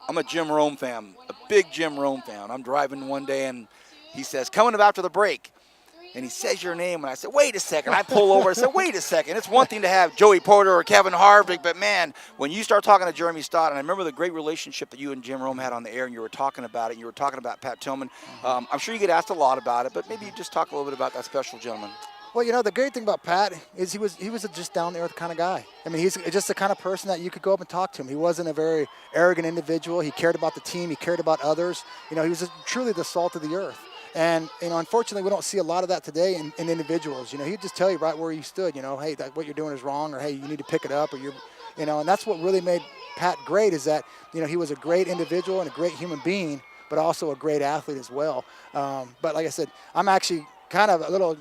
Speaker 1: I'm a Jim Rome fan, a big Jim Rome fan. I'm driving one day, and he says, coming up after the break. And he says your name, and I said, wait a second. I pull over and said, wait a second. It's one thing to have Joey Porter or Kevin Harvick, but, man, when you start talking to Jeremy Stott, and I remember the great relationship that you and Jim Rome had on the air, and you were talking about it, and you were talking about Pat Tillman. I'm sure you get asked a lot about it, but maybe you just talk a little bit about that special gentleman.
Speaker 10: Well, the great thing about Pat is he was a just down-to-earth kind of guy. I mean, he's just the kind of person that you could go up and talk to him. He wasn't a very arrogant individual. He cared about the team. He cared about others. He was truly the salt of the earth. And, unfortunately, we don't see a lot of that today in individuals. He'd just tell you right where you stood, hey, what you're doing is wrong, or, hey, you need to pick it up, or and that's what really made Pat great, is that, he was a great individual and a great human being, but also a great athlete as well. But like I said, I'm actually kind of a little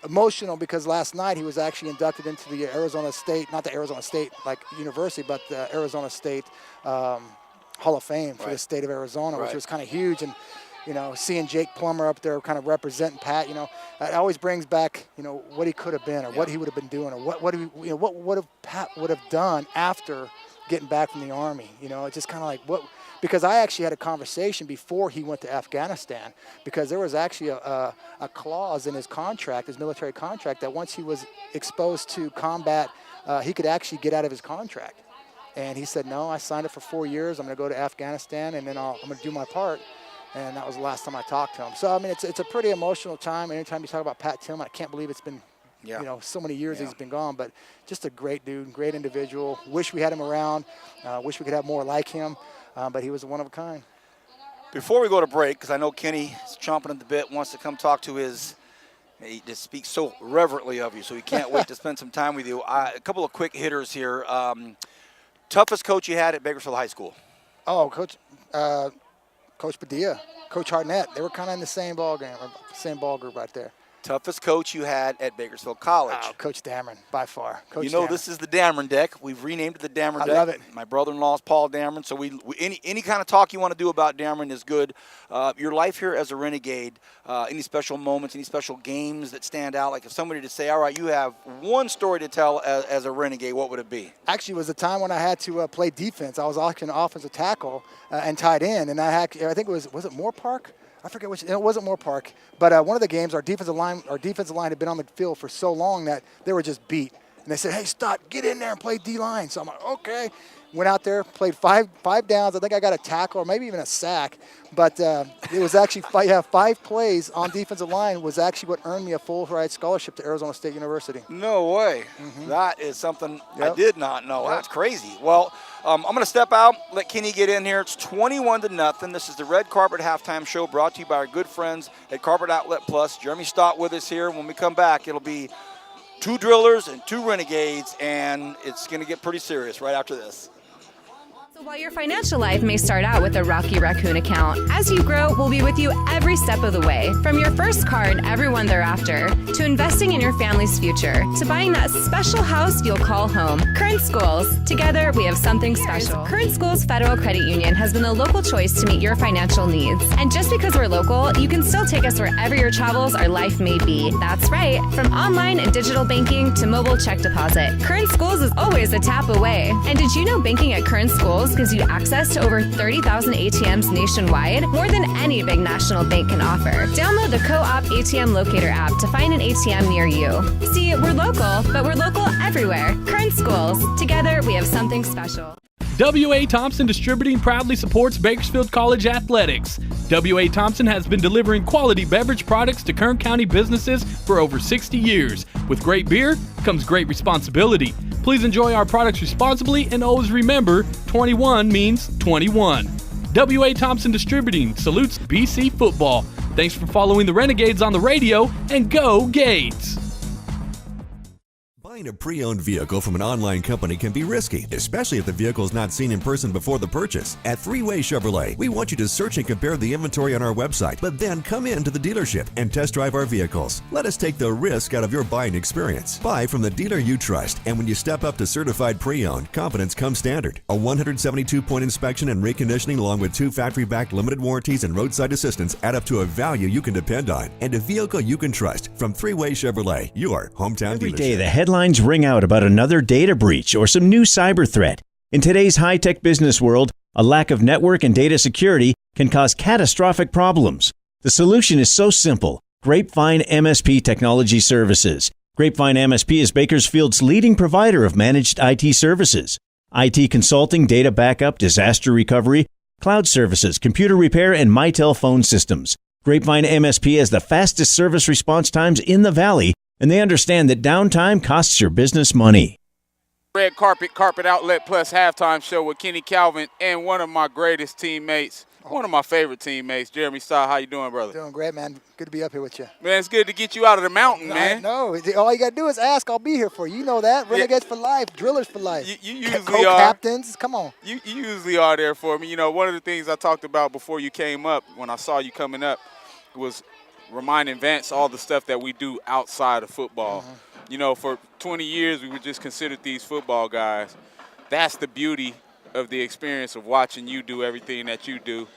Speaker 10: emotional, because last night he was actually inducted into the Arizona State, not the Arizona State like university, but the Arizona State Hall of Fame for the state of Arizona, which was kind of huge. And seeing Jake Plummer up there kind of representing Pat, it always brings back, what he could have been, or what he would have been doing, or what would have Pat would have done after getting back from the Army. It's just kind of like because I actually had a conversation before he went to Afghanistan, because there was actually a clause in his contract, his military contract, that once he was exposed to combat, he could actually get out of his contract. And he said, no, I signed it for 4 years. I'm going to go to Afghanistan, and then I'm going to do my part. And that was the last time I talked to him. So, I mean, it's a pretty emotional time. Anytime you talk about Pat Tillman, I can't believe it's been, so many years he's been gone. But just a great dude, great individual. Wish we had him around. Wish we could have more like him. But he was one of a kind.
Speaker 1: Before we go to break, because I know Kenny is chomping at the bit, wants to come talk to he just speaks so reverently of you, so he can't wait to spend some time with you. A couple of quick hitters here. Toughest coach you had at Bakersfield High School?
Speaker 10: Oh, Coach Padilla, Coach Hartnett. They were kind of in the same ball game, or same ball group right there.
Speaker 1: Toughest coach you had at Bakersfield College?
Speaker 10: Oh, Coach Dameron, by far. Coach
Speaker 1: Dameron.
Speaker 10: Dameron.
Speaker 1: This is the Dameron deck. We've renamed it the Dameron deck.
Speaker 10: I love it.
Speaker 1: My brother-in-law is Paul Dameron, so any kind of talk you want to do about Dameron is good. Your life here as a renegade, any special moments, any special games that stand out? Like if somebody to say, all right, you have one story to tell as a renegade, what would it be?
Speaker 10: Actually, it was the time when I had to play defense. I was actually an offensive tackle and tight end, and I think it was it Moorpark? I forget which. It wasn't Moorpark, but one of the games, our defensive line had been on the field for so long that they were just beat. And they said, hey, Stott, get in there and play D-line. So I'm like, okay. Went out there, played five downs. I think I got a tackle or maybe even a sack. But it was actually 5 plays on defensive line was actually what earned me a full-ride scholarship to Arizona State University.
Speaker 1: No way. That is something I
Speaker 10: Yep.
Speaker 1: did not know.
Speaker 10: Yep.
Speaker 1: That's crazy. Well, I'm going to step out, let Kenny get in here. It's 21-0. This is the Red Carpet Halftime Show brought to you by our good friends at Carpet Outlet Plus. Jeremy Stott with us here. When we come back, it'll be 2 drillers and 2 renegades, and it's going to get pretty serious right after this.
Speaker 3: So while your financial life may start out with a Rocky Raccoon account, as you grow, we'll be with you every step of the way. From your first car and everyone thereafter, to investing in your family's future, to buying that special house you'll call home. Current Schools. Together, we have something special. Current Schools Federal Credit Union has been the local choice to meet your financial needs. And just because we're local, you can still take us wherever your travels or life may be. That's right. From online and digital banking to mobile check deposit, Current Schools is always a tap away. And did you know banking at Current Schools gives you access to over 30,000 ATMs nationwide, more than any big national bank can offer. Download the Co-op ATM Locator app to find an ATM near you. See, we're local, but we're local everywhere. Current Schools. Together, we have something special.
Speaker 4: W.A. Thompson Distributing proudly supports Bakersfield College athletics. W.A. Thompson has been delivering quality beverage products to Kern County businesses for over 60 years. With great beer comes great responsibility. Please enjoy our products responsibly and always remember, 21 means 21. W.A. Thompson Distributing salutes BC football. Thanks for following the Renegades on the radio, and go Gates!
Speaker 5: Buying a pre-owned vehicle from an online company can be risky, especially if the vehicle is not seen in person before the purchase. At Three-Way Chevrolet, we want you to search and compare the inventory on our website, but then come in to the dealership and test drive our vehicles. Let us take the risk out of your buying experience. Buy from the dealer you trust, and when you step up to certified pre-owned, confidence comes standard. A 172-point inspection and reconditioning along with 2 factory-backed limited warranties and roadside assistance add up to a value you can depend on, and a vehicle you can trust. From Three-Way Chevrolet, your hometown
Speaker 6: Every
Speaker 5: dealership.
Speaker 6: day, the headlines ring out about another data breach or some new cyber threat. In today's high-tech business world, a lack of network and data security can cause catastrophic problems. The solution is so simple. Grapevine MSP Technology Services. Grapevine MSP is Bakersfield's leading provider of managed IT services. IT consulting, data backup, disaster recovery, cloud services, computer repair, and Mitel phone systems. Grapevine MSP has the fastest service response times in the Valley, and they understand that downtime costs your business money.
Speaker 2: Red Carpet Outlet Plus halftime show with Kenny Calvin and one of my greatest teammates, one of my favorite teammates, Jeremy Stott. How you doing, brother?
Speaker 10: Doing great, man. Good to be up here with you.
Speaker 2: Man, it's good to get you out of the mountain, man.
Speaker 10: No, all you got to do is ask. I'll be here for you. You know that. Renegades for life, drillers for life.
Speaker 2: You usually are.
Speaker 10: Co-captains, come on.
Speaker 2: You usually are there for me. You know, one of the things I talked about before you came up, when I saw you coming up, was reminding Vance all the stuff that we do outside of football. You know, for 20 years, we were just considered these football guys. That's the beauty of the experience of watching you do everything that you do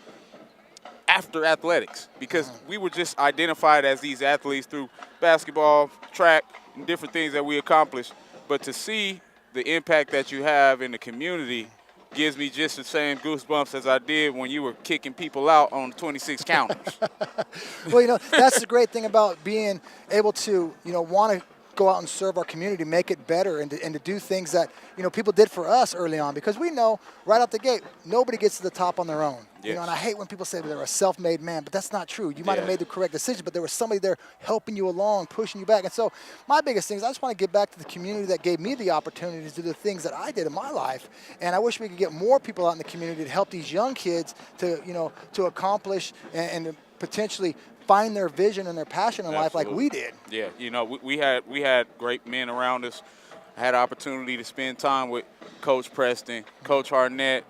Speaker 2: after athletics, because we were just identified as these athletes through basketball, track, and different things that we accomplished. But to see the impact that you have in the community gives me just the same goosebumps as I did when you were kicking people out on 26 counters.
Speaker 10: Well, you know, that's the great thing about being able to, you know, want to go out and serve our community, make it better, and to do things that, you know, people did for us early on, because we know right out the gate, nobody gets to the top on their own. You know, and I hate when people say they're a self-made man, but that's not true. You might have made the correct decision, but there was somebody there helping you along, pushing you back. And so my biggest thing is I just want to give back to the community that gave me the opportunity to do the things that I did in my life. And I wish we could get more people out in the community to help these young kids to, you know, to accomplish and to potentially find their vision and their passion in life like we did.
Speaker 2: Yeah, you know, we had great men around us. I had an opportunity to spend time with Coach Preston, Coach Harnett,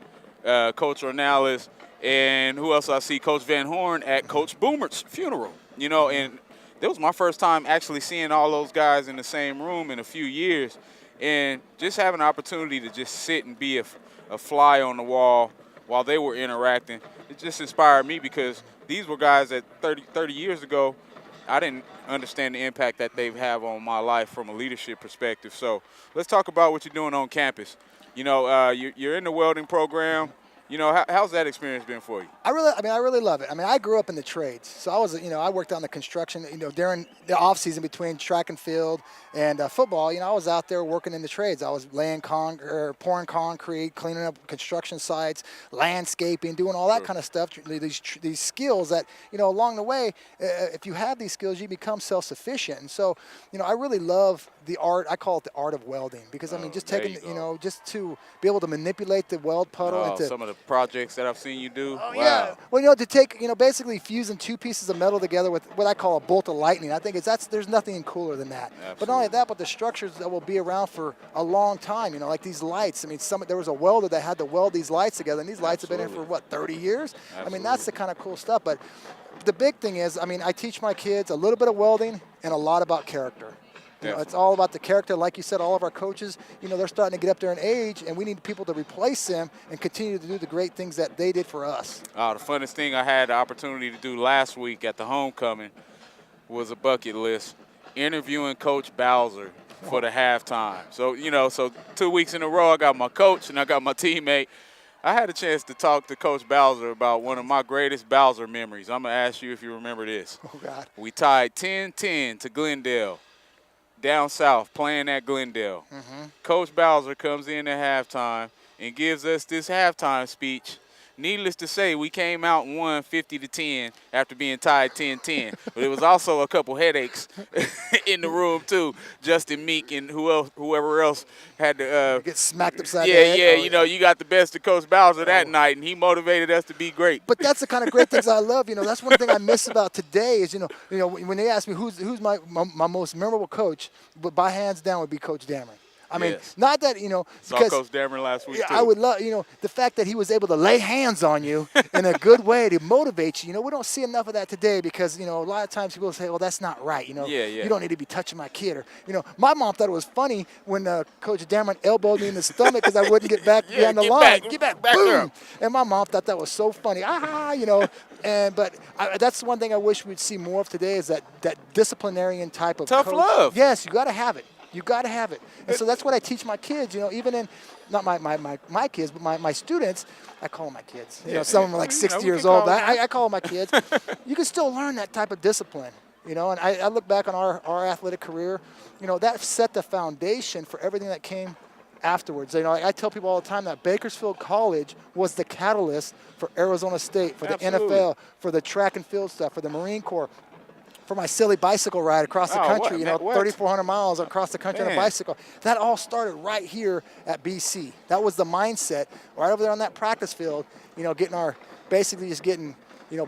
Speaker 2: Coach Ornelas, and who else I see? Coach Van Horn at Coach Boomer's funeral. You know, and that was my first time actually seeing all those guys in the same room in a few years. And just having an opportunity to just sit and be a fly on the wall while they were interacting, it just inspired me, because these were guys that 30 years ago, I didn't understand the impact that they have on my life from a leadership perspective. So let's talk about what you're doing on campus. You know, you're in the welding program. How's that experience been for you?
Speaker 10: I really love it. I mean, I grew up in the trades, so I worked on the construction. During the off season between track and field and football, I was out there working in the trades. I was laying pouring concrete, cleaning up construction sites, landscaping, doing all that kind of stuff. These skills that along the way, if you have these skills, you become self-sufficient. And so, I really love the art. I call it the art of welding because just taking, just to be able to manipulate the weld puddle into
Speaker 2: some of the projects that I've seen you do.
Speaker 10: Oh,
Speaker 2: wow.
Speaker 10: yeah. Well, to take, basically fusing two pieces of metal together with what I call a bolt of lightning. I think there's nothing cooler than that.
Speaker 2: Absolutely.
Speaker 10: But not only that, but the structures that will be around for a long time. Like these lights. There was a welder that had to weld these lights together, and these lights have been in for 30 years.
Speaker 2: Absolutely.
Speaker 10: That's the kind of cool stuff. But the big thing is, I teach my kids a little bit of welding and a lot about character. It's all about the character. Like you said, all of our coaches, they're starting to get up there in age, and we need people to replace them and continue to do the great things that they did for us.
Speaker 2: The funnest thing I had the opportunity to do last week at the homecoming was a bucket list, interviewing Coach Bowser for the halftime. So, so 2 weeks in a row, I got my coach and I got my teammate. I had a chance to talk to Coach Bowser about one of my greatest Bowser memories. I'm going to ask you if you remember this.
Speaker 10: Oh, God.
Speaker 2: We tied 10-10 to Glendale. Down south, playing at Glendale. Coach Bowser comes in at halftime and gives us this halftime speech. Needless to say, we came out and won 50-10 after being tied 10-10. But it was also a couple headaches in the room too. Justin Meek and whoever else had to
Speaker 10: get smacked upside the head.
Speaker 2: You got the best of Coach Bowser that night, and he motivated us to be great.
Speaker 10: But that's the kind of great things I love. That's one thing I miss about today is when they ask me who's my most memorable coach, but by hands down would be Coach Dameron. Not that,
Speaker 2: Saw
Speaker 10: because
Speaker 2: Coach Dameron last week, too.
Speaker 10: I would love, the fact that he was able to lay hands on you in a good way to motivate you. We don't see enough of that today because, a lot of times people say, well, that's not right. You don't need to be touching my kid. Or, my mom thought it was funny when Coach Dameron elbowed me in the stomach because I wouldn't get back behind the line. Get back, boom. And my mom thought that was so funny. But that's one thing I wish we'd see more of today is that disciplinarian type of
Speaker 2: tough
Speaker 10: coach.
Speaker 2: love.
Speaker 10: Yes, you got to have it. You got to have it. And so that's what I teach my kids, even in, not my kids, but my students. I call them my kids. Some of them are like 60 years old. But I call them my kids. You can still learn that type of discipline, and I look back on our athletic career, that set the foundation for everything that came afterwards. I tell people all the time that Bakersfield College was the catalyst for Arizona State, for the NFL, for the track and field stuff, for the Marine Corps, for my silly bicycle ride across the country, 3,400 miles across the country on a bicycle. That all started right here at BC. That was the mindset right over there on that practice field, getting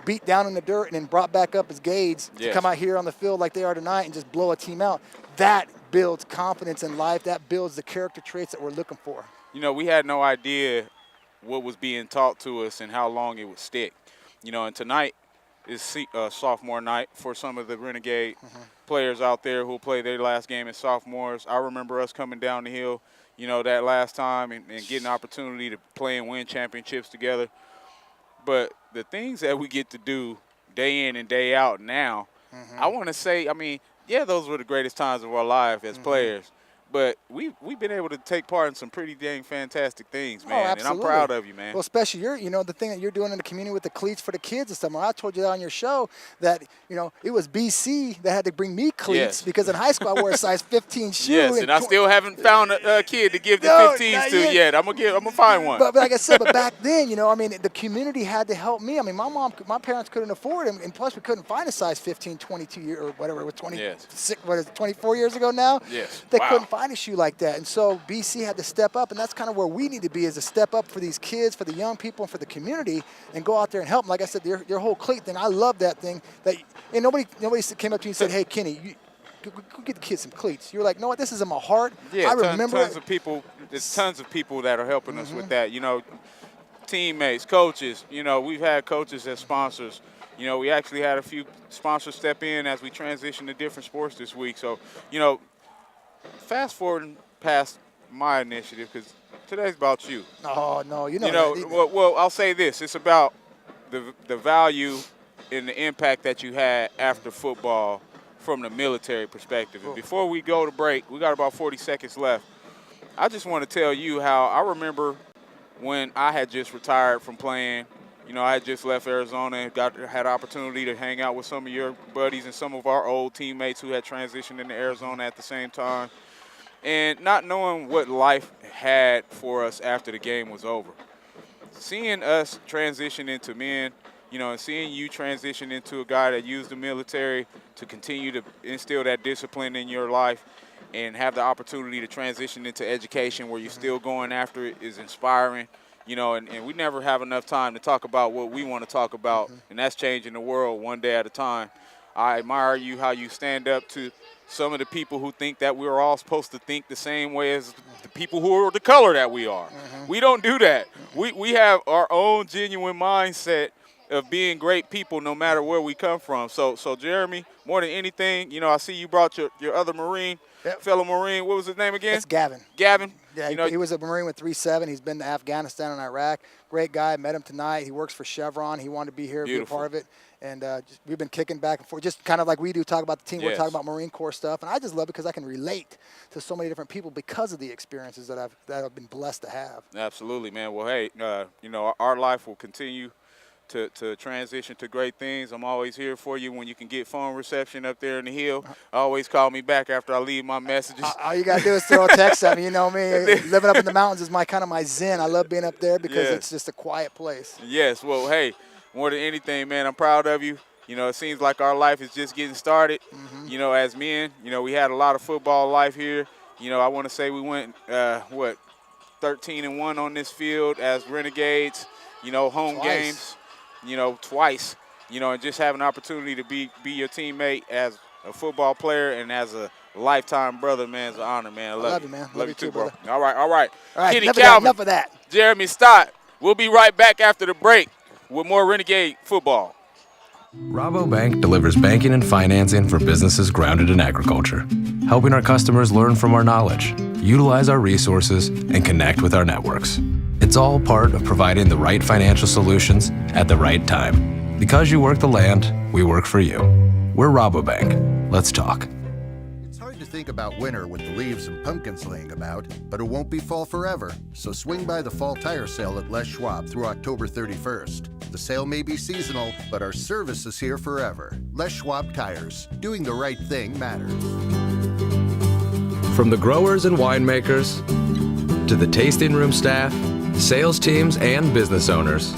Speaker 10: beat down in the dirt and then brought back up as Gades to come out here on the field like they are tonight and just blow a team out. That builds confidence in life. That builds the character traits that we're looking for.
Speaker 2: We had no idea what was being taught to us and how long it would stick. And tonight, is sophomore night for some of the Renegade players out there who play their last game as sophomores. I remember us coming down the hill, that last time and getting the opportunity to play and win championships together. But the things that we get to do day in and day out now, I want to say, those were the greatest times of our life as players. But we've been able to take part in some pretty dang fantastic things, man. And I'm proud of you, man.
Speaker 10: Well, especially the thing that you're doing in the community with the cleats for the kids and stuff. I told you that on your show that, it was BC that had to bring me cleats because in high school I wore a size 15 shoe.
Speaker 2: Yes, and I still haven't found a kid to give the 15s to yet. I'm gonna find one.
Speaker 10: But like I said, back then, the community had to help me. My parents couldn't afford it, and plus we couldn't find a size 15, 22 year or whatever it was, 24 years ago now.
Speaker 2: Yes.
Speaker 10: They couldn't find a shoe like that, and so BC had to step up, and that's kind of where we need to be, is to step up for these kids, for the young people, and for the community, and go out there and help them. Like I said, your whole cleat thing, I love that thing. And nobody came up to you and said, "Hey, Kenny, go get the kids some cleats." You were like, "No, what? This is in my heart."
Speaker 2: Yeah,
Speaker 10: I remember
Speaker 2: tons of people. There's tons of people that are helping us with that. Teammates, coaches. We've had coaches as sponsors. We actually had a few sponsors step in as we transition to different sports this week. So, fast forwarding past my initiative, because today's about you.
Speaker 10: Oh, no,
Speaker 2: Well, I'll say this. It's about the value and the impact that you had after football from the military perspective. And before we go to break, we got about 40 seconds left. I just want to tell you how I remember when I had just retired from playing. You know, I had just left Arizona and had opportunity to hang out with some of your buddies and some of our old teammates who had transitioned into Arizona at the same time. And not knowing what life had for us after the game was over. Seeing us transition into men, you know, and seeing you transition into a guy that used the military to continue to instill that discipline in your life and have the opportunity to transition into education where you're still going after it is inspiring. You know, and we never have enough time to talk about what we want to talk about, and that's changing the world one day at a time. I admire you, how you stand up to some of the people who think that we're all supposed to think the same way as the people who are the color that we are. We don't do that. We have our own genuine mindset of being great people no matter where we come from. So Jeremy, more than anything, you know, I see you brought your other Marine, fellow Marine. What was his name again?
Speaker 10: It's Gavin.
Speaker 2: Gavin.
Speaker 10: Yeah,
Speaker 2: you know,
Speaker 10: he was a Marine with 3-7. He's been to Afghanistan and Iraq. Great guy. Met him tonight. He works for Chevron. He wanted to be here,
Speaker 2: Beautiful.
Speaker 10: be a part of it. And we've been kicking back and forth, just kind of like we do, talk about the team.
Speaker 2: Yes.
Speaker 10: We're talking about Marine Corps stuff. And I just love it because I can relate to so many different people because of the experiences that I've been blessed to have.
Speaker 2: Absolutely, man. Well, hey, you know, our life will continue to transition to great things. I'm always here for you when you can get phone reception up there in the hill. Always call me back after I leave my messages.
Speaker 10: All you got to do is throw a text at me. You know me. Living up in the mountains is my kind of my zen. I love being up there because it's just a quiet place.
Speaker 2: Yes. Well, hey, more than anything, man, I'm proud of you. You know, it seems like our life is just getting started. You know, as men, you know, we had a lot of football life here. You know, I want to say we went, 13-1 on this field as Renegades, you know, home games. You know, twice, you know, and just have an opportunity to be your teammate as a football player and as a lifetime brother, man, it's an honor, man. I love
Speaker 10: you, man.
Speaker 2: Love you too, bro.
Speaker 10: brother.
Speaker 2: All right. Kenny
Speaker 10: Enough of that.
Speaker 2: Jeremy Stott. We'll be right back after the break with more Renegade football.
Speaker 8: Rabobank delivers banking and financing for businesses grounded in agriculture, helping our customers learn from our knowledge, utilize our resources, and connect with our networks. It's all part of providing the right financial solutions at the right time. Because you work the land, we work for you. We're Rabobank. Let's talk.
Speaker 9: It's hard to think about winter with the leaves and pumpkins laying about, but it won't be fall forever. So swing by the fall tire sale at Les Schwab through October 31st. The sale may be seasonal, but our service is here forever. Les Schwab Tires. Doing the right thing matters.
Speaker 8: From the growers and winemakers to the tasting room staff, sales teams, and business owners,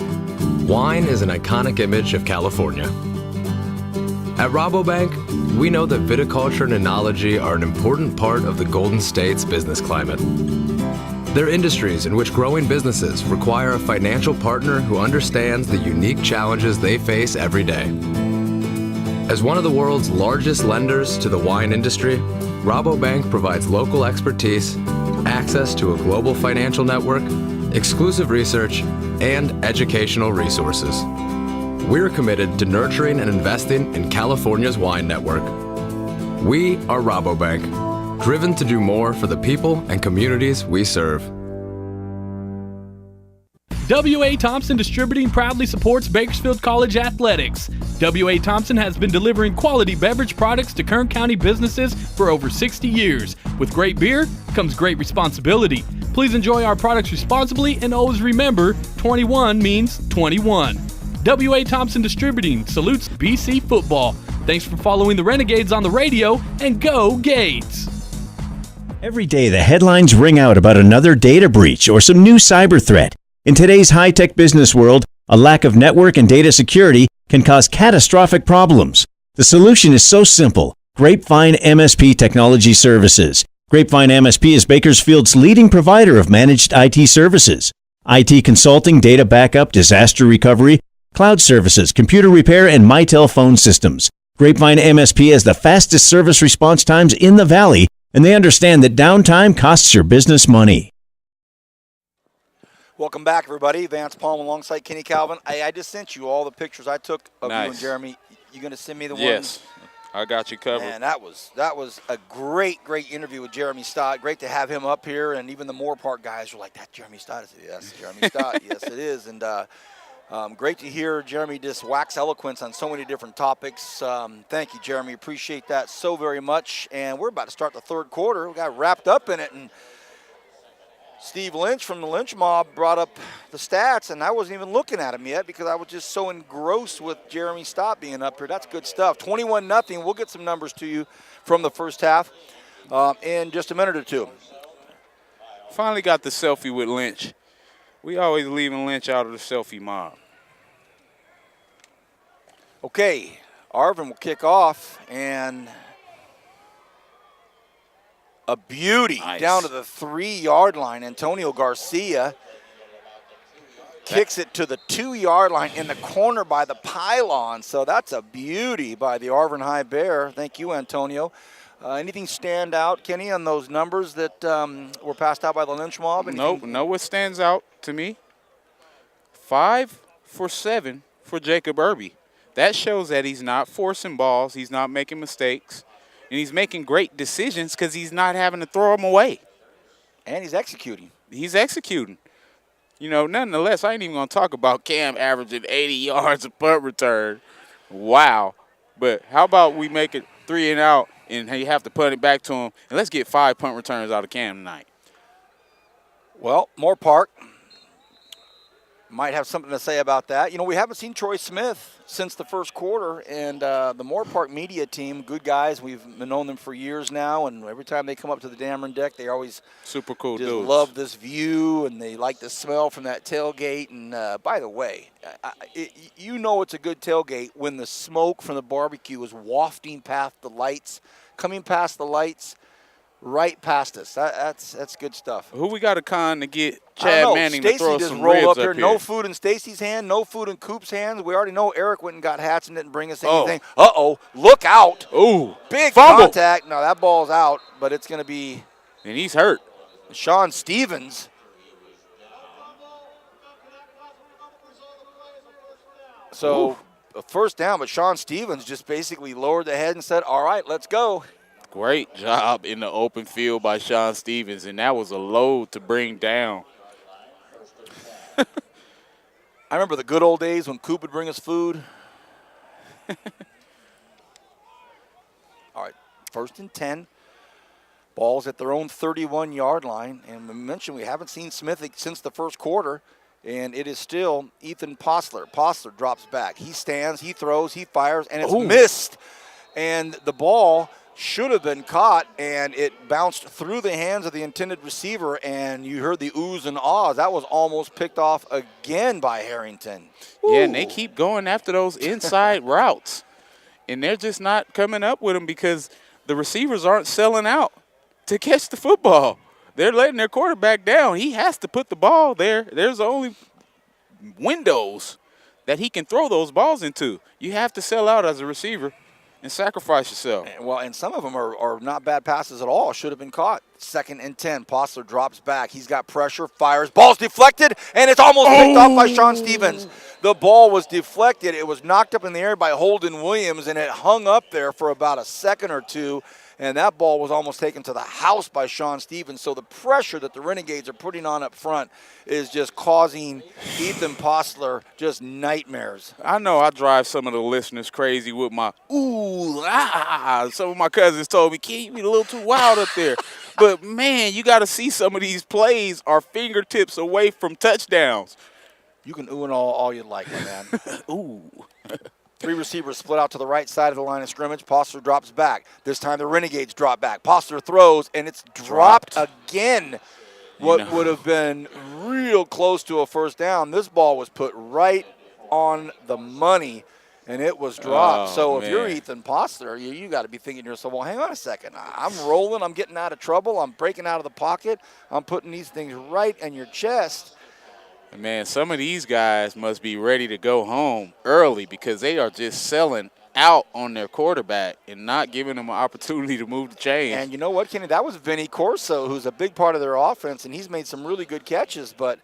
Speaker 8: wine is an iconic image of California. At Rabobank, we know that viticulture and enology are an important part of the Golden State's business climate. They're industries in which growing businesses require a financial partner who understands the unique challenges they face every day. As one of the world's largest lenders to the wine industry, Rabobank provides local expertise, access to a global financial network, exclusive research, and educational resources. We're committed to nurturing and investing in California's wine network. We are Rabobank, driven to do more for the people and communities we serve.
Speaker 4: W.A. Thompson Distributing proudly supports Bakersfield College athletics. W.A. Thompson has been delivering quality beverage products to Kern County businesses for over 60 years. With great beer comes great responsibility. Please enjoy our products responsibly and always remember, 21 means 21. W.A. Thompson Distributing salutes BC football. Thanks for following the Renegades on the radio, and go Gates!
Speaker 6: Every day the headlines ring out about another data breach or some new cyber threat. In today's high-tech business world, a lack of network and data security can cause catastrophic problems. The solution is so simple. Grapevine MSP Technology Services. Grapevine MSP is Bakersfield's leading provider of managed IT services. IT consulting, data backup, disaster recovery, cloud services, computer repair, and Mitel phone systems. Grapevine MSP has the fastest service response times in the Valley, and they understand that downtime costs your business money.
Speaker 1: Welcome back, everybody. Vance Palm alongside Kenny Calvin. I just sent you all the pictures I took of you and Jeremy. You going to send me the ones?
Speaker 2: Yes, I got you covered.
Speaker 1: And that was a great interview with Jeremy Stott. Great to have him up here, and even the Moorpark guys were like, "That Jeremy Stott?" I said, "Yes, Jeremy Stott. Yes, it is." And great to hear Jeremy just wax eloquence on so many different topics. Thank you, Jeremy. Appreciate that so very much. And we're about to start the third quarter. We got wrapped up in it, and Steve Lynch from the Lynch Mob brought up the stats, and I wasn't even looking at them yet because I was just so engrossed with Jeremy Stott being up here. That's good stuff. 21-0. We'll get some numbers to you from the first half in just a minute or two.
Speaker 2: Finally got the selfie with Lynch. We always leaving Lynch out of the selfie mob.
Speaker 1: Okay, Arvin will kick off, and a beauty down to the 3-yard line. Antonio Garcia kicks it to the 2-yard line in the corner by the pylon. So that's a beauty by the Arvin High Bear. Thank you, Antonio. Anything stand out, Kenny, on those numbers that were passed out by the Lynch Mob?
Speaker 2: Nope, no what stands out to me. 5 for 7 for Jacob Irby. That shows that he's not forcing balls, he's not making mistakes, and he's making great decisions because he's not having to throw them away.
Speaker 1: And he's executing.
Speaker 2: He's executing. You know, nonetheless, I ain't even going to talk about Cam averaging 80 yards a punt return. Wow. But how about we make it 3 and out, and you have to punt it back to him, and let's get 5 punt returns out of Cam tonight.
Speaker 1: Well, Moorpark might have something to say about that. You know, we haven't seen Troy Smith since the first quarter, and the Moorpark media team, good guys. We've known them for years now, and every time they come up to the Dameron deck, they always
Speaker 2: super cool
Speaker 1: just
Speaker 2: dudes.
Speaker 1: Love this view, and they like the smell from that tailgate. And by the way, you know it's a good tailgate when the smoke from the barbecue is wafting past the lights, coming past the lights, right past us. That's good stuff.
Speaker 2: Who we got a con to get Chad Manning to throw
Speaker 1: just
Speaker 2: some
Speaker 1: rolled
Speaker 2: ribs
Speaker 1: up here.
Speaker 2: up here?
Speaker 1: No food in Stacy's hand. No food in Coop's hands. We already know Eric went and got hats and didn't bring us anything. Uh-oh. Look out.
Speaker 2: Ooh.
Speaker 1: Big
Speaker 2: Fumble.
Speaker 1: contact. No, that ball's out, but it's going to be.
Speaker 2: And he's hurt.
Speaker 1: Sean Stevens. So a first down, but Sean Stevens just basically lowered the head and said, all right, let's go.
Speaker 2: Great job in the open field by Sean Stevens, and that was a load to bring down.
Speaker 1: I remember the good old days when Coop would bring us food. All right, 1st and 10. Ball's at their own 31-yard line. And we mentioned we haven't seen Smith since the first quarter, and it is still Ethan Postler. Postler drops back. He stands, he throws, he fires, and it's missed. And the ball should have been caught, and it bounced through the hands of the intended receiver, and you heard the oohs and ahs. That was almost picked off again by Harrington.
Speaker 2: Yeah, and they keep going after those inside routes, and they're just not coming up with them because the receivers aren't selling out to catch the football. They're letting their quarterback down. He has to put the ball there. There's only windows that he can throw those balls into. You have to sell out as a receiver and sacrifice yourself.
Speaker 1: Well, and some of them are not bad passes at all. Should have been caught. 2nd and 10. Postler drops back. He's got pressure, fires. Ball's deflected, and it's almost picked off by Sean Stevens. The ball was deflected. It was knocked up in the air by Holden Williams, and it hung up there for about a second or two. And that ball was almost taken to the house by Sean Stevens. So the pressure that the Renegades are putting on up front is just causing Ethan Postler just nightmares.
Speaker 2: I know I drive some of the listeners crazy with my ooh, ah. Some of my cousins told me, "Kid, you be a little too wild up there." But, man, you got to see some of these plays are fingertips away from touchdowns.
Speaker 1: You can ooh and all you like, my man.
Speaker 2: Ooh.
Speaker 1: 3 receivers split out to the right side of the line of scrimmage. Postler drops back. This time the Renegades drop back. Postler throws, and it's dropped again. What would have been real close to a first down. This ball was put right on the money, and it was dropped. So if you're Ethan Postler, you got to be thinking to yourself, well, hang on a second. I'm rolling. I'm getting out of trouble. I'm breaking out of the pocket. I'm putting these things right in your chest.
Speaker 2: Man, some of these guys must be ready to go home early because they are just selling out on their quarterback and not giving them an opportunity to move the chains.
Speaker 1: And you know what, Kenny? That was Vinny Corso, who's a big part of their offense, and he's made some really good catches. But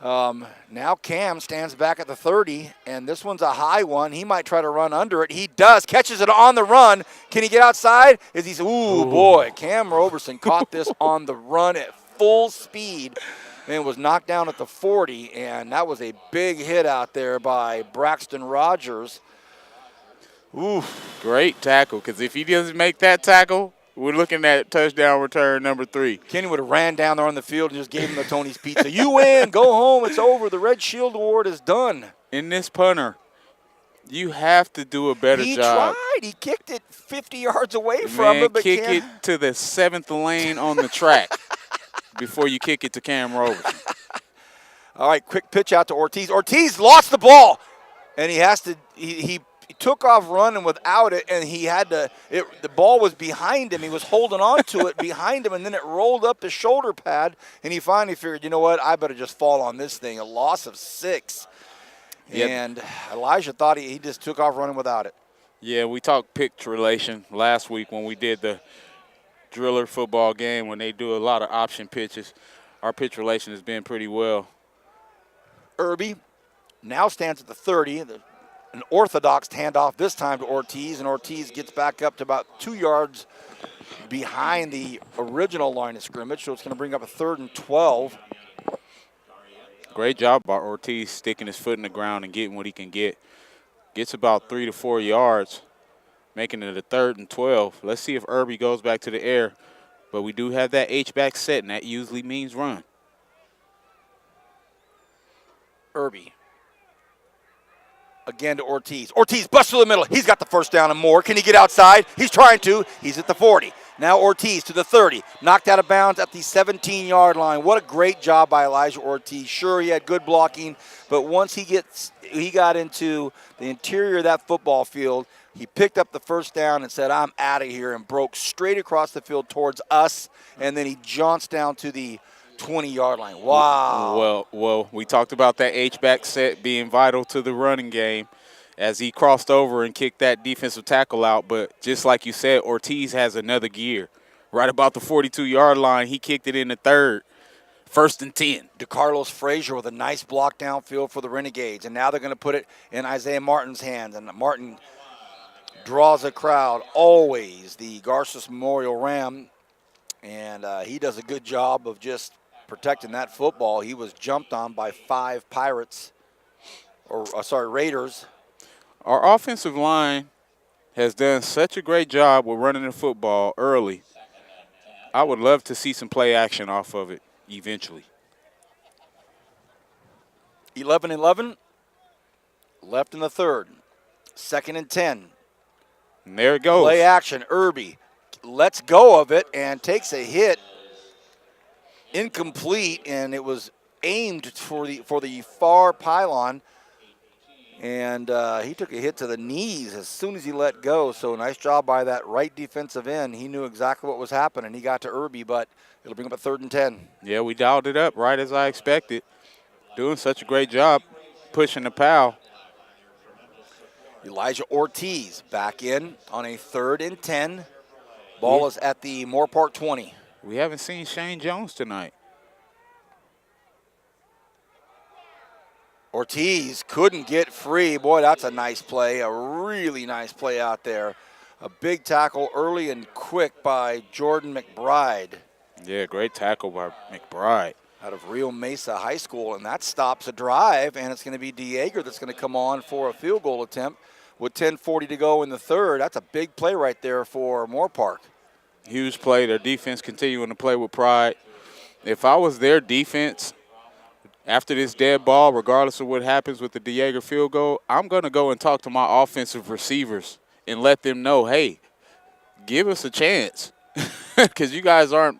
Speaker 1: now Cam stands back at the 30, and this one's a high one. He might try to run under it. He does. Catches it on the run. Can he get outside? Ooh, boy. Cam Roberson caught this on the run at full speed. And was knocked down at the 40, and that was a big hit out there by Braxton Rogers. Ooh.
Speaker 2: Great tackle, because if he doesn't make that tackle, We're looking at touchdown return number 3.
Speaker 1: Kenny would have ran down there on the field and just gave him the Tony's Pizza. You win. Go home. It's over. The Red Shield Award is done.
Speaker 2: In this punter, you have to do a better
Speaker 1: He
Speaker 2: job.
Speaker 1: tried. He kicked it 50 yards away from
Speaker 2: Man,
Speaker 1: him. But
Speaker 2: kick it to the 7th lane on the track before you kick it to Cam Roberson.
Speaker 1: All right, quick pitch out to Ortiz. Ortiz lost the ball, and he has to. He took off running without it, and he had to. The ball was behind him. He was holding on to it behind him, and then it rolled up the shoulder pad, and he finally figured, you know what, I better just fall on this thing. A loss of 6.
Speaker 2: Yep.
Speaker 1: And Elijah thought he just took off running without it.
Speaker 2: Yeah, we talked pitch relation last week when we did the driller football game when they do a lot of option pitches. Our pitch relation has been pretty well.
Speaker 1: Irby now stands at the 30. An orthodox handoff this time to Ortiz, and Ortiz gets back up to about 2 yards behind the original line of scrimmage, so it's going to bring up a 3rd and 12.
Speaker 2: Great job by Ortiz sticking his foot in the ground and getting what he can get. Gets about 3 to 4 yards, making it a 3rd and 12. Let's see if Irby goes back to the air, but we do have that H-back set, and that usually means run.
Speaker 1: Irby. Again to Ortiz. Ortiz busts through the middle. He's got the first down and more. Can he get outside? He's trying to. He's at the 40. Now Ortiz to the 30. Knocked out of bounds at the 17-yard line. What a great job by Elijah Ortiz. Sure, he had good blocking, but once he got into the interior of that football field, he picked up the first down and said, I'm out of here, and broke straight across the field towards us, and then he jaunts down to the 20-yard line. Wow.
Speaker 2: Well, we talked about that H-back set being vital to the running game as he crossed over and kicked that defensive tackle out. But just like you said, Ortiz has another gear. Right about the 42-yard line, he kicked it in the 3rd. 1st and 10.
Speaker 1: DeCarlos Frazier with a nice block downfield for the Renegades. And now they're going to put it in Isaiah Martin's hands. And Martin draws a crowd, always the Garces Memorial Ram. And he does a good job of just protecting that football. He was jumped on by 5 Raiders.
Speaker 2: Our offensive line has done such a great job with running the football early. I would love to see some play action off of it eventually.
Speaker 1: 11-11, left in the 3rd. 2nd and 10.
Speaker 2: And there it goes.
Speaker 1: Play action. Irby lets go of it and takes a hit. Incomplete, and it was aimed for the far pylon, and he took a hit to the knees as soon as he let go. So nice job by that right defensive end. He knew exactly what was happening. He got to Irby, but it'll bring up a 3rd and 10.
Speaker 2: Yeah, we dialed it up right as I expected. Doing such a great job pushing the pal.
Speaker 1: Elijah Ortiz back in on a 3rd and 10. Ball is at the Moorpark 20.
Speaker 2: We haven't seen Shane Jones tonight.
Speaker 1: Ortiz couldn't get free. Boy, that's a nice play, a really nice play out there. A big tackle early and quick by Jordan McBride.
Speaker 2: Yeah, great tackle by McBride.
Speaker 1: Out of Rio Mesa High School, and that stops a drive, and it's going to be DeYager that's going to come on for a field goal attempt with 10:40 to go in the 3rd. That's a big play right there for Moorpark.
Speaker 2: Huge play. Their defense continuing to play with pride. If I was their defense after this dead ball, regardless of what happens with the DeYager field goal, I'm going to go and talk to my offensive receivers and let them know, hey, give us a chance because you guys aren't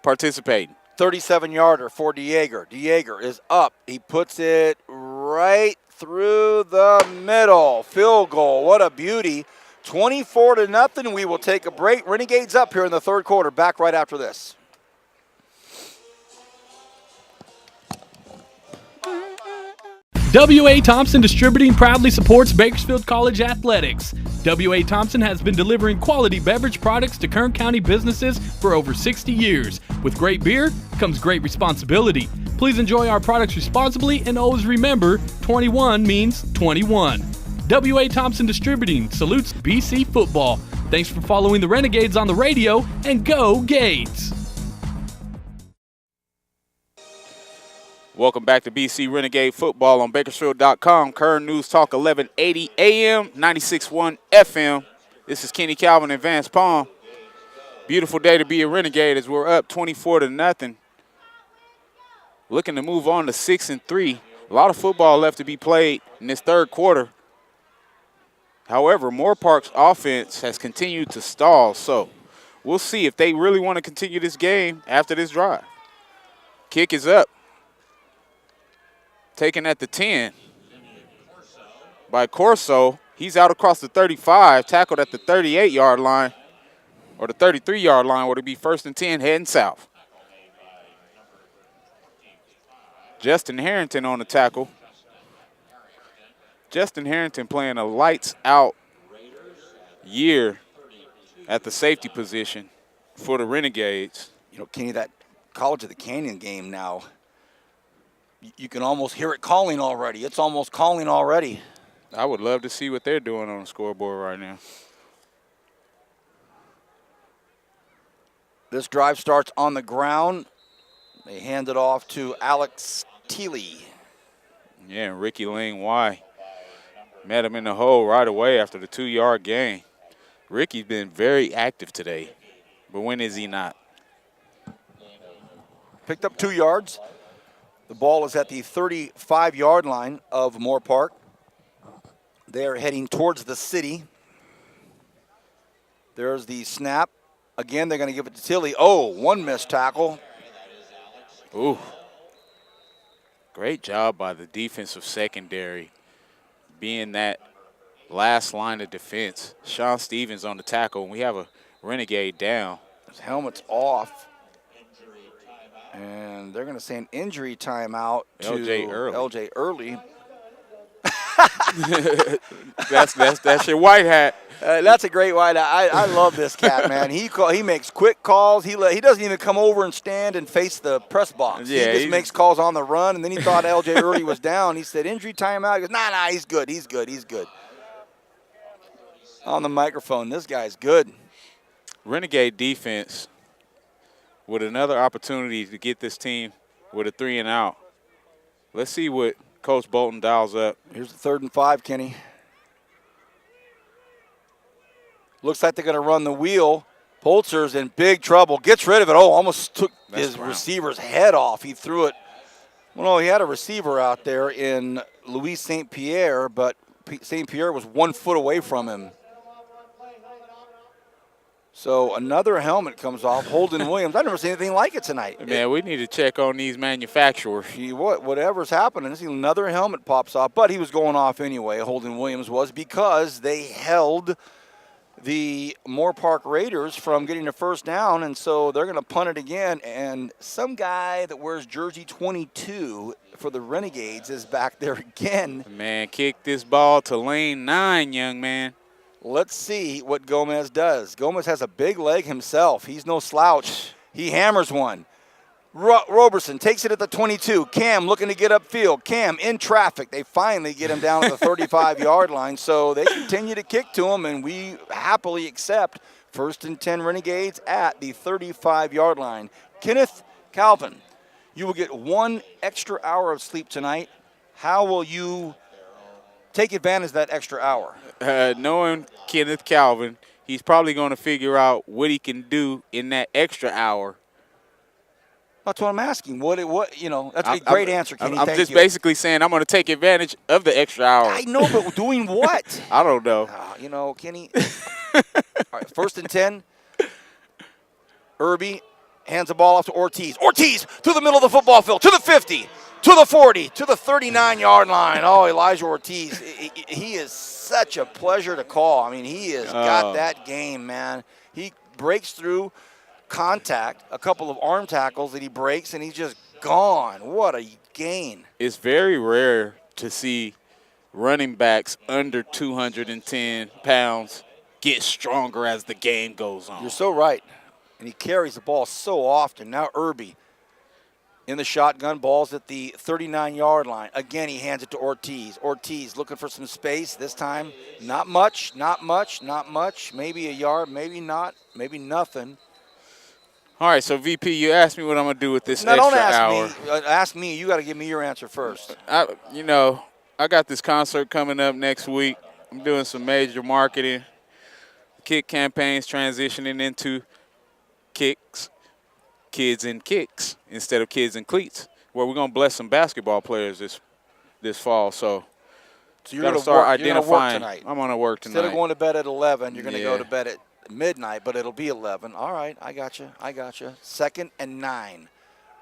Speaker 2: participating.
Speaker 1: 37-yarder for DeYager. DeYager is up. He puts it right through the middle. Field goal. What a beauty. 24-0. We will take a break. Renegades up here in the 3rd quarter. Back right after this.
Speaker 4: W.A. Thompson Distributing proudly supports Bakersfield College athletics. W.A. Thompson has been delivering quality beverage products to Kern County businesses for over 60 years. With great beer comes great responsibility. Please enjoy our products responsibly and always remember 21 means 21. W.A. Thompson Distributing salutes BC football. Thanks for following the Renegades on the radio, and go Gates!
Speaker 2: Welcome back to BC Renegade Football on Bakersfield.com. Kern News Talk 1180 AM, 96.1 FM. This is Kenny Calvin and Vance Palm. Beautiful day to be a Renegade as we're up 24-0. Looking to move on to 6-3. A lot of football left to be played in this third quarter. However, Moorpark's offense has continued to stall, so we'll see if they really want to continue this game after this drive. Kick is up. Taken at the 10 by Corso. He's out across the 35, tackled at the 38-yard line, or the 33-yard line, where it'll be 1st and 10 heading south. Justin Harrington on the tackle. Justin Harrington playing a lights-out year at the safety position for the Renegades.
Speaker 1: You know, Kenny, that College of the Canyon game now, you can almost hear it calling already. It's almost calling already.
Speaker 2: I would love to see what they're doing on the scoreboard right now.
Speaker 1: This drive starts on the ground. They hand it off to Alex Teeley.
Speaker 2: Yeah, and Ricky Ling Y met him in the hole right away after the 2-yard gain. Ricky's been very active today, but when is he not?
Speaker 1: Picked up 2 yards. The ball is at the 35-yard line of Moorpark. They're heading towards the city. There's the snap. Again, they're going to give it to Tilly. Oh, one missed tackle.
Speaker 2: Ooh. Great job by the defensive secondary being that last line of defense. Sean Stevens on the tackle, and we have a Renegade down.
Speaker 1: His helmet's off. And they're going to say an injury timeout to LJ Early.
Speaker 2: That's your white hat.
Speaker 1: That's a great white hat. I love this cat, man. He makes quick calls. He doesn't even come over and stand and face the press box.
Speaker 2: Yeah,
Speaker 1: he just makes calls on the run. And then he thought LJ Early was down. He said injury timeout. He goes, nah, he's good. He's good. On the microphone, this guy's good.
Speaker 2: Renegade defense with another opportunity to get this team with a 3-and-out. Let's see what Coach Bolton dials up.
Speaker 1: Here's the 3rd and 5, Kenny. Looks like they're going to run the wheel. Poltzer's in big trouble. Gets rid of it. Oh, almost took his receiver's head off. He threw it. Well, no, he had a receiver out there in Luis St. Pierre, but St. Pierre was 1 foot away from him. So another helmet comes off. Holden Williams. I've never seen anything like it tonight.
Speaker 2: Man, we need to check on these manufacturers.
Speaker 1: Whatever's happening, see another helmet pops off. But he was going off anyway, Holden Williams was, because they held the Moorpark Raiders from getting a first down, and so they're going to punt it again. And some guy that wears jersey 22 for the Renegades is back there again.
Speaker 2: Man, kick this ball to lane 9, young man.
Speaker 1: Let's see what Gomez does. Gomez has a big leg himself. He's no slouch. He hammers one. Roberson takes it at the 22. Cam looking to get upfield. Cam in traffic. They finally get him down at the 35-yard line. So they continue to kick to him, and we happily accept 1st and 10 Renegades at the 35-yard line. Kenneth Calvin, you will get 1 extra hour of sleep tonight. How will you take advantage of that extra hour?
Speaker 2: Knowing Kenneth Calvin, he's probably going to figure out what he can do in that extra hour.
Speaker 1: That's what I'm asking. That's a great answer, Kenny.
Speaker 2: I'm just basically saying I'm going to take advantage of the extra hour.
Speaker 1: I know, but doing what?
Speaker 2: I don't know.
Speaker 1: Kenny. All right, 1st and 10. Irby hands the ball off to Ortiz. Ortiz to the middle of the football field, to the 50, to the 40, to the 39-yard line. Oh, Elijah Ortiz. He is such a pleasure to call. I mean, he has got that game, man. He breaks through contact, a couple of arm tackles that he breaks, and he's just gone. What a gain.
Speaker 2: It's very rare to see running backs under 210 pounds get stronger as the game goes on.
Speaker 1: You're so right. And he carries the ball so often. Now Irby in the shotgun, ball's at the 39-yard line. Again, he hands it to Ortiz. Ortiz looking for some space. This time, not much. Maybe a yard, maybe not, maybe nothing.
Speaker 2: All right, so VP, you asked me what I'm going to do with this
Speaker 1: extra
Speaker 2: hour.
Speaker 1: No, don't ask me. Ask me. You got to give me your answer first.
Speaker 2: I got this concert coming up next week. I'm doing some major marketing. Kick campaigns transitioning into kids in kicks instead of kids in cleats, where we're going to bless some basketball players this fall. So
Speaker 1: you're
Speaker 2: got
Speaker 1: going
Speaker 2: to start
Speaker 1: work
Speaker 2: identifying.
Speaker 1: tonight.
Speaker 2: I'm going to work tonight.
Speaker 1: Instead of going to bed at 11, you're going to go
Speaker 2: Yeah.
Speaker 1: to bed at midnight, but it'll be 11. All right, I got you. 2nd and 9.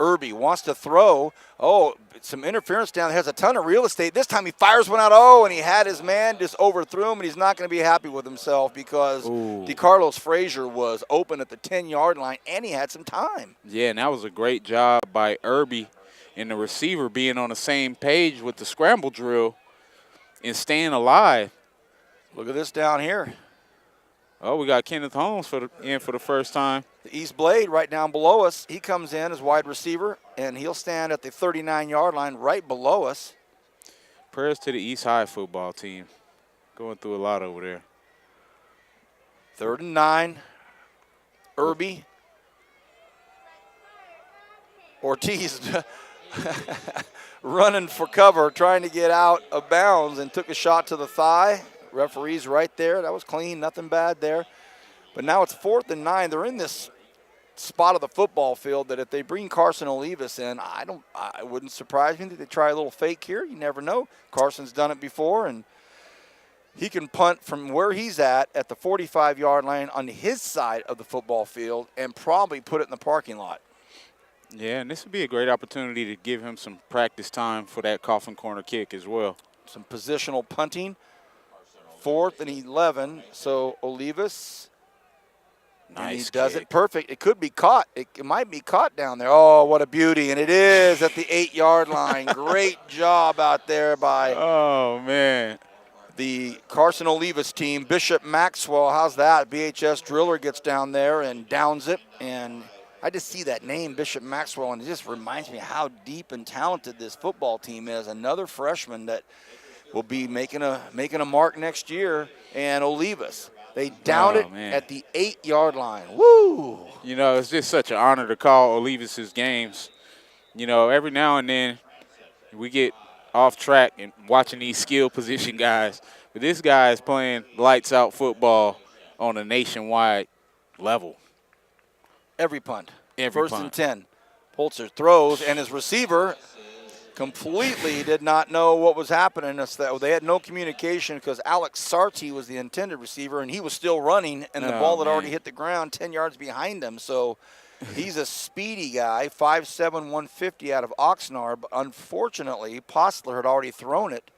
Speaker 1: Irby wants to throw. Oh, some interference down there. Has a ton of real estate. This time he fires one out. Oh, and he had his man, just overthrew him, and he's not going to be happy with himself because DeCarlos Frazier was open at the 10-yard line, and he had some time.
Speaker 2: Yeah, and that was a great job by Irby and the receiver being on the same page with the scramble drill and staying alive.
Speaker 1: Look at this down here.
Speaker 2: Oh, we got Kenneth Holmes for the first time.
Speaker 1: The East Blade right down below us. He comes in as wide receiver, and he'll stand at the 39-yard line right below us.
Speaker 2: Prayers to the East High football team. Going through a lot over there.
Speaker 1: 3rd and 9. Irby. Ortiz running for cover, trying to get out of bounds, and took a shot to the thigh. Referee's right there. That was clean, nothing bad there. But now it's 4th and 9. They're in this spot of the football field that if they bring Carson Olivas in, I wouldn't surprise me that they try a little fake here. You never know. Carson's done it before, and he can punt from where he's at the 45-yard line on his side of the football field and probably put it in the parking lot.
Speaker 2: Yeah, and this would be a great opportunity to give him some practice time for that coffin corner kick as well.
Speaker 1: Some positional punting. 4th and 11. So Olivas.
Speaker 2: Nice.
Speaker 1: He does it perfect. It could be caught. It might be caught down there. Oh, what a beauty. And it is at the 8-yard line. Great job out there by the Carson Olivas team. Bishop Maxwell, how's that? BHS Driller gets down there and downs it. And I just see that name, Bishop Maxwell, and it just reminds me how deep and talented this football team is. Another freshman that will be making a mark next year. And Olivas. They downed it at the 8-yard line. Woo!
Speaker 2: You know, it's just such an honor to call Olivas' games. You know, every now and then we get off track and watching these skill position guys. But this guy is playing lights out football on a nationwide level.
Speaker 1: Every punt.
Speaker 2: Every
Speaker 1: 1st
Speaker 2: punt.
Speaker 1: and 10. Pulitzer throws, and his receiver completely did not know what was happening. They had no communication because Alex Sarti was the intended receiver, and he was still running, and the ball had already hit the ground 10 yards behind him. So he's a speedy guy, 5'7", 150 out of Oxnard. But unfortunately, Postler had already thrown it,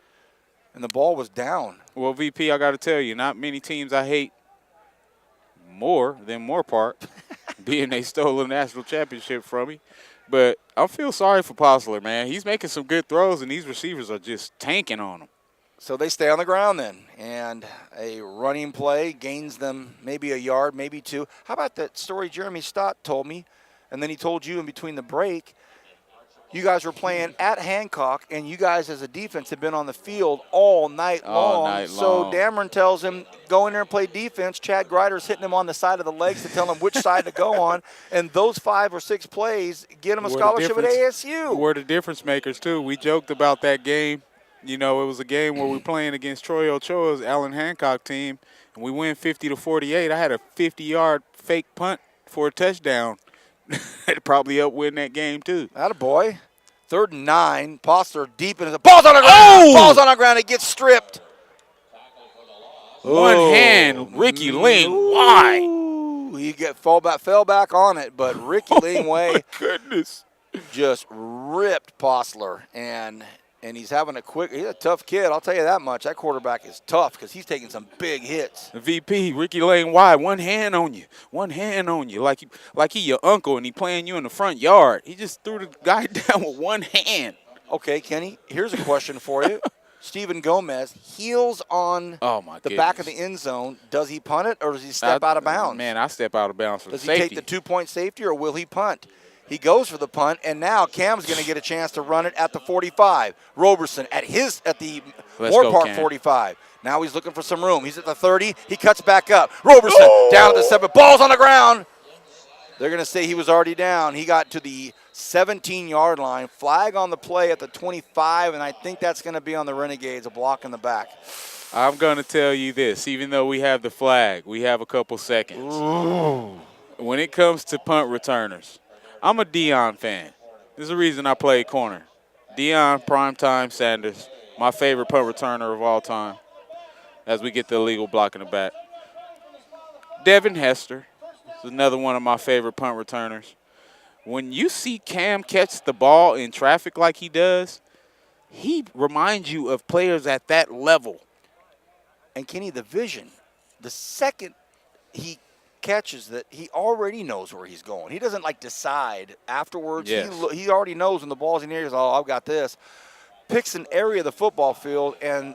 Speaker 1: and the ball was down.
Speaker 2: Well, VP, I got to tell you, not many teams I hate more than Moorpark, being they stole a national championship from me. But I feel sorry for Postler, man. He's making some good throws, and these receivers are just tanking on him.
Speaker 1: So they stay on the ground then, and a running play gains them maybe a yard, maybe 2. How about that story Jeremy Stott told me, and then he told you in between the break? You guys were playing at Hancock, and you guys as a defense have been on the field all night long. So Dameron tells him, go in there and play defense. Chad Greider's hitting him on the side of the legs to tell him which side to go on. And those 5 or 6 plays get him a scholarship at ASU.
Speaker 2: We're the difference makers, too. We joked about that game. You know, it was a game where we were playing against Troy Ochoa's Allen Hancock team, and we win 50-48. I had a 50-yard fake punt for a touchdown. I'd probably help win that game, too.
Speaker 1: Attaboy. 3rd and 9. Postler deep in the ball's on the ground. Oh! Ball's on the ground. It gets stripped.
Speaker 2: One hand, Ricky Ling. Why?
Speaker 1: He fell back on it, but Ricky Ling Way
Speaker 2: goodness,
Speaker 1: just ripped Postler, and he's having he's a tough kid. I'll tell you that much. That quarterback is tough because he's taking some big hits.
Speaker 2: VP, Ricky Lane, why? One hand on you. Like he your uncle and he playing you in the front yard. He just threw the guy down with one hand.
Speaker 1: Okay, Kenny, here's a question for you. Stephen Gomez, heels on the back of the end zone. Does he punt it or does he step out of bounds?
Speaker 2: Man, I step out of bounds for
Speaker 1: safety.
Speaker 2: Does
Speaker 1: he take the 2-point safety or will he punt? He goes for the punt, and now Cam's going to get a chance to run it at the 45. Roberson at the Moorpark 45. Now he's looking for some room. He's at the 30. He cuts back up. Roberson down at the 7. Ball's on the ground. They're going to say he was already down. He got to the 17-yard line. Flag on the play at the 25, and I think that's going to be on the Renegades, a block in the back.
Speaker 2: I'm going to tell you this. Even though we have the flag, we have a couple seconds.
Speaker 1: Ooh.
Speaker 2: When it comes to punt returners, I'm a Deion fan. There's a reason I play corner. Deion, Primetime Sanders, my favorite punt returner of all time, as we get the illegal block in the back. Devin Hester is another one of my favorite punt returners. When you see Cam catch the ball in traffic like he does, he reminds you of players at that level.
Speaker 1: And Kenny, the vision, the second he catches that, he already knows where he's going. He doesn't like decide afterwards.
Speaker 2: Yes.
Speaker 1: He already knows when the ball's in the air. He goes, oh, I've got this. Picks an area of the football field, and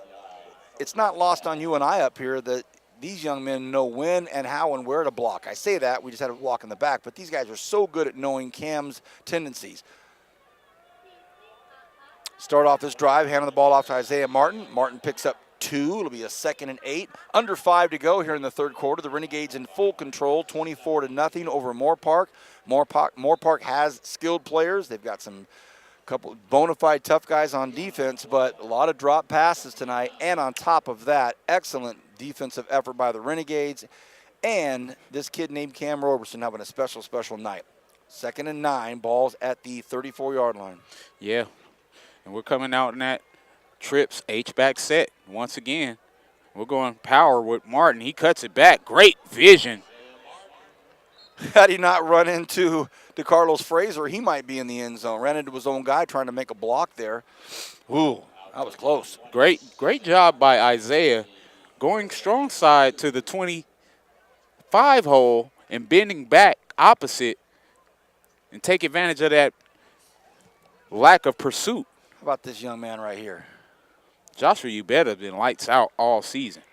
Speaker 1: it's not lost on you and I up here that these young men know when and how and where to block. I say that, we just had a block in the back, but these guys are so good at knowing Cam's tendencies. Start off this drive, handing the ball off to Isaiah Martin. Martin picks up 2. It'll be a 2nd and 8. Under 5 to go here in the third quarter. The Renegades in full control, 24-0 over Moorpark. Moorpark has skilled players. They've got some couple bona fide tough guys on defense, but a lot of drop passes tonight. And on top of that, excellent defensive effort by the Renegades. And this kid named Cam Roberson having a special night. 2nd and 9, balls at the 34-yard line.
Speaker 2: Yeah, and we're coming out in that trips H-back set once again. We're going power with Martin. He cuts it back. Great vision.
Speaker 1: Had he not run into DeCarlos Fraser, he might be in the end zone. Ran into his own guy trying to make a block there. Ooh, that was close.
Speaker 2: Great job by Isaiah going strong side to the 25 hole and bending back opposite and take advantage of that lack of pursuit.
Speaker 1: How about this young man right here?
Speaker 2: Joshua Ubeda has been lights out all season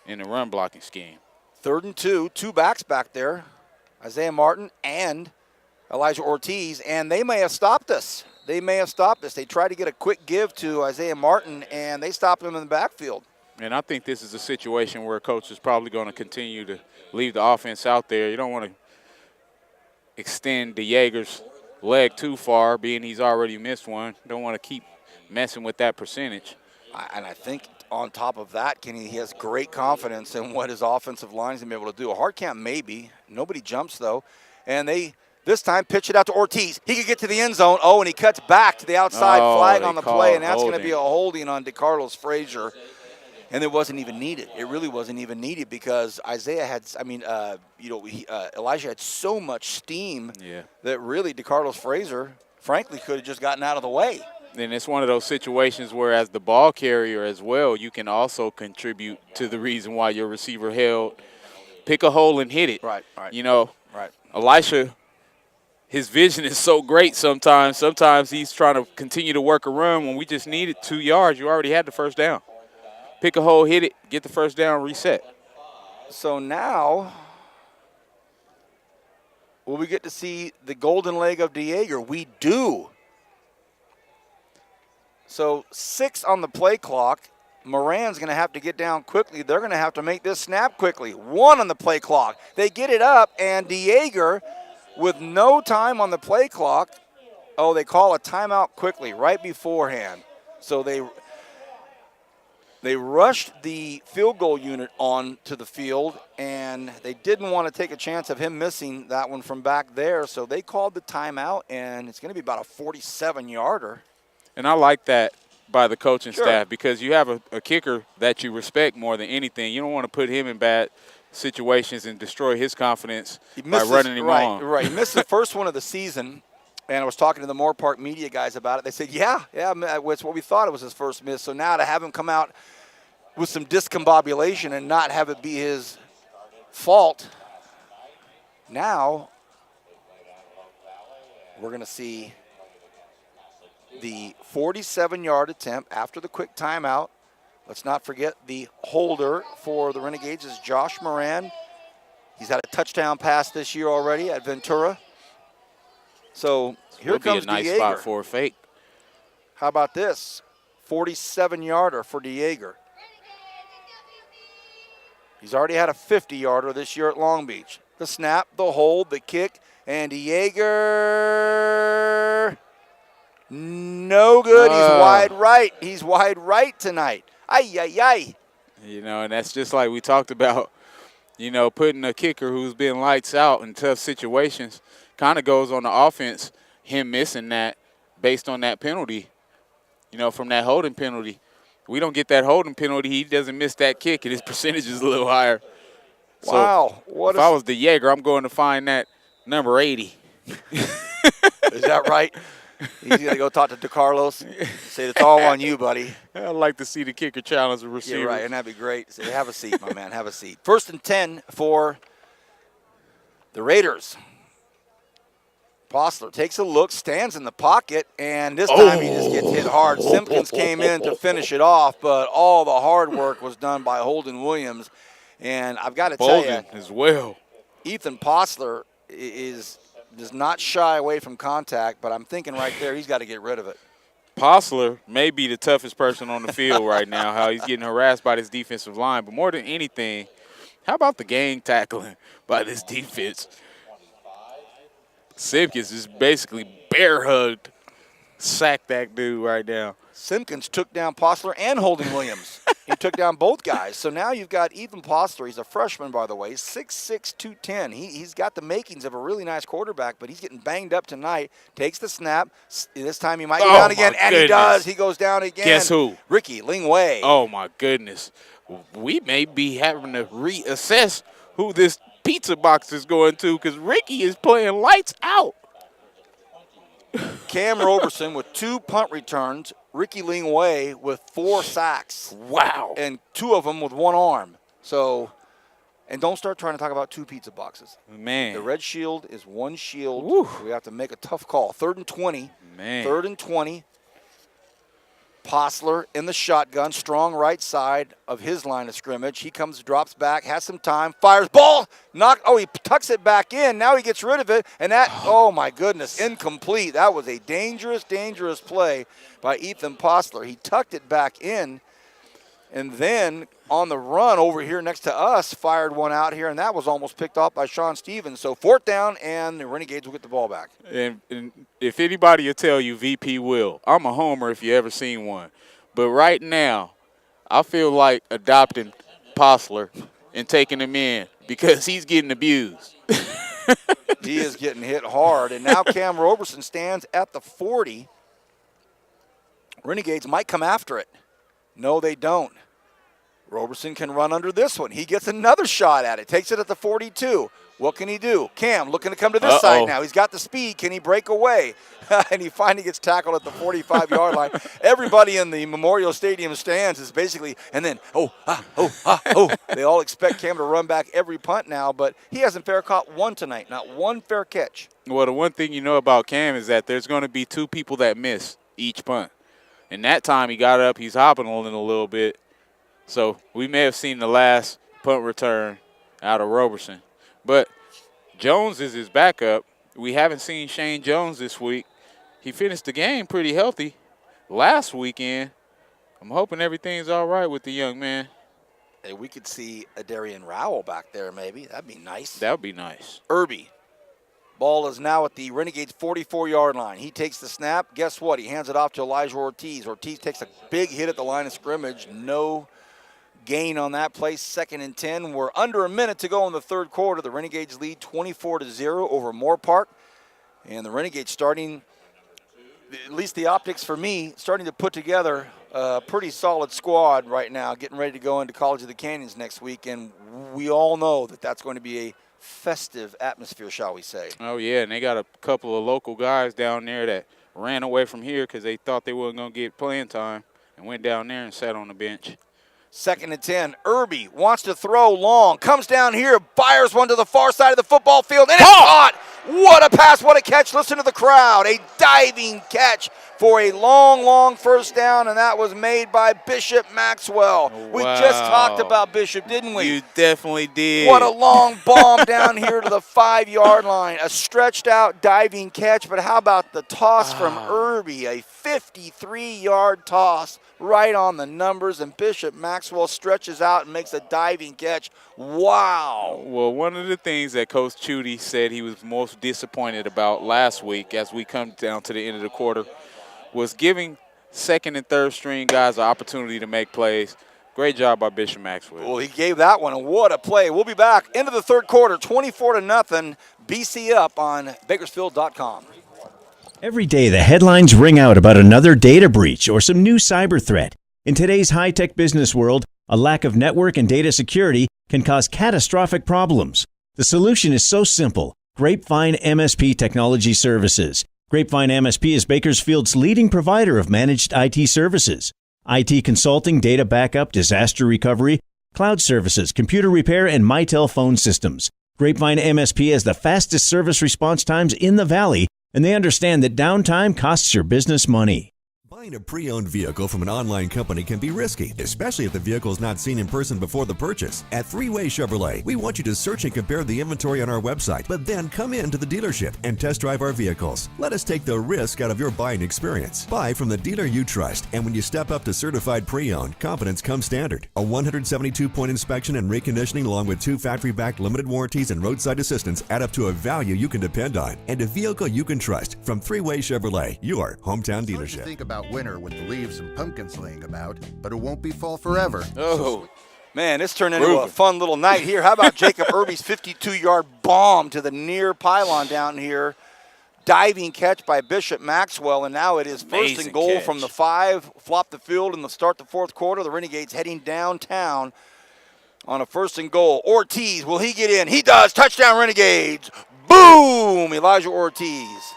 Speaker 2: in the run blocking scheme.
Speaker 1: 3rd and 2, 2 backs back there. Isaiah Martin and Elijah Ortiz, and they may have stopped us. They tried to get a quick give to Isaiah Martin, and they stopped him in the backfield.
Speaker 2: And I think this is a situation where Coach is probably going to continue to leave the offense out there. You don't want to extend the Jaeger's leg too far, being he's already missed one. Don't want to keep messing with that percentage.
Speaker 1: And I think on top of that, Kenny, he has great confidence in what his offensive line is going to be able to do. A hard count maybe. Nobody jumps, though. And they, this time, pitch it out to Ortiz. He could get to the end zone. Oh, and he cuts back to the outside, flag on the play, and that's going to be a holding on DeCarlos Frazier. And it wasn't even needed. It really wasn't even needed because Isaiah had, Elijah had so much steam that really DeCarlos Frazier, frankly, could have just gotten out of the way.
Speaker 2: And it's one of those situations where as the ball carrier as well, you can also contribute to the reason why your receiver held. Pick a hole and hit it.
Speaker 1: Right.
Speaker 2: Elisha, his vision is so great sometimes. Sometimes he's trying to continue to work a run when we just needed 2 yards. You already had the first down. Pick a hole, hit it, get the first down, reset.
Speaker 1: So now will we get to see the golden leg of DeJager? We do. So 6 on the play clock. Moran's going to have to get down quickly. They're going to have to make this snap quickly. 1 on the play clock. They get it up, and DeJager, with no time on the play clock, they call a timeout quickly right beforehand. So they rushed the field goal unit on to the field, and they didn't want to take a chance of him missing that one from back there. So they called the timeout, and it's going to be about a 47-yarder.
Speaker 2: And I like that by the coaching staff because you have a kicker that you respect more than anything. You don't want to put him in bad situations and destroy his confidence by running him on.
Speaker 1: Right. He missed the first one of the season, and I was talking to the Moorpark media guys about it. They said, yeah, it's what we thought it was his first miss. So now to have him come out with some discombobulation and not have it be his fault, now we're going to see the 47-yard attempt after the quick timeout. Let's not forget the holder for the Renegades is Josh Moran. He's had a touchdown pass this year already at Ventura. So here comes DeJager.
Speaker 2: Would be a nice spot for a fake.
Speaker 1: How about this? 47-yarder for DeJager. He's already had a 50-yarder this year at Long Beach. The snap, the hold, the kick, and DeJager, no good. He's wide right. He's wide right tonight. Ay.
Speaker 2: And that's just like we talked about, putting a kicker who's been lights out in tough situations. kind of goes on the offense, him missing that based on that penalty, from that holding penalty. We don't get that holding penalty, he doesn't miss that kick, and his percentage is a little higher.
Speaker 1: Wow.
Speaker 2: So if I was the Jaeger, I'm going to find that number 80.
Speaker 1: Is that right? He's going to go talk to DeCarlos, say it's all on you, buddy.
Speaker 2: I'd like to see the kicker challenge the receiver.
Speaker 1: Yeah, right, and that'd be great. Say, have a seat, my man, have a seat. 1st and 10 for the Raiders. Postler takes a look, stands in the pocket, and this time he just gets hit hard. Simpkins came in to finish it off, but all the hard work was done by Holden Williams. And I've got to tell you,
Speaker 2: as well.
Speaker 1: Ethan Postler does not shy away from contact, but I'm thinking right there he's got to get rid of it.
Speaker 2: Postler may be the toughest person on the field right now, how he's getting harassed by this defensive line. But more than anything, how about the gang tackling by this defense? Simpkins is basically bear hugged, sacked that dude right now.
Speaker 1: Simpkins took down Postler and Holden Williams. He took down both guys. So now you've got Ethan Postler. He's a freshman, by the way, 6'6", 210. He's got the makings of a really nice quarterback, but he's getting banged up tonight. Takes the snap. This time he might go down again, and he does. He goes down again.
Speaker 2: Guess who?
Speaker 1: Ricky Lingwei.
Speaker 2: Oh, my goodness. We may be having to reassess who this pizza box is going to because Ricky is playing lights out.
Speaker 1: Cam Roberson with 2 punt returns. Ricky Lingwei with 4 sacks.
Speaker 2: Wow.
Speaker 1: And 2 of them with 1 arm. So, and don't start trying to talk about 2 pizza boxes.
Speaker 2: Man.
Speaker 1: The red shield is 1 shield.
Speaker 2: Woo.
Speaker 1: We have to make a tough call. 3rd and 20.
Speaker 2: Man.
Speaker 1: 3rd and 20. Postler in the shotgun, strong right side of his line of scrimmage. He drops back, has some time, fires, ball, he tucks it back in. Now he gets rid of it, and that, oh my goodness, incomplete. That was a dangerous, dangerous play by Ethan Postler. He tucked it back in, and then on the run over here next to us, fired one out here, and that was almost picked off by Sean Stevens. So 4th down, and the Renegades will get the ball back.
Speaker 2: And if anybody will tell you, VP will. I'm a homer if you ever seen one. But right now, I feel like adopting Postler and taking him in because he's getting abused.
Speaker 1: He is getting hit hard, and now Cam Roberson stands at the 40. Renegades might come after it. No, they don't. Roberson can run under this one. He gets another shot at it. Takes it at the 42. What can he do? Cam looking to come to this side now. He's got the speed. Can he break away? And he finally gets tackled at the 45-yard line. Everybody in the Memorial Stadium stands is basically, and then, They all expect Cam to run back every punt now, but he hasn't fair caught one tonight. Not one fair catch.
Speaker 2: Well, the one thing you know about Cam is that there's going to be 2 people that miss each punt. And that time he got up, he's hopping on it a little bit. So we may have seen the last punt return out of Roberson. But Jones is his backup. We haven't seen Shane Jones this week. He finished the game pretty healthy last weekend. I'm hoping everything's all right with the young man.
Speaker 1: Hey, we could see a Darian Rowell back there maybe. That'd be nice.
Speaker 2: That would be nice.
Speaker 1: Irby. Ball is now at the Renegades' 44-yard line. He takes the snap. Guess what? He hands it off to Elijah Ortiz. Ortiz takes a big hit at the line of scrimmage. No gain on that play. 2nd and 10. We're under a minute to go in the 3rd quarter. The Renegades lead 24-0 over Moorpark. And the Renegades starting, at least the optics for me, starting to put together a pretty solid squad right now, getting ready to go into College of the Canyons next week. And we all know that that's going to be a festive atmosphere, shall we say.
Speaker 2: Oh, yeah, and they got a couple of local guys down there that ran away from here because they thought they weren't going to get playing time and went down there and sat on the bench.
Speaker 1: 2nd and 10. Irby wants to throw long. Comes down here, fires one to the far side of the football field, and it's caught. What a pass, what a catch. Listen to the crowd. A diving catch for a long, long first down, and that was made by Bishop Maxwell.
Speaker 2: Wow.
Speaker 1: We just talked about Bishop, didn't we?
Speaker 2: You definitely did.
Speaker 1: What a long bomb down here to the 5-yard line. A stretched out diving catch, but how about the toss from Irby? A 53-yard toss right on the numbers, and Bishop Maxwell stretches out and makes a diving catch. Wow.
Speaker 2: Well, one of the things that Coach Chudy said he was most disappointed about last week as we come down to the end of the quarter was giving 2nd and 3rd string guys an opportunity to make plays. Great job by Bishop Maxwell.
Speaker 1: Well, he gave that one, and what a play. We'll be back into the 3rd quarter, 24-0. BC Up on Bakersfield.com.
Speaker 6: Every day, the headlines ring out about another data breach or some new cyber threat. In today's high-tech business world, a lack of network and data security can cause catastrophic problems. The solution is so simple. Grapevine MSP Technology Services. Grapevine MSP is Bakersfield's leading provider of managed IT services. IT consulting, data backup, disaster recovery, cloud services, computer repair, and Mitel phone systems. Grapevine MSP has the fastest service response times in the Valley, and they understand that downtime costs your business money.
Speaker 5: Buying a pre-owned vehicle from an online company can be risky, especially if the vehicle is not seen in person before the purchase. At Three-Way Chevrolet, we want you to search and compare the inventory on our website, but then come in to the dealership and test drive our vehicles. Let us take the risk out of your buying experience. Buy from the dealer you trust, and when you step up to certified pre-owned, confidence comes standard. A 172-point inspection and reconditioning along with 2 factory-backed limited warranties and roadside assistance add up to a value you can depend on, and a vehicle you can trust from Three-Way Chevrolet, your hometown dealership.
Speaker 9: Think about winter with the leaves and pumpkins laying about, but it won't be fall forever.
Speaker 1: Oh, man, it's turned into a fun little night here. How about Jacob Irby's 52-yard bomb to the near pylon down here? Diving catch by Bishop Maxwell, and now it is first and goal from the 5. Flop the field and start the fourth quarter. The Renegades heading downtown on a first and goal. Ortiz, will he get in? He does. Touchdown, Renegades. Boom, Elijah Ortiz.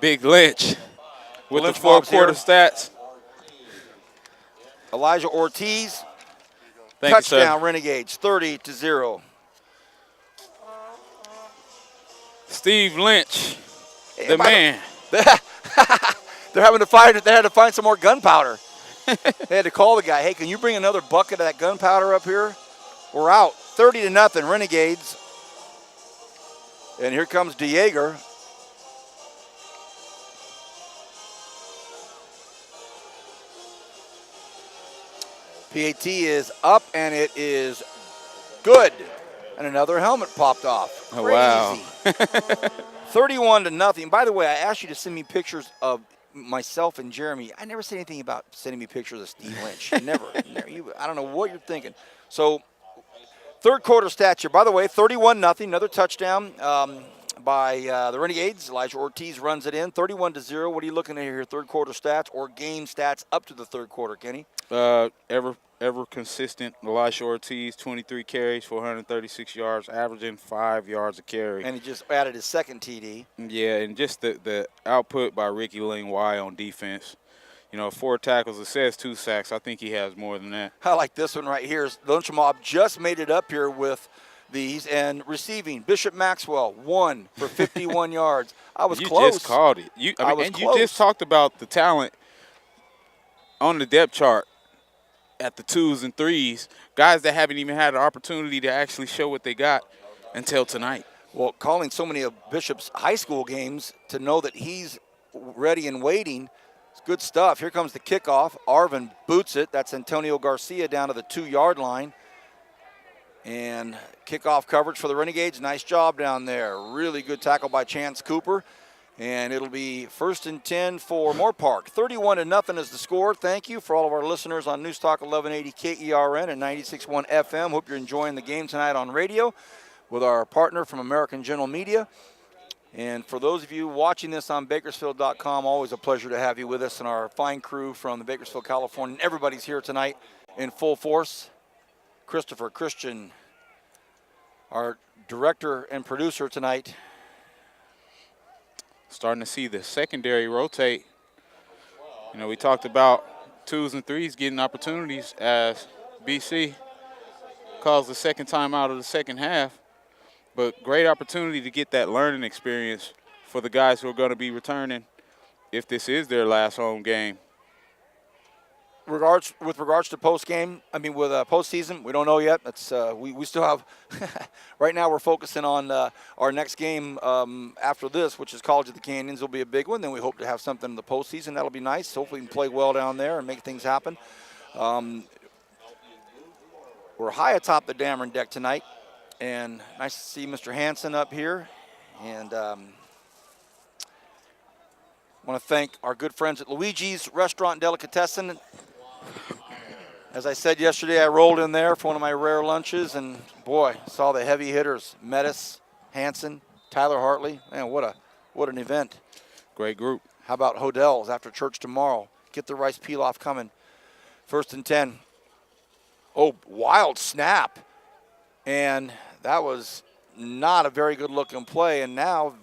Speaker 2: Big Lynch with
Speaker 1: Lynch
Speaker 2: the fourth-quarter stats.
Speaker 1: Elijah Ortiz,
Speaker 2: Thank
Speaker 1: touchdown,
Speaker 2: you, sir.
Speaker 1: Renegades, 30-0.
Speaker 2: Steve Lynch, the man.
Speaker 1: They're having to find it. They had to find some more gunpowder. They had to call the guy. Hey, can you bring another bucket of that gunpowder up here? We're out, 30-0, Renegades. And here comes DeJager. PAT is up, and it is good. And another helmet popped off.
Speaker 2: Oh, wow.
Speaker 1: 31-0. By the way, I asked you to send me pictures of myself and Jeremy. I never said anything about sending me pictures of Steve Lynch. Never. I don't know what you're thinking. So, third quarter stats here. By the way, 31-0. Another touchdown by the Renegades. Elijah Ortiz runs it in. 31-0. What are you looking at here? Third quarter stats or game stats up to the third quarter, Kenny?
Speaker 2: Ever consistent. Elijah Ortiz, 23 carries, 436 yards, averaging 5 yards a carry.
Speaker 1: And he just added his second TD.
Speaker 2: Yeah, and just the output by Ricky Lane Y on defense. 4 tackles, it says 2 sacks. I think he has more than that.
Speaker 1: I like this one right here. Lunch Mob just made it up here with these, and receiving Bishop Maxwell, 1 for 51 yards. I was close.
Speaker 2: You just called it. You just talked about the talent on the depth chart at the 2s and 3s, guys that haven't even had an opportunity to actually show what they got until tonight.
Speaker 1: Well, calling so many of Bishop's high school games to know that he's ready and waiting, it's good stuff. Here comes the kickoff. Arvin boots it. That's Antonio Garcia down to the 2-yard line. And kickoff coverage for the Renegades. Nice job down there. Really good tackle by Chance Cooper. And it'll be 1st and 10 for Moorpark. 31-0 is the score. Thank you for all of our listeners on News Talk 1180 KERN and 96.1 FM. Hope you're enjoying the game tonight on radio with our partner from American General Media. And for those of you watching this on Bakersfield.com, always a pleasure to have you with us and our fine crew from the Bakersfield, California. Everybody's here tonight in full force. Christopher Christian, our director and producer tonight.
Speaker 2: Starting to see the secondary rotate. We talked about 2s and 3s getting opportunities as BC calls the second time out of the second half. But great opportunity to get that learning experience for the guys who are going to be returning if this is their last home game.
Speaker 1: With regards to postgame, with postseason, we don't know yet. That's we still have. Right now, we're focusing on our next game after this, which is College of the Canyons. Will be a big one. Then we hope to have something in the postseason. That'll be nice. Hopefully, we can play well down there and make things happen. We're high atop the Dameron deck tonight, and nice to see Mr. Hansen up here. And want to thank our good friends at Luigi's Restaurant Delicatessen. As I said yesterday, I rolled in there for one of my rare lunches and Boy, saw the heavy hitters, Metis, Hanson, Tyler Hartley. Man, what an event.
Speaker 2: Great group.
Speaker 1: How about Hodell's after church tomorrow? Get the rice pilaf coming. 1st and 10. Oh, wild snap. And that was not a very good looking play. And now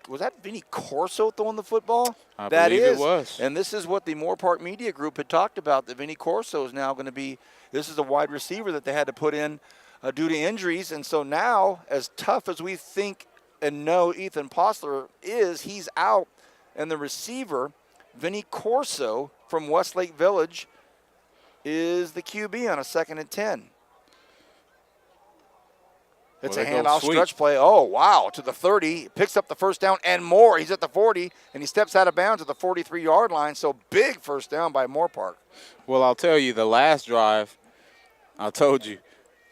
Speaker 1: was that Vinny Corso throwing the football?
Speaker 2: I
Speaker 1: That
Speaker 2: believe
Speaker 1: is.
Speaker 2: it was.
Speaker 1: And this is what the Moorpark Media Group had talked about, that Vinny Corso is now going to be, this is a wide receiver that they had to put in due to injuries. And so now, as tough as we think and know Ethan Postler is, he's out. And the receiver, Vinny Corso from Westlake Village, is the QB on a 2nd and 10. It's a handoff stretch play. Oh, wow, to the 30. Picks up the first down and more. He's at the 40, and he steps out of bounds at the 43-yard line. So big first down by Moorpark.
Speaker 2: Well, I'll tell you, the last drive, I told you,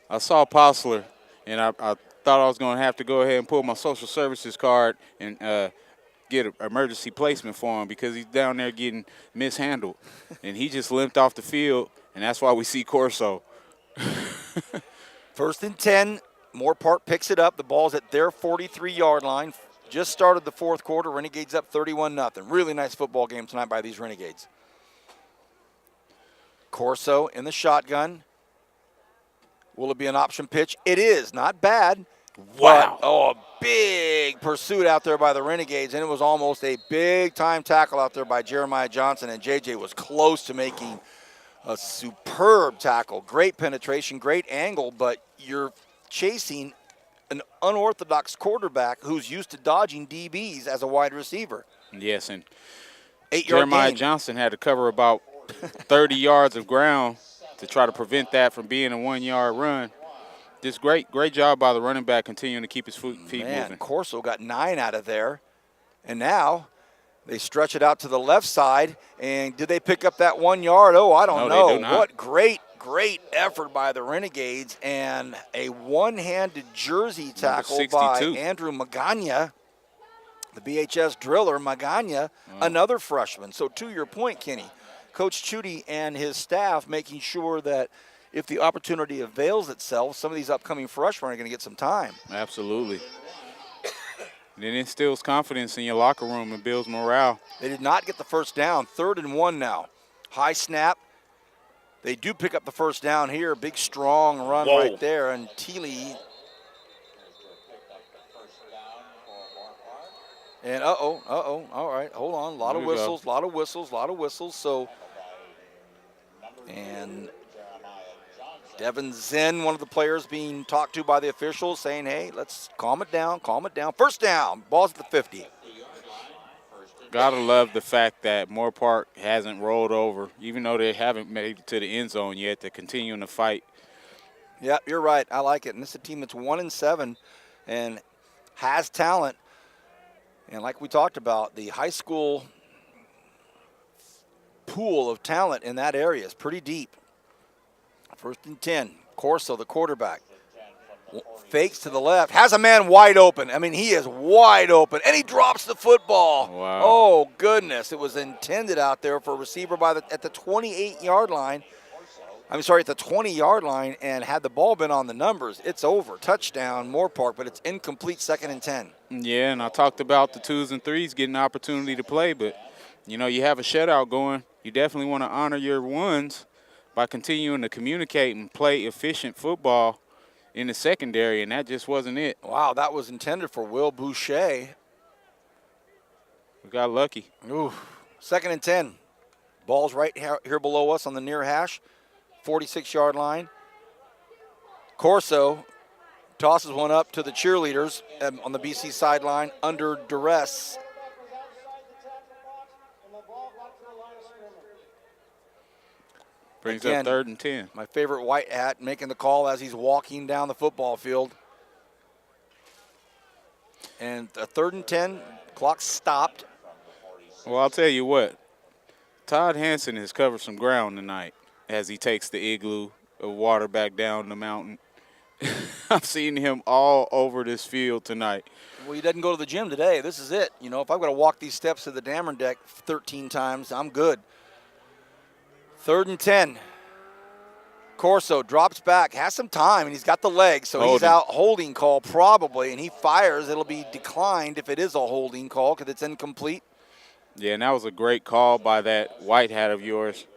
Speaker 2: I saw Postler, and I thought I was going to have to go ahead and pull my social services card and get an emergency placement for him because he's down there getting mishandled. And he just limped off the field, and that's why we see Corso.
Speaker 1: 1st and 10. Moorpark picks it up. The ball's at their 43-yard line. Just started the 4th quarter. Renegades up 31-0. Really nice football game tonight by these Renegades. Corso in the shotgun. Will it be an option pitch? It is. Not bad.
Speaker 2: Wow.
Speaker 1: But, a big pursuit out there by the Renegades, and it was almost a big-time tackle out there by Jeremiah Johnson, and JJ was close to making a superb tackle. Great penetration, great angle, but you're chasing an unorthodox quarterback who's used to dodging DBs as a wide receiver.
Speaker 2: Yes, and
Speaker 1: 8-yard
Speaker 2: Jeremiah
Speaker 1: gain.
Speaker 2: Johnson had to cover about 30 yards of ground to try to prevent that from being a 1-yard run. Just great job by the running back continuing to keep his feet moving.
Speaker 1: Corso got 9 out of there, and now they stretch it out to the left side. And did they pick up that 1 yard? Oh, I don't know.
Speaker 2: They do not.
Speaker 1: What great effort by the Renegades, and a one-handed jersey tackle by Andrew Magana, the BHS driller. Magana, another freshman. So to your point, Kenny, Coach Chudy and his staff making sure that if the opportunity avails itself, some of these upcoming freshmen are going to get some time.
Speaker 2: Absolutely. And it instills confidence in your locker room and builds morale.
Speaker 1: They did not get the first down. 3rd and 1 now. High snap. They do pick up the first down here. Big, strong run right there. And Teely. And all right, hold on. A lot of whistles. So, and Devin Zen, one of the players being talked to by the officials, saying, hey, let's calm it down. First down, ball's at the 50.
Speaker 2: Gotta love the fact that Moorpark hasn't rolled over, even though they haven't made it to the end zone yet. They're continuing to fight.
Speaker 1: Yeah, you're right. I like it. And this is a team that's 1-7 and has talent. And like we talked about, the high school pool of talent in that area is pretty deep. 1st and 10. Corso, the quarterback, fakes to the left, has a man wide open. I mean, he is wide open, and he drops the football.
Speaker 2: Wow.
Speaker 1: Oh, goodness. It was intended out there for a receiver at the 28-yard line. At the 20-yard line, and had the ball been on the numbers, it's over. Touchdown, Moorpark, but it's incomplete. 2nd and 10.
Speaker 2: Yeah, and I talked about the 2s and 3s getting the opportunity to play, but, you have a shutout going. You definitely want to honor your 1s by continuing to communicate and play efficient football in the secondary, and that just wasn't it.
Speaker 1: Wow, that was intended for Will Boucher.
Speaker 2: We got lucky.
Speaker 1: Ooh. 2nd and 10. Ball's right here below us on the near hash, 46-yard line. Corso tosses one up to the cheerleaders on the BC sideline under duress.
Speaker 2: Brings up 3rd and 10.
Speaker 1: My favorite white hat making the call as he's walking down the football field. And a 3rd and 10, clock stopped.
Speaker 2: Well, I'll tell you what. Todd Hanson has covered some ground tonight as he takes the igloo of water back down the mountain. I've seen him all over this field tonight.
Speaker 1: Well, he doesn't go to the gym today. This is it. If I've got to walk these steps to the Dameron deck 13 times, I'm good. 3rd and 10. Corso drops back, has some time, and he's got the legs, so he's out. Holding call probably, and he fires. It'll be declined if it is a holding call because it's incomplete.
Speaker 2: Yeah, and that was a great call by that white hat of yours.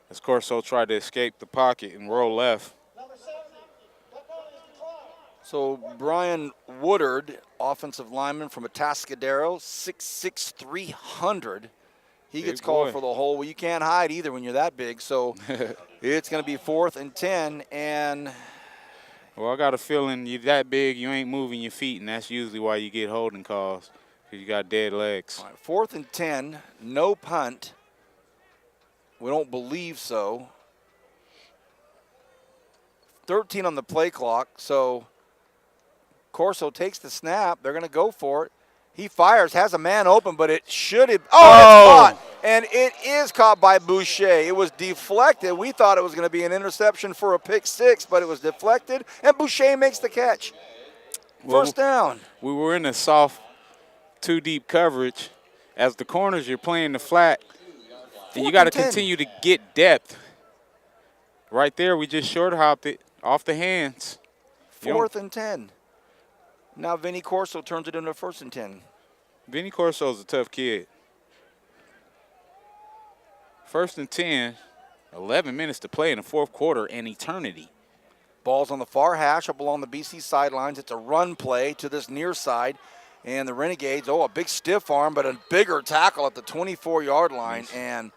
Speaker 2: As Corso tried to escape the pocket and roll left.
Speaker 1: So Brian Woodard, offensive lineman from Atascadero, 6'6", 300. He gets called for the hole. Well, you can't hide either when you're that big. So it's going to be 4th and 10. And
Speaker 2: well, I got a feeling you're that big, you ain't moving your feet, and that's usually why you get holding calls, because you got dead legs.
Speaker 1: All right, 4th and 10, no punt. We don't believe so. 13 on the play clock. So Corso takes the snap. They're going to go for it. He fires, has a man open, but it should have. Oh, it's caught. And it is caught by Boucher. It was deflected. We thought it was going to be an interception for a pick 6, but it was deflected, and Boucher makes the catch. First down.
Speaker 2: We were in a soft, too-deep coverage. As the corners, you're playing the flat, and you got to continue to get depth. Right there, we just short-hopped it off the hands.
Speaker 1: 4th and 10. Now Vinny Corso turns it into 1st and 10.
Speaker 2: Vinny Corso's a tough kid. 1st and 10, 11 minutes to play in the 4th quarter, and eternity.
Speaker 1: Ball's on the far hash up along the BC sidelines. It's a run play to this near side. And the Renegades, a big stiff arm, but a bigger tackle at the 24-yard line. And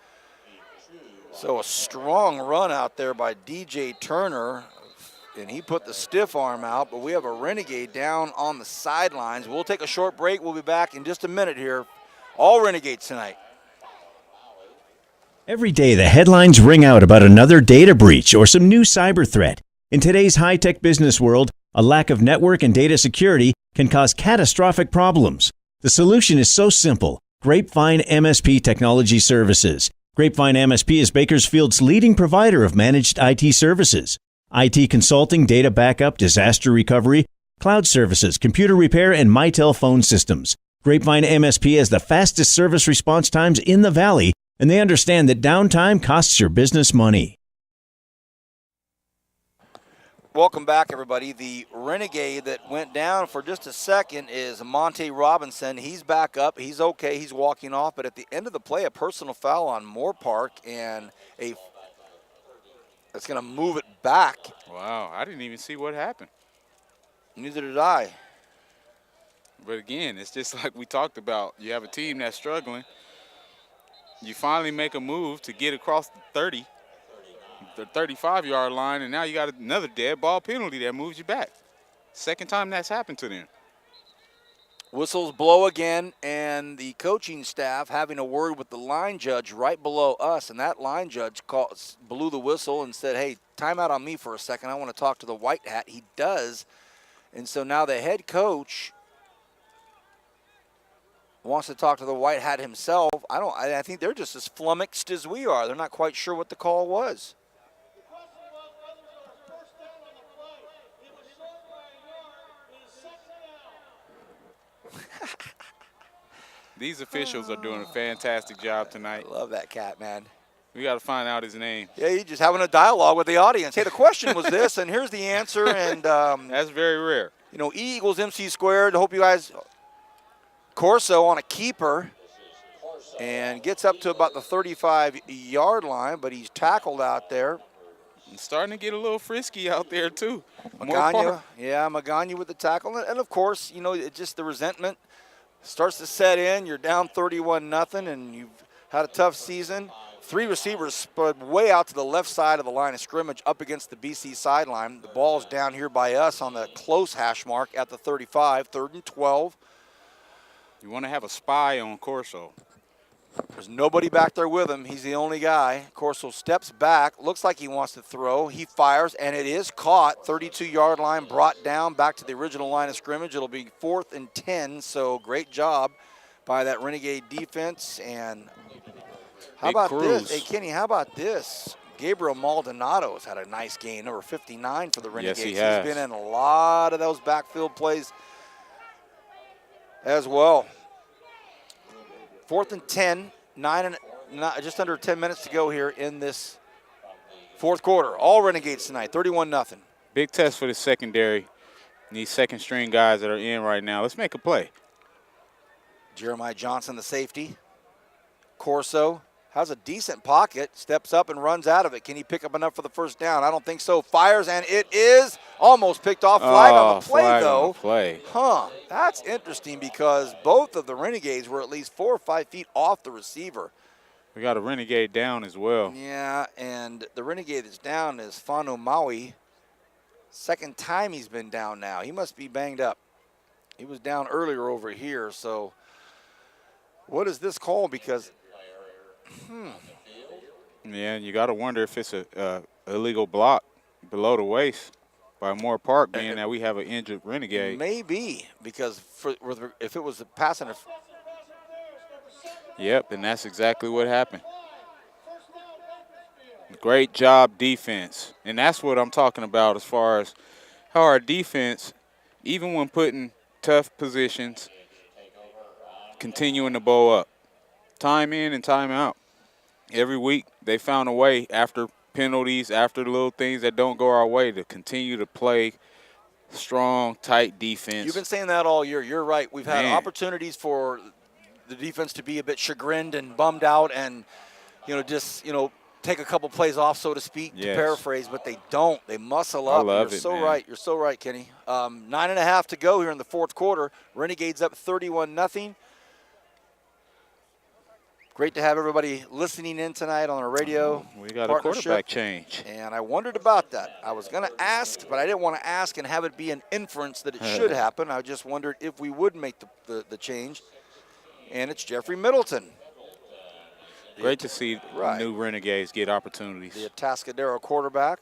Speaker 1: so a strong run out there by DJ Turner. And he put the stiff arm out, but we have a Renegade down on the sidelines. We'll take a short break. We'll be back in just a minute here. All Renegades tonight.
Speaker 6: Every day, the headlines ring out about another data breach or some new cyber threat. In today's high-tech business world, a lack of network and data security can cause catastrophic problems. The solution is so simple. Grapevine MSP Technology Services. Grapevine MSP is Bakersfield's leading provider of managed IT services. IT consulting, data backup, disaster recovery, cloud services, computer repair, and Mitel phone systems. Grapevine MSP has the fastest service response times in the Valley, and they understand that downtime costs your business money.
Speaker 1: Welcome back, everybody. The Renegade that went down for just a second is Monte Robinson. He's back up. He's okay. He's walking off. But at the end of the play, a personal foul on Moorpark, and it's going to move it back.
Speaker 2: Wow, I didn't even see what happened.
Speaker 1: Neither did I.
Speaker 2: But again, it's just like we talked about. You have a team that's struggling. You finally make a move to get across the 30, the 35-yard line, and now you got another dead ball penalty that moves you back. Second time that's happened to them.
Speaker 1: Whistles blow again, and the coaching staff having a word with the line judge right below us, and that line judge blew the whistle and said, hey, timeout on me for a second. I want to talk to the white hat. He does, and so now the head coach wants to talk to the white hat himself. I think they're just as flummoxed as we are. They're not quite sure what the call was.
Speaker 2: These officials are doing a fantastic job tonight.
Speaker 1: I love that cat, man.
Speaker 2: We got to find out his name.
Speaker 1: Yeah, he's just having a dialogue with the audience. Hey, the question was this, and here's the answer. And
Speaker 2: that's very rare.
Speaker 1: You know, E equals MC squared. Hope you guys. Corso on a keeper and gets up to about the 35-yard line, but he's tackled out there.
Speaker 2: And starting to get a little frisky out there, too.
Speaker 1: Magana with the tackle. And, of course, you know, it just the resentment starts to set in. You're down 31-0, and you've had a tough season. 3 receivers spread way out to the left side of the line of scrimmage up against the BC sideline. The ball's down here by us on the close hash mark at the 35, 3rd and 12.
Speaker 2: You want to have a spy on Corso.
Speaker 1: There's nobody back there with him. He's the only guy. Corso steps back. Looks like he wants to throw. He fires, and it is caught. 32-yard line, brought down back to the original line of scrimmage. It'll be 4th and 10, so great job by that Renegade defense. And how about this? Hey, Kenny, how about this? Gabriel Maldonado's had a nice game, number 59 for the Renegades.
Speaker 2: Yes, he has.
Speaker 1: He's been in a lot of those backfield plays as well. 4th and 10, 9 just under 10 minutes to go here in this fourth quarter. All Renegades tonight, 31-0.
Speaker 2: Big test for the secondary. And these second-string guys that are in right now. Let's make a play.
Speaker 1: Jeremiah Johnson, the safety. Corso has a decent pocket, steps up and runs out of it. Can he pick up enough for the first down? I don't think so. Fires, and it is almost picked off. Flag on the play,
Speaker 2: flag
Speaker 1: though.
Speaker 2: On the play.
Speaker 1: Huh, that's interesting because both of the Renegades were at least 4 or 5 feet off the receiver.
Speaker 2: We got a Renegade down as well.
Speaker 1: Yeah, and the Renegade that's down is Fanu Maui. Second time he's been down now. He must be banged up. He was down earlier over here, so what is this call? Because,
Speaker 2: Yeah, and you got to wonder if it's a illegal block below the waist by Moorpark, being that we have an injured Renegade.
Speaker 1: Maybe, because if it was a passing.
Speaker 2: Yep, and that's exactly what happened. Great job defense. And that's what I'm talking about as far as how our defense, even when put in tough positions, continuing to bow up. Time in and time out. Every week they found a way after penalties, after the little things that don't go our way, to continue to play strong, tight defense.
Speaker 1: You've been saying that all year. You're right. We've had opportunities for the defense to be a bit chagrined and bummed out and, just, take a couple plays off, so to speak, to paraphrase, but they don't. They muscle up. You're so right. You're so right, Kenny. 9.5 to go here in the fourth quarter. Renegades up 31-0. Great to have everybody listening in tonight on our radio.
Speaker 2: We got a quarterback change.
Speaker 1: And I wondered about that. I was going to ask, but I didn't want to ask and have it be an inference that it should happen. I just wondered if we would make the change. And it's Jeffrey Middleton.
Speaker 2: Great to see new Renegades get opportunities.
Speaker 1: The Atascadero quarterback.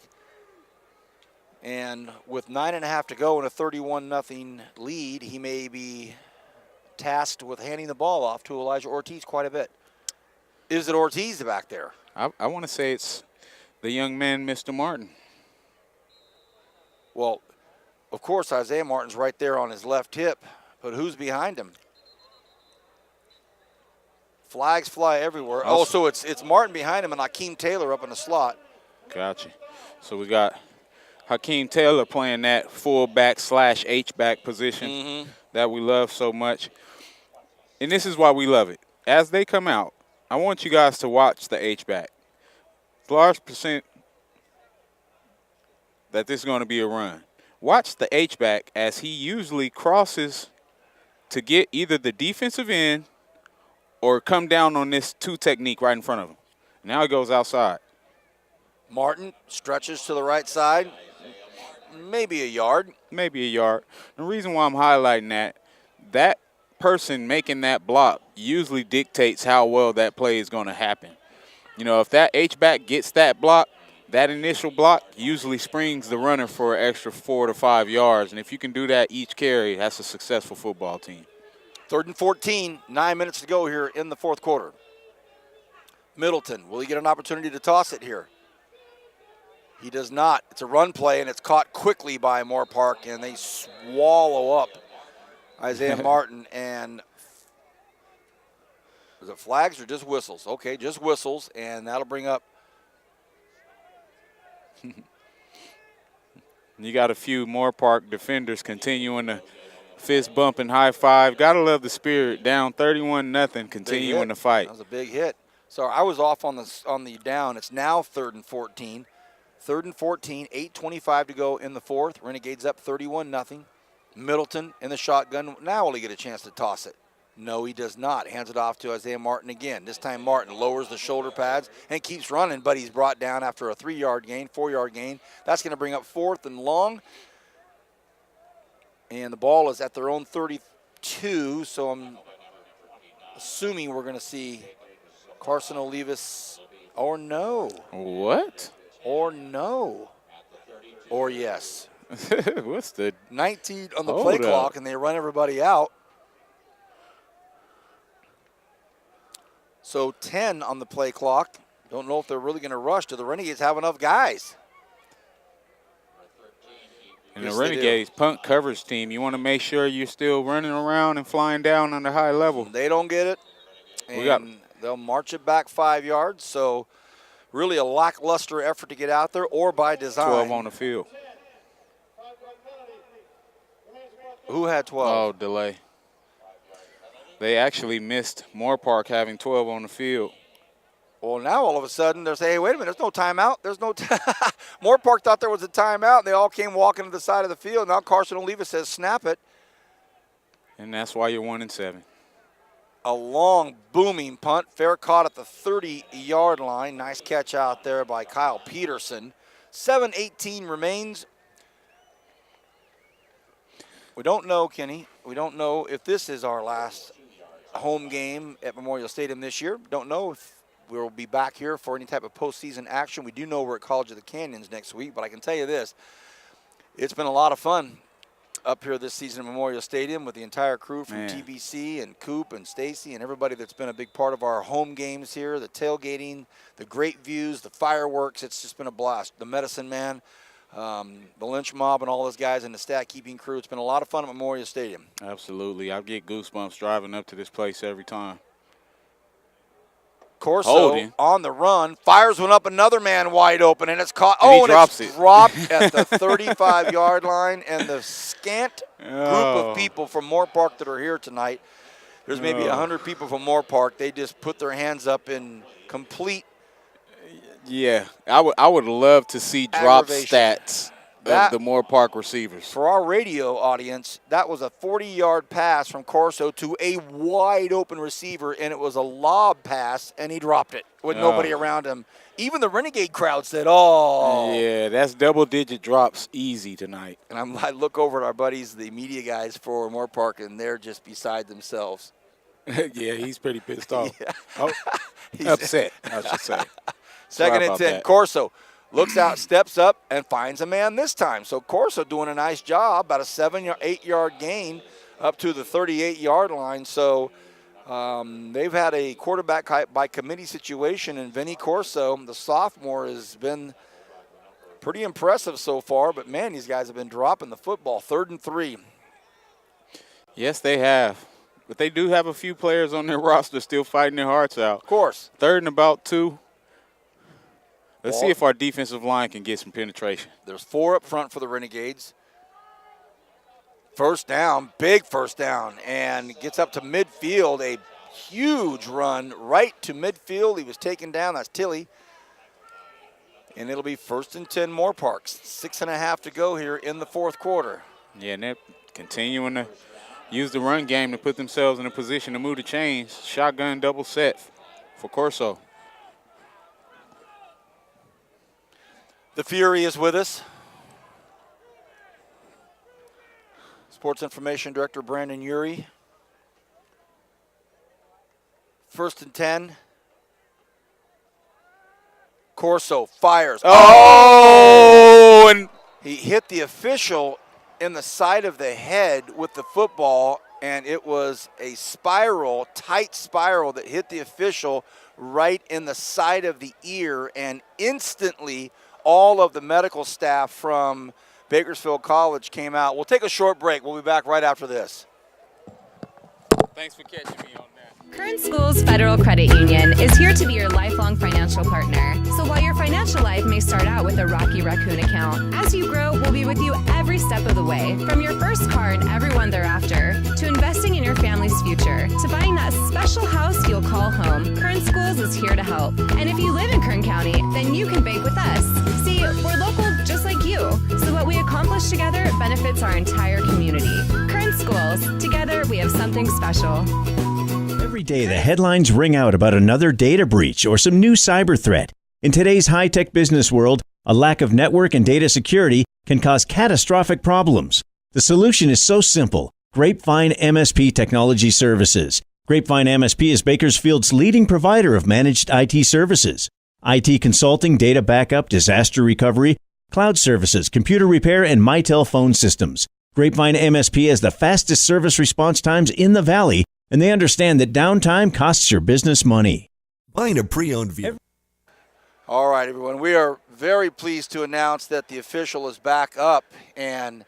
Speaker 1: And with 9.5 to go in a 31-0 lead, he may be tasked with handing the ball off to Elijah Ortiz quite a bit. Is it Ortiz back there?
Speaker 2: I want to say it's the young man, Mr. Martin.
Speaker 1: Well, of course, Isaiah Martin's right there on his left hip, but who's behind him? Flags fly everywhere. Oh, so it's Martin behind him and Hakeem Taylor up in the slot.
Speaker 2: Gotcha. So we got Hakeem Taylor playing that fullback / H-back position that we love so much. And this is why we love it. As they come out, I want you guys to watch the H-back. Large percent that this is going to be a run. Watch the H-back as he usually crosses to get either the defensive end or come down on this two technique right in front of him. Now he goes outside.
Speaker 1: Martin stretches to the right side, maybe a yard.
Speaker 2: Maybe a yard. The reason why I'm highlighting that person making that block usually dictates how well that play is going to happen. If that H-back gets that block, that initial block usually springs the runner for an extra 4 to 5 yards. And if you can do that each carry, that's a successful football team.
Speaker 1: 3rd and 14, 9 minutes to go here in the fourth quarter. Middleton, will he get an opportunity to toss it here? He does not. It's a run play, and it's caught quickly by Moorpark, and they swallow up Isaiah Martin. And is it flags or just whistles? Okay, just whistles, and that'll bring up.
Speaker 2: You got a few Moorpark defenders continuing to fist bump and high five. Gotta love the spirit. Down 31-0, continuing to fight.
Speaker 1: That was a big hit. So I was off on the down. It's now 3rd and 14. 3rd and 14, 8:25 to go in the fourth. Renegades up 31-0. Middleton in the shotgun. Now will he get a chance to toss it? No, he does not. Hands it off to Isaiah Martin again. This time Martin lowers the shoulder pads and keeps running, but he's brought down after a 3-yard gain, 4-yard gain. That's going to bring up 4th and long. And the ball is at their own 32, so I'm assuming we're going to see Carson Olivas, or no.
Speaker 2: What?
Speaker 1: Or no. Or yes.
Speaker 2: What's the
Speaker 1: 19 on the play clock, and they run everybody out. So 10 on the play clock. Don't know if they're really going to rush. Do the Renegades have enough guys?
Speaker 2: And the Renegades punt coverage team, you want to make sure you're still running around and flying down on the high level.
Speaker 1: They don't get it.
Speaker 2: We got
Speaker 1: They'll march it back 5 yards. So really a lackluster effort to get out there, or by design.
Speaker 2: 12 on the field.
Speaker 1: Who had 12?
Speaker 2: Oh, delay. They actually missed Moorpark having 12 on the field.
Speaker 1: Well, now all of a sudden they're saying, hey, wait a minute, there's no timeout. There's no Moorpark thought there was a timeout, and they all came walking to the side of the field. Now Carson Oliva says snap it.
Speaker 2: And that's why you're 1-7.
Speaker 1: A long, booming punt. Fair caught at the 30-yard line. Nice catch out there by Kyle Peterson. 7:18 remains. We don't know, Kenny. We don't know if this is our last home game at Memorial Stadium this year. Don't know if we'll be back here for any type of postseason action. We do know we're at College of the Canyons next week, but I can tell you this. It's been a lot of fun up here this season at Memorial Stadium with the entire crew from TBC and Coop and Stacy and everybody that's been a big part of our home games here, the tailgating, the great views, the fireworks. It's just been a blast. The Medicine Man, the Lynch Mob, and all those guys in the stat-keeping crew. It's been a lot of fun at Memorial Stadium.
Speaker 2: Absolutely. I get goosebumps driving up to this place every time.
Speaker 1: Corso on the run, fires one up, another man wide open, and it's caught.
Speaker 2: And he drops
Speaker 1: it's
Speaker 2: it.
Speaker 1: Dropped at the 35-yard line, and the scant group of people from Moorpark that are here tonight, there's maybe 100 people from Moorpark, they just put their hands up in complete
Speaker 2: I would love to see drop stats of the Moorpark receivers.
Speaker 1: For our radio audience, that was a 40-yard pass from Corso to a wide-open receiver, and it was a lob pass, and he dropped it with nobody around him. Even the Renegade crowd said, oh.
Speaker 2: Yeah, that's double-digit drops easy tonight.
Speaker 1: And I look over at our buddies, the media guys for Moorpark, and they're just beside themselves.
Speaker 2: Yeah, he's pretty pissed off. Upset, I should say.
Speaker 1: Second and 10, Corso looks out, steps up, and finds a man this time. So Corso doing a nice job, about a 7 or 8 yard gain up to the 38-yard line. So they've had a quarterback by committee situation, and Vinny Corso, the sophomore, has been pretty impressive so far. But, man, these guys have been dropping the football. 3rd and 3.
Speaker 2: Yes, they have. But they do have a few players on their roster still fighting their hearts out.
Speaker 1: Of course.
Speaker 2: 3rd and about 2. Let's see if our defensive line can get some penetration.
Speaker 1: There's 4 up front for the Renegades. First down, big first down, and gets up to midfield. A huge run right to midfield. He was taken down. That's Tilly. And it'll be 1st and 10 Moorpark. 6.5 to go here in the 4th quarter.
Speaker 2: Yeah, and they're continuing to use the run game to put themselves in a position to move the chains. Shotgun double set for Corso.
Speaker 1: The Fury is with us. Sports Information Director Brandon Urie. 1st and 10. Corso fires.
Speaker 2: Oh! And
Speaker 1: he hit the official in the side of the head with the football, and it was a spiral, tight spiral that hit the official right in the side of the ear, and instantly all of the medical staff from Bakersfield College came out. We'll take a short break. We'll be back right after this.
Speaker 2: Thanks for catching me on that.
Speaker 3: Current Schools Federal Credit Union is here to be your lifelong financial partner. So while your financial life may start out with a Rocky Raccoon account, as you grow, we'll be with you every step of the way. From your first car and everyone thereafter, to investing in your family's future, to buying that special house you'll call home, Current Schools is here to help. And if you live in Kern County, then you can bank with us. See, we're local just like you. So what we accomplish together benefits our entire community. Current Schools, together we have something special.
Speaker 6: Every day, the headlines ring out about another data breach or some new cyber threat. In today's high-tech business world, a lack of network and data security can cause catastrophic problems. The solution is so simple. Grapevine MSP Technology Services. Grapevine MSP is Bakersfield's leading provider of managed IT services. IT consulting, data backup, disaster recovery, cloud services, computer repair, and Mitel phone systems. Grapevine MSP has the fastest service response times in the Valley, and they understand that downtime costs your business money.
Speaker 5: Buying a pre-owned vehicle.
Speaker 1: All right, everyone. We are very pleased to announce that the official is back up, and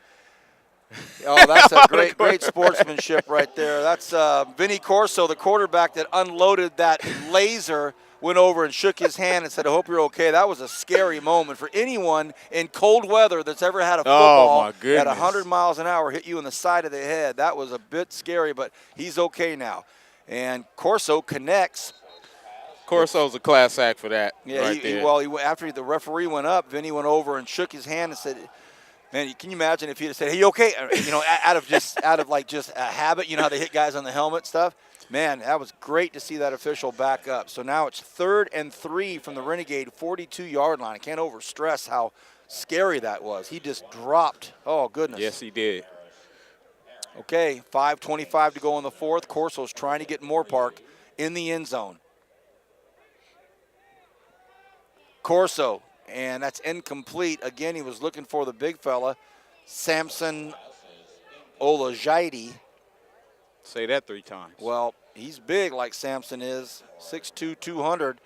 Speaker 1: Oh, that's a great sportsmanship right there. That's Vinny Corso, the quarterback that unloaded that laser, went over and shook his hand and said, I hope you're okay. That was a scary moment for anyone in cold weather that's ever had a football at 100 miles an hour hit you in the side of the head. That was a bit scary, but he's okay now. And Corso connects.
Speaker 2: Corso's a class act for that.
Speaker 1: Yeah, after the referee went up, Vinny went over and shook his hand and said, man, can you imagine if he'd have said, hey, you okay? Out of a habit, you know how they hit guys on the helmet stuff? Man, that was great to see that official back up. So now it's 3rd and 3 from the Renegade 42-yard line. I can't overstress how scary that was. He just dropped. Oh, goodness.
Speaker 2: Yes, he did.
Speaker 1: Okay, 5:25 to go in the 4th. Corso's trying to get Moorpark in the end zone. Corso, and that's incomplete. Again, he was looking for the big fella, Samson Olajaidi.
Speaker 2: Say that 3 times.
Speaker 1: Well, he's big like Samson is, 6'2", 200.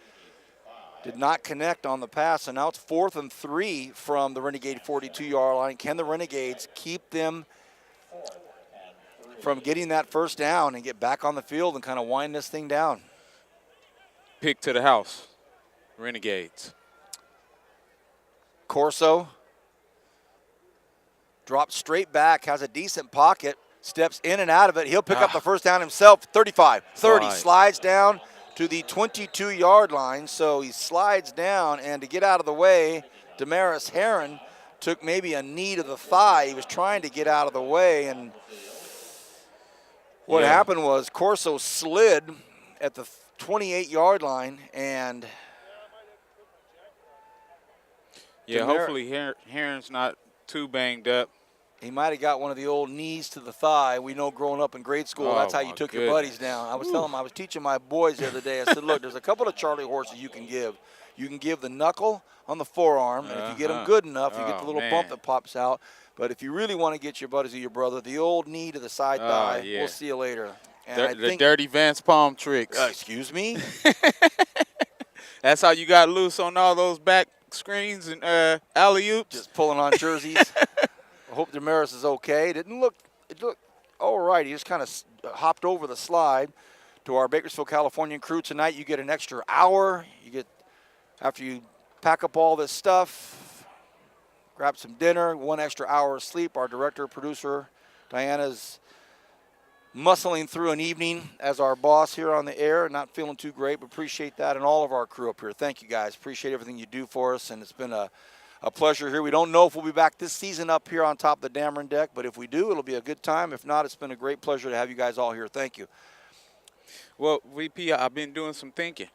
Speaker 1: Did not connect on the pass, so now it's 4th and 3 from the Renegade 42-yard line. Can the Renegades keep them from getting that first down and get back on the field and kind of wind this thing down?
Speaker 2: Pick to the house, Renegades.
Speaker 1: Corso drops straight back, has a decent pocket, steps in and out of it. He'll pick up the first down himself, 35, 30, slides down to the 22-yard line. So he slides down, and to get out of the way, Damaris Heron took maybe a knee to the thigh. He was trying to get out of the way, and what happened was Corso slid at the 28-yard line, and
Speaker 2: hopefully Heron's not too banged up.
Speaker 1: He might have got one of the old knees to the thigh. We know growing up in grade school, that's how you took your buddies down. I was telling them, I was teaching my boys the other day, I said, look, there's a couple of Charlie horses you can give. You can give the knuckle on the forearm, and if you get them good enough, you get the little bump that pops out. But if you really want to get your buddies or your brother, the old knee to the side thigh, we'll see you later. And
Speaker 2: the dirty Vance palm tricks.
Speaker 1: Excuse me?
Speaker 2: That's how you got loose on all those back screens and alley-oops.
Speaker 1: Just pulling on jerseys. I hope Damaris is okay. It looked all right. He just kind of hopped over the slide. To our Bakersfield, California crew tonight, you get an extra hour. You get, after you pack up all this stuff, grab some dinner, 1 extra hour of sleep. Our director, producer, Diana's muscling through an evening as our boss here on the air. Not feeling too great, but appreciate that, and all of our crew up here. Thank you, guys. Appreciate everything you do for us, and it's been a pleasure here. We don't know if we'll be back this season up here on top of the Dameron deck, but if we do, it'll be a good time. If not, it's been a great pleasure to have you guys all here. Thank you.
Speaker 2: Well, VP, I've been doing some thinking.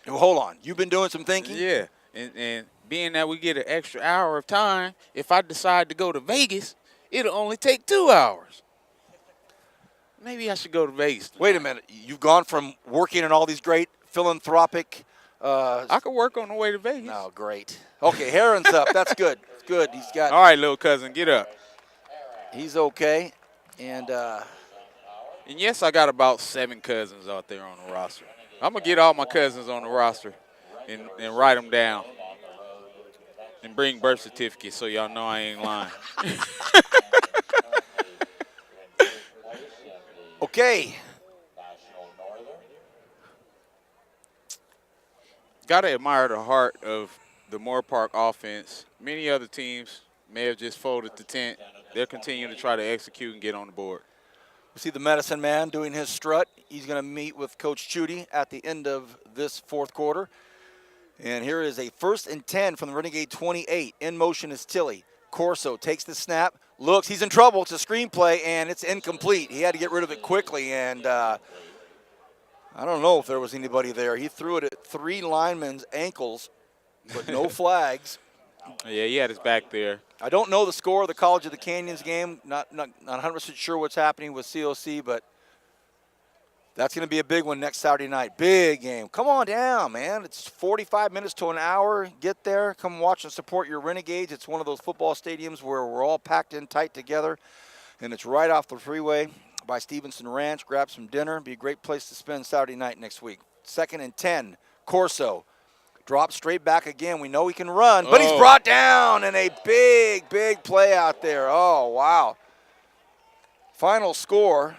Speaker 1: Well, hold on. You've been doing some thinking?
Speaker 2: Yeah, and being that we get an extra hour of time, if I decide to go to Vegas, it'll only take 2 hours. Maybe I should go to Vegas tonight.
Speaker 1: Wait a minute. You've gone from working in all these great philanthropic
Speaker 2: I could work on the way to Vegas.
Speaker 1: Oh, great. Okay, Heron's up. That's good. Good. He's got.
Speaker 2: All right, little cousin, get up.
Speaker 1: He's okay. And
Speaker 2: yes, I got about 7 cousins out there on the roster. I'm going to get all my cousins on the roster and write them down and bring birth certificates so y'all know I ain't lying.
Speaker 1: Okay.
Speaker 2: Got to admire the heart of the Moorpark offense. Many other teams may have just folded the tent. They're continuing to try to execute and get on the board.
Speaker 1: We see the medicine man doing his strut. He's going to meet with Coach Chudy at the end of this 4th quarter. And here is a 1st and 10 from the Renegade 28. In motion is Tilly. Corso takes the snap, looks, he's in trouble. It's a screenplay, and it's incomplete. He had to get rid of it quickly, and I don't know if there was anybody there. He threw it at 3 linemen's ankles, but no flags.
Speaker 2: Yeah, he had his back there.
Speaker 1: I don't know the score of the College of the Canyons game. Not 100% sure what's happening with COC, but that's going to be a big one next Saturday night. Big game. Come on down, man. It's 45 minutes to an hour. Get there. Come watch and support your Renegades. It's one of those football stadiums where we're all packed in tight together, and it's right off the freeway by Stevenson Ranch. Grab some dinner. Be a great place to spend Saturday night next week. 2nd and 10. Corso drops straight back again. We know he can run, but he's brought down, and a big, big play out there. Oh, wow. Final score,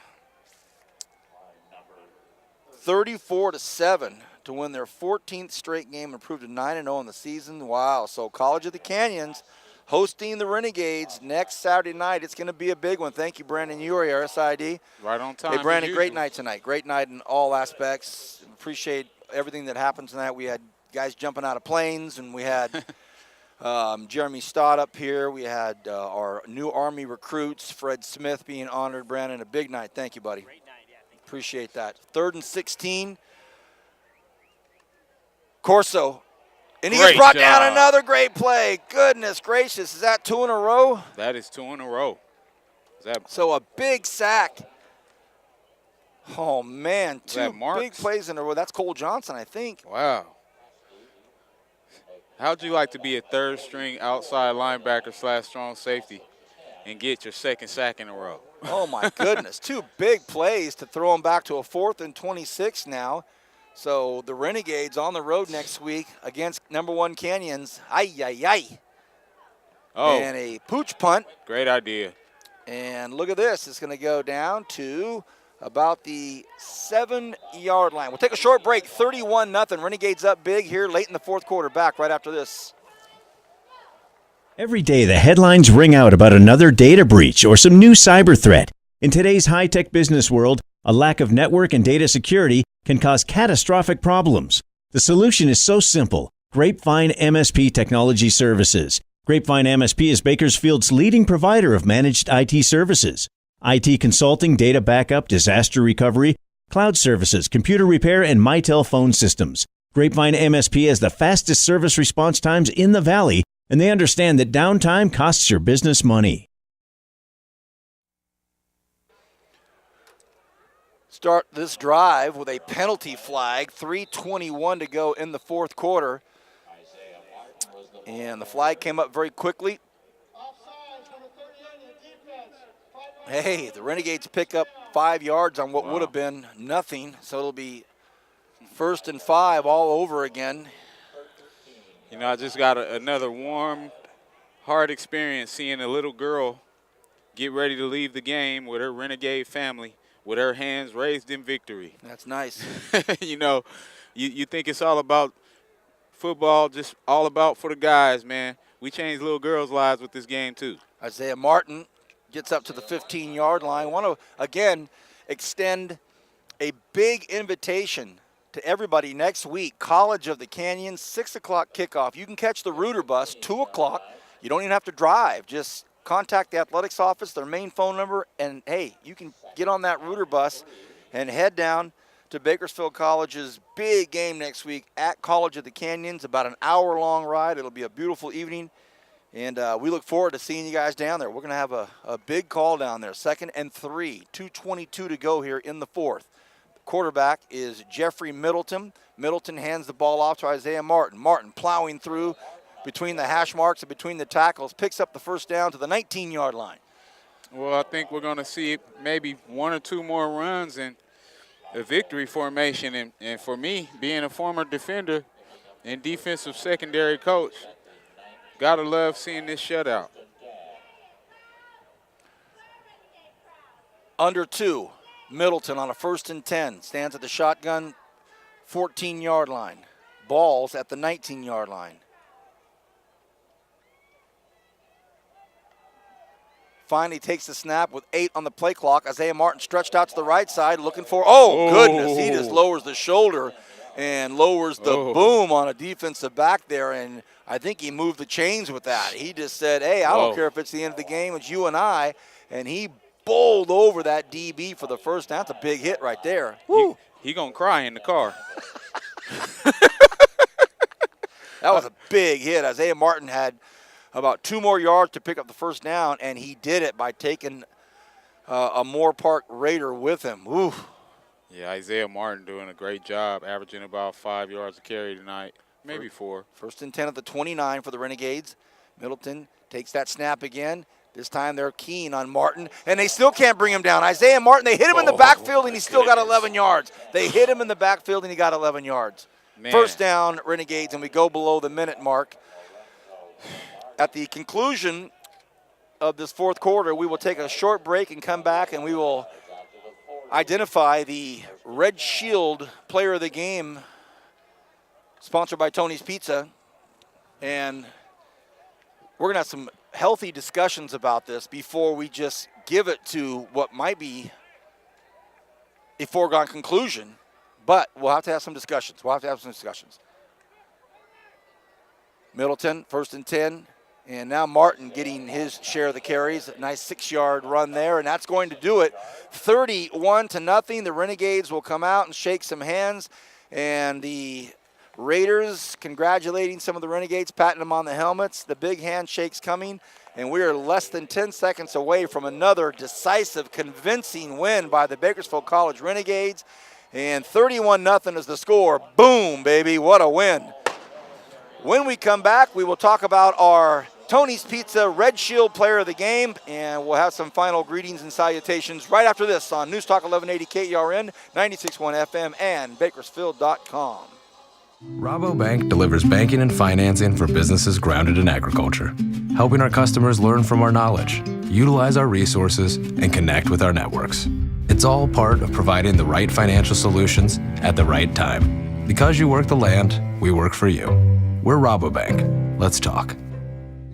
Speaker 1: 34-7 to win their 14th straight game and improve to 9-0 in the season. Wow, so College of the Canyons hosting the Renegades next Saturday night. It's going to be a big one. Thank you, Brandon Uri, our SID.
Speaker 2: Right on time.
Speaker 1: Hey, Brandon, great night tonight. Great night in all aspects. Appreciate everything that happened tonight. We had guys jumping out of planes, and we had Jeremy Stott up here. We had our new Army recruits, Fred Smith, being honored. Brandon, a big night. Thank you, buddy.
Speaker 11: Great night, yeah.
Speaker 1: Appreciate that. 3rd and 16. Corso. And he's brought down another great play. Goodness gracious. Is that 2 in a row?
Speaker 2: That is 2 in a row.
Speaker 1: So a big sack. Oh, man. 2
Speaker 2: Marks?
Speaker 1: big plays in a row. That's Cole Johnson, I think.
Speaker 2: Wow. How'd you like to be a 3rd-string outside linebacker / strong safety and get your 2nd sack in a row?
Speaker 1: Oh, my goodness. 2 big plays to throw them back to a 4th and 26 now. So the Renegades on the road next week against #1 Canyons. Ay.
Speaker 2: Oh.
Speaker 1: And a pooch punt.
Speaker 2: Great idea.
Speaker 1: And look at this. It's going to go down to about the 7-yard line. We'll take a short break. 31-0. Renegades up big here late in the 4th quarter. Back right after this.
Speaker 6: Every day, the headlines ring out about another data breach or some new cyber threat. In today's high-tech business world, a lack of network and data security can cause catastrophic problems. The solution is so simple. Grapevine MSP Technology Services. Grapevine MSP is Bakersfield's leading provider of managed IT services. IT consulting, data backup, disaster recovery, cloud services, computer repair, and Mitel phone systems. Grapevine MSP has the fastest service response times in the Valley, and they understand that downtime costs your business money.
Speaker 1: Start this drive with a penalty flag. 3:21 to go in the 4th quarter. And the flag came up very quickly. Hey, the Renegades pick up 5 yards on what would have been nothing. So it'll be 1st and 5 all over again.
Speaker 2: You know, I just got another warm, hard experience seeing a little girl get ready to leave the game with her Renegade family, with her hands raised in victory.
Speaker 1: That's nice.
Speaker 2: You know, you think it's all about football, just all about for the guys, man. We changed little girls' lives with this game, too.
Speaker 1: Isaiah Martin gets up to the 15-yard line. I want to, again, extend a big invitation to everybody next week. College of the Canyons, 6 o'clock kickoff. You can catch the Rooter bus, 2 o'clock. You don't even have to drive. Just contact the athletics office, their main phone number, and, hey, you can get on that Rooter bus and head down to Bakersfield College's big game next week at College of the Canyons. About an hour-long ride. It'll be a beautiful evening, and we look forward to seeing you guys down there. We're going to have a big call down there. 2nd and 3, 2:22 to go here in the 4th. The quarterback is Jeffrey Middleton. Middleton hands the ball off to Isaiah Martin. Martin plowing through between the hash marks and between the tackles, picks up the 1st down to the 19-yard line.
Speaker 2: Well, I think we're going to see maybe 1 or 2 more runs and a victory formation. And for me, being a former defender and defensive secondary coach, got to love seeing this shutout.
Speaker 1: Under 2, Middleton on a 1st and 10, stands at the shotgun 14-yard line. Balls at the 19-yard line. Finally takes the snap with 8 on the play clock. Isaiah Martin stretched out to the right side looking for, goodness, he just lowers the shoulder and lowers the boom on a defensive back there, and I think he moved the chains with that. He just said, hey, I don't care if it's the end of the game, it's you and I, and he bowled over that DB for the 1st down. That's a big hit right there. Woo.
Speaker 2: He gonna cry in the car.
Speaker 1: That was a big hit. Isaiah Martin had about 2 more yards to pick up the 1st down, and he did it by taking a Moorpark Raider with him. Ooh.
Speaker 2: Yeah, Isaiah Martin doing a great job, averaging about 5 yards a carry tonight, maybe 4.
Speaker 1: 1st and 10 at the 29 for the Renegades. Middleton takes that snap again. This time they're keen on Martin, and they still can't bring him down. Isaiah Martin, they hit him in the backfield, and he still got 11 yards. They hit him in the backfield, and he got 11 yards.
Speaker 2: Man.
Speaker 1: 1st down, Renegades, and we go below the minute mark. At the conclusion of this fourth quarter. We will take a short break and come back, and we will identify the Red Shield Player of the Game, sponsored by Tony's Pizza. And we're going to have some healthy discussions about this before we just give it to what might be a foregone conclusion. But we'll have to have some discussions. Middleton, 1st and 10. And now Martin getting his share of the carries. A nice 6-yard run there, and that's going to do it. 31-0. The Renegades will come out and shake some hands. And the Raiders congratulating some of the Renegades, patting them on the helmets. The big handshake's coming. And we are less than 10 seconds away from another decisive, convincing win by the Bakersfield College Renegades. And 31-0 is the score. Boom, baby, what a win. When we come back, we will talk about our Tony's Pizza Red Shield Player of the Game, and we'll have some final greetings and salutations right after this on News Talk 1180 KERN, 96.1 FM, and Bakersfield.com.
Speaker 8: Rabobank delivers banking and financing for businesses grounded in agriculture, helping our customers learn from our knowledge, utilize our resources, and connect with our networks. It's all part of providing the right financial solutions at the right time. Because you work the land, we work for you. We're Rabobank. Let's talk.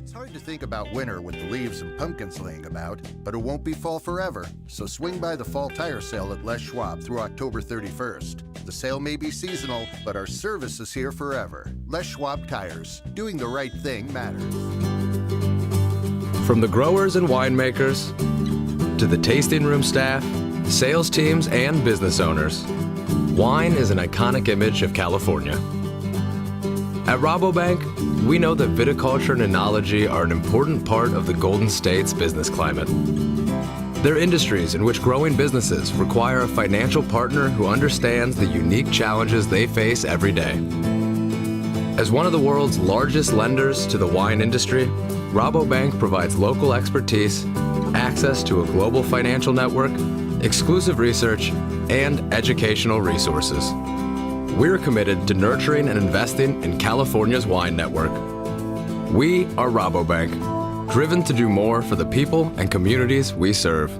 Speaker 9: It's hard to think about winter with the leaves and pumpkins laying about, but it won't be fall forever. So swing by the fall tire sale at Les Schwab through October 31st. The sale may be seasonal, but our service is here forever. Les Schwab Tires. Doing the right thing matters.
Speaker 8: From the growers and winemakers to the tasting room staff, sales teams, and business owners, wine is an iconic image of California. At Rabobank, we know that viticulture and enology are an important part of the Golden State's business climate. They're industries in which growing businesses require a financial partner who understands the unique challenges they face every day. As one of the world's largest lenders to the wine industry, Rabobank provides local expertise, access to a global financial network, exclusive research, and educational resources. We're committed to nurturing and investing in California's wine network. We are Rabobank, driven to do more for the people and communities we serve.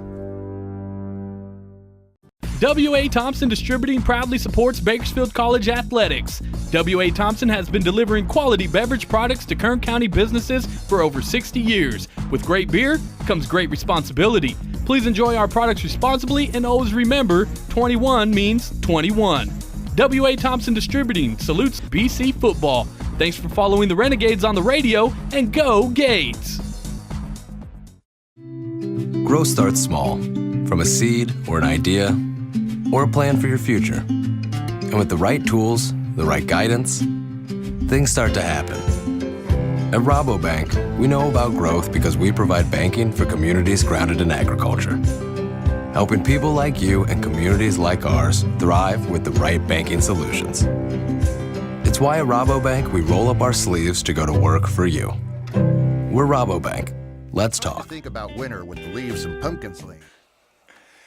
Speaker 4: W.A. Thompson Distributing proudly supports Bakersfield College Athletics. W.A. Thompson has been delivering quality beverage products to Kern County businesses for over 60 years. With great beer comes great responsibility. Please enjoy our products responsibly and always remember, 21 means 21. W.A. Thompson Distributing salutes BC football. Thanks for following the Renegades on the radio, and go Gates!
Speaker 8: Growth starts small, from a seed or an idea or a plan for your future. And with the right tools, the right guidance, things start to happen. At Rabobank, we know about growth because we provide banking for communities grounded in agriculture, helping people like you and communities like ours thrive with the right banking solutions. It's why at Rabobank we roll up our sleeves to go to work for you. We're Rabobank. Let's talk.
Speaker 9: Think about winter with the leaves and pumpkins laying.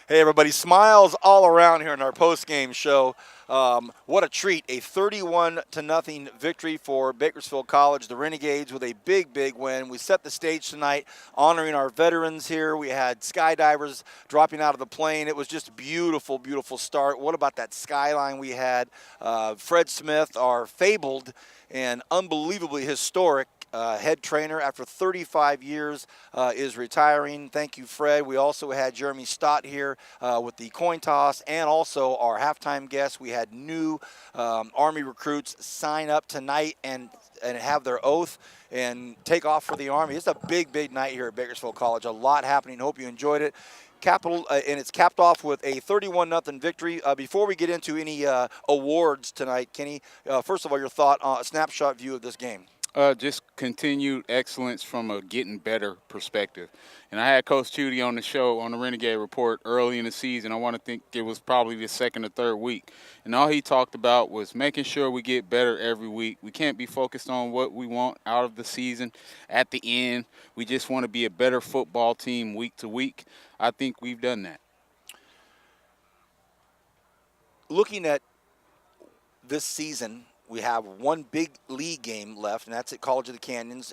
Speaker 1: Hey, everybody, smiles all around here in our post-game show. What a treat, a 31-0 victory for Bakersfield College, the Renegades, with a big, big win. We set the stage tonight honoring our veterans here. We had skydivers dropping out of the plane. It was just a beautiful, beautiful start. What about that skyline we had? Fred Smith, our fabled and unbelievably historic head trainer after 35 years is retiring. Thank you, Fred. We also had Jeremy Stott here with the coin toss, and also our halftime guest. We had new Army recruits sign up tonight and have their oath and take off for the Army. It's a big, big night here at Bakersfield College. A lot happening. Hope you enjoyed it. And it's capped off with a 31-0 victory. Before we get into any awards tonight, Kenny, first of all, your thought on a snapshot view of this game.
Speaker 2: Just continued excellence from a getting better perspective. And I had Coach Chudy on the show on the Renegade Report early in the season. I want to think it was probably the second or third week. And all he talked about was making sure we get better every week. We can't be focused on what we want out of the season at the end. We just want to be a better football team week to week. I think we've done that.
Speaker 1: Looking at this season, we have one big league game left, and that's at College of the Canyons.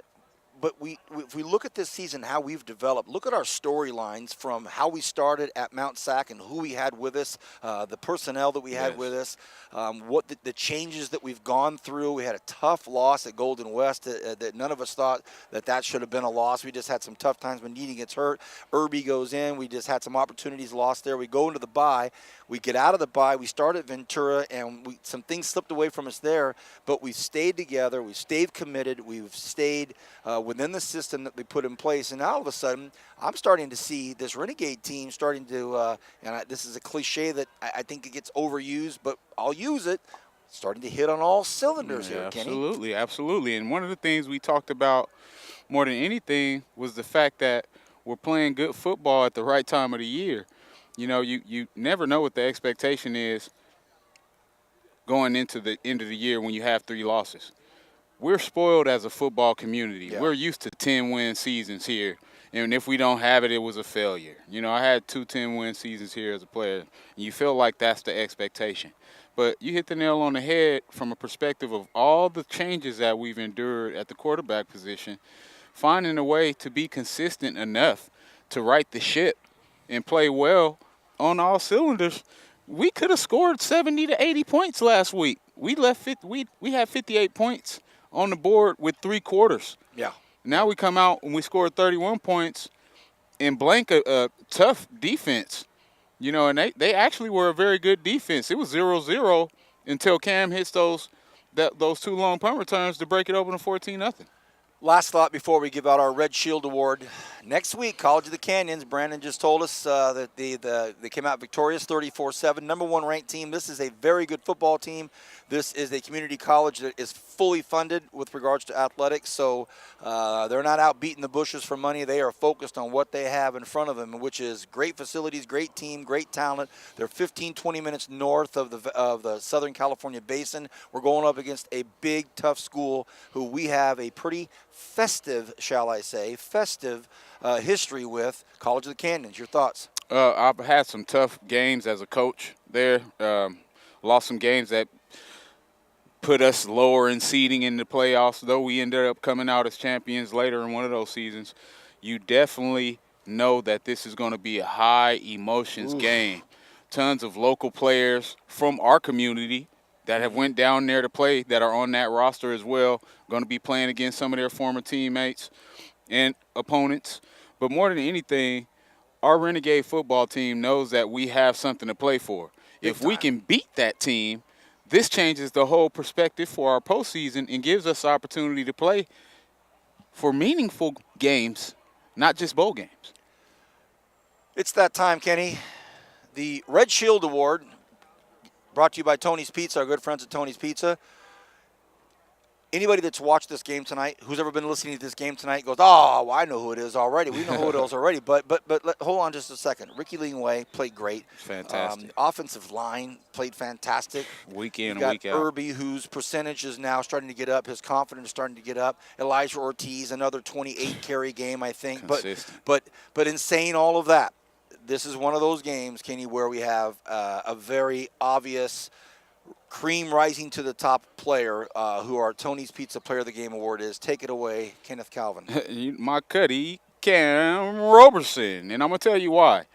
Speaker 1: if we look at this season, how we've developed, look at our storylines from how we started at Mount Sac and who we had with us, the personnel that we had with us, what the changes that we've gone through. We had a tough loss at Golden West that none of us thought that should have been a loss. We just had some tough times when Needy gets hurt. Irby goes in. We just had some opportunities lost there. We go into the bye. We get out of the bye. We start at Ventura, and some things slipped away from us there, but we stayed together. We stayed committed. We've stayed within the system that we put in place. And all of a sudden, I'm starting to see this Renegade team starting to, this is a cliche that I think it gets overused, but I'll use it, starting to hit on all cylinders here, Kenny.
Speaker 2: Absolutely, absolutely. And one of the things we talked about more than anything was the fact that we're playing good football at the right time of the year. You know, you never know what the expectation is going into the end of the year when you have 3 losses. We're spoiled as a football community. Yeah. We're used to 10-win seasons here. And if we don't have it, it was a failure. You know, I had 2 10-win seasons here as a player, and you feel like that's the expectation. But you hit the nail on the head from a perspective of all the changes that we've endured at the quarterback position, finding a way to be consistent enough to right the ship and play well on all cylinders. We could have scored 70 to 80 points last week. We had 58 points on the board with 3 quarters.
Speaker 1: Yeah.
Speaker 2: Now we come out and we scored 31 points and blank a tough defense. You know, and they actually were a very good defense. It was 0-0 until Cam hits those 2 long punt returns to break it open to 14-0.
Speaker 1: Last thought before we give out our Red Shield Award. Next week, College of the Canyons, Brandon just told us that they came out victorious 34-7, number 1 ranked team. This is a very good football team. This is a community college that is fully funded with regards to athletics, so they're not out beating the bushes for money. They are focused on what they have in front of them, which is great facilities, great team, great talent. They're 15-20 minutes north of the Southern California basin. We're going up against a big, tough school who we have a pretty festive, shall I say, history with. College of the Canyons. Your thoughts?
Speaker 2: I've had some tough games as a coach there. Lost some games that put us lower in seeding in the playoffs, though we ended up coming out as champions later in one of those seasons. You definitely know that this is going to be a high emotions game. Tons of local players from our community that have went down there to play that are on that roster as well, going to be playing against some of their former teammates and opponents. But more than anything, our Renegade football team knows that we have something to play for. If we can beat that team, this changes the whole perspective for our postseason and gives us the opportunity to play for meaningful games, not just bowl games.
Speaker 1: It's that time, Kenny. The Red Shield Award, brought to you by Tony's Pizza, our good friends at Tony's Pizza. Anybody that's watched this game tonight, who's ever been listening to this game tonight, goes, "Oh, well, I know who it is already. We know who it is already." But hold on just a second. Ricky Lingway played great.
Speaker 2: Fantastic.
Speaker 1: Offensive line played fantastic.
Speaker 2: Week in and week out.
Speaker 1: Irby, whose percentage is now starting to get up. His confidence is starting to get up. Elijah Ortiz, another 28 carry game, I think. But in saying all of that, this is one of those games, Kenny, where we have a very obvious cream rising to the top player, who our Tony's Pizza Player of the Game Award is. Take it away, Kenneth Calvin.
Speaker 2: My cutie, Cam Roberson, and I'm going to tell you why.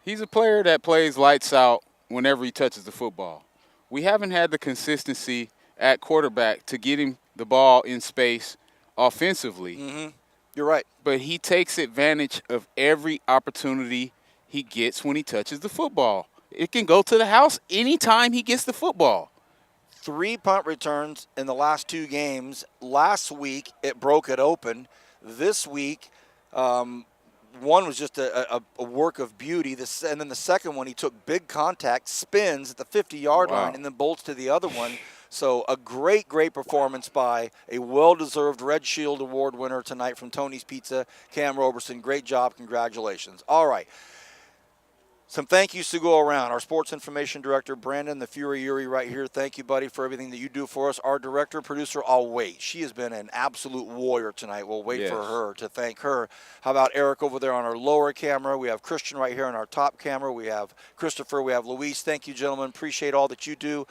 Speaker 2: He's a player that plays lights out whenever he touches the football. We haven't had the consistency at quarterback to get him the ball in space offensively.
Speaker 1: Mm-hmm. You're right.
Speaker 2: But he takes advantage of every opportunity he gets when he touches the football. It can go to the house anytime he gets the football.
Speaker 1: 3 punt returns in the last 2 games. Last week, it broke it open. This week, one was just a work of beauty. And then the second one, he took big contact, spins at the 50-yard line, and then bolts to the other one. So a great, great performance by a well-deserved Red Shield Award winner tonight from Tony's Pizza, Cam Roberson. Great job. Congratulations. All right. Some thank yous to go around. Our sports information director, Brandon the Fury Yuri, right here. Thank you, buddy, for everything that you do for us. Our director, producer, I'll wait. She has been an absolute warrior tonight. We'll wait for her to thank her. How about Eric over there on our lower camera? We have Christian right here on our top camera. We have Christopher. We have Luis. Thank you, gentlemen. Appreciate all that you do.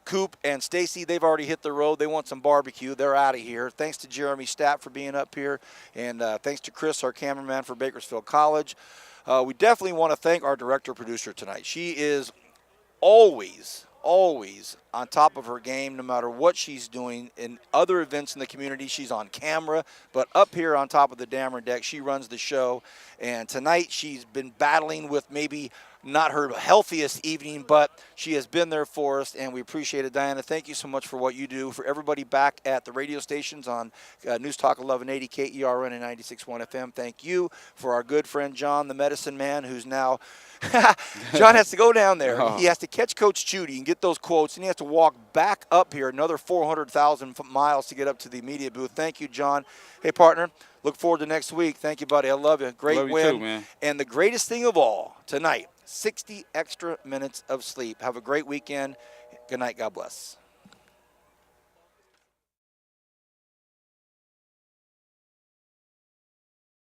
Speaker 1: Coop and Stacy, they've already hit the road. They want some barbecue. They're out of here. Thanks to Jeremy Stapp for being up here. And thanks to Chris, our cameraman for Bakersfield College. We definitely want to thank our director-producer tonight. She is always on top of her game, no matter what she's doing. In other events in the community, she's on camera. But up here on top of the Dammer deck, she runs the show. And tonight, she's been battling with maybe not her healthiest evening, but she has been there for us, and we appreciate it. Diana, thank you so much for what you do. For everybody back at the radio stations on News Talk 1180, KERN and 96.1 FM, thank you. For our good friend John, the medicine man, who's now John has to go down there. He has to catch Coach Judy and get those quotes, and he has to walk back up here another 400,000 miles to get up to the media booth. Thank you, John. Hey, partner, look forward to next week. Thank you, buddy. I love you. Great
Speaker 2: love
Speaker 1: win.
Speaker 2: You too, man.
Speaker 1: And the greatest thing of all, tonight, 60 extra minutes of sleep. Have a great weekend. Good night. God bless.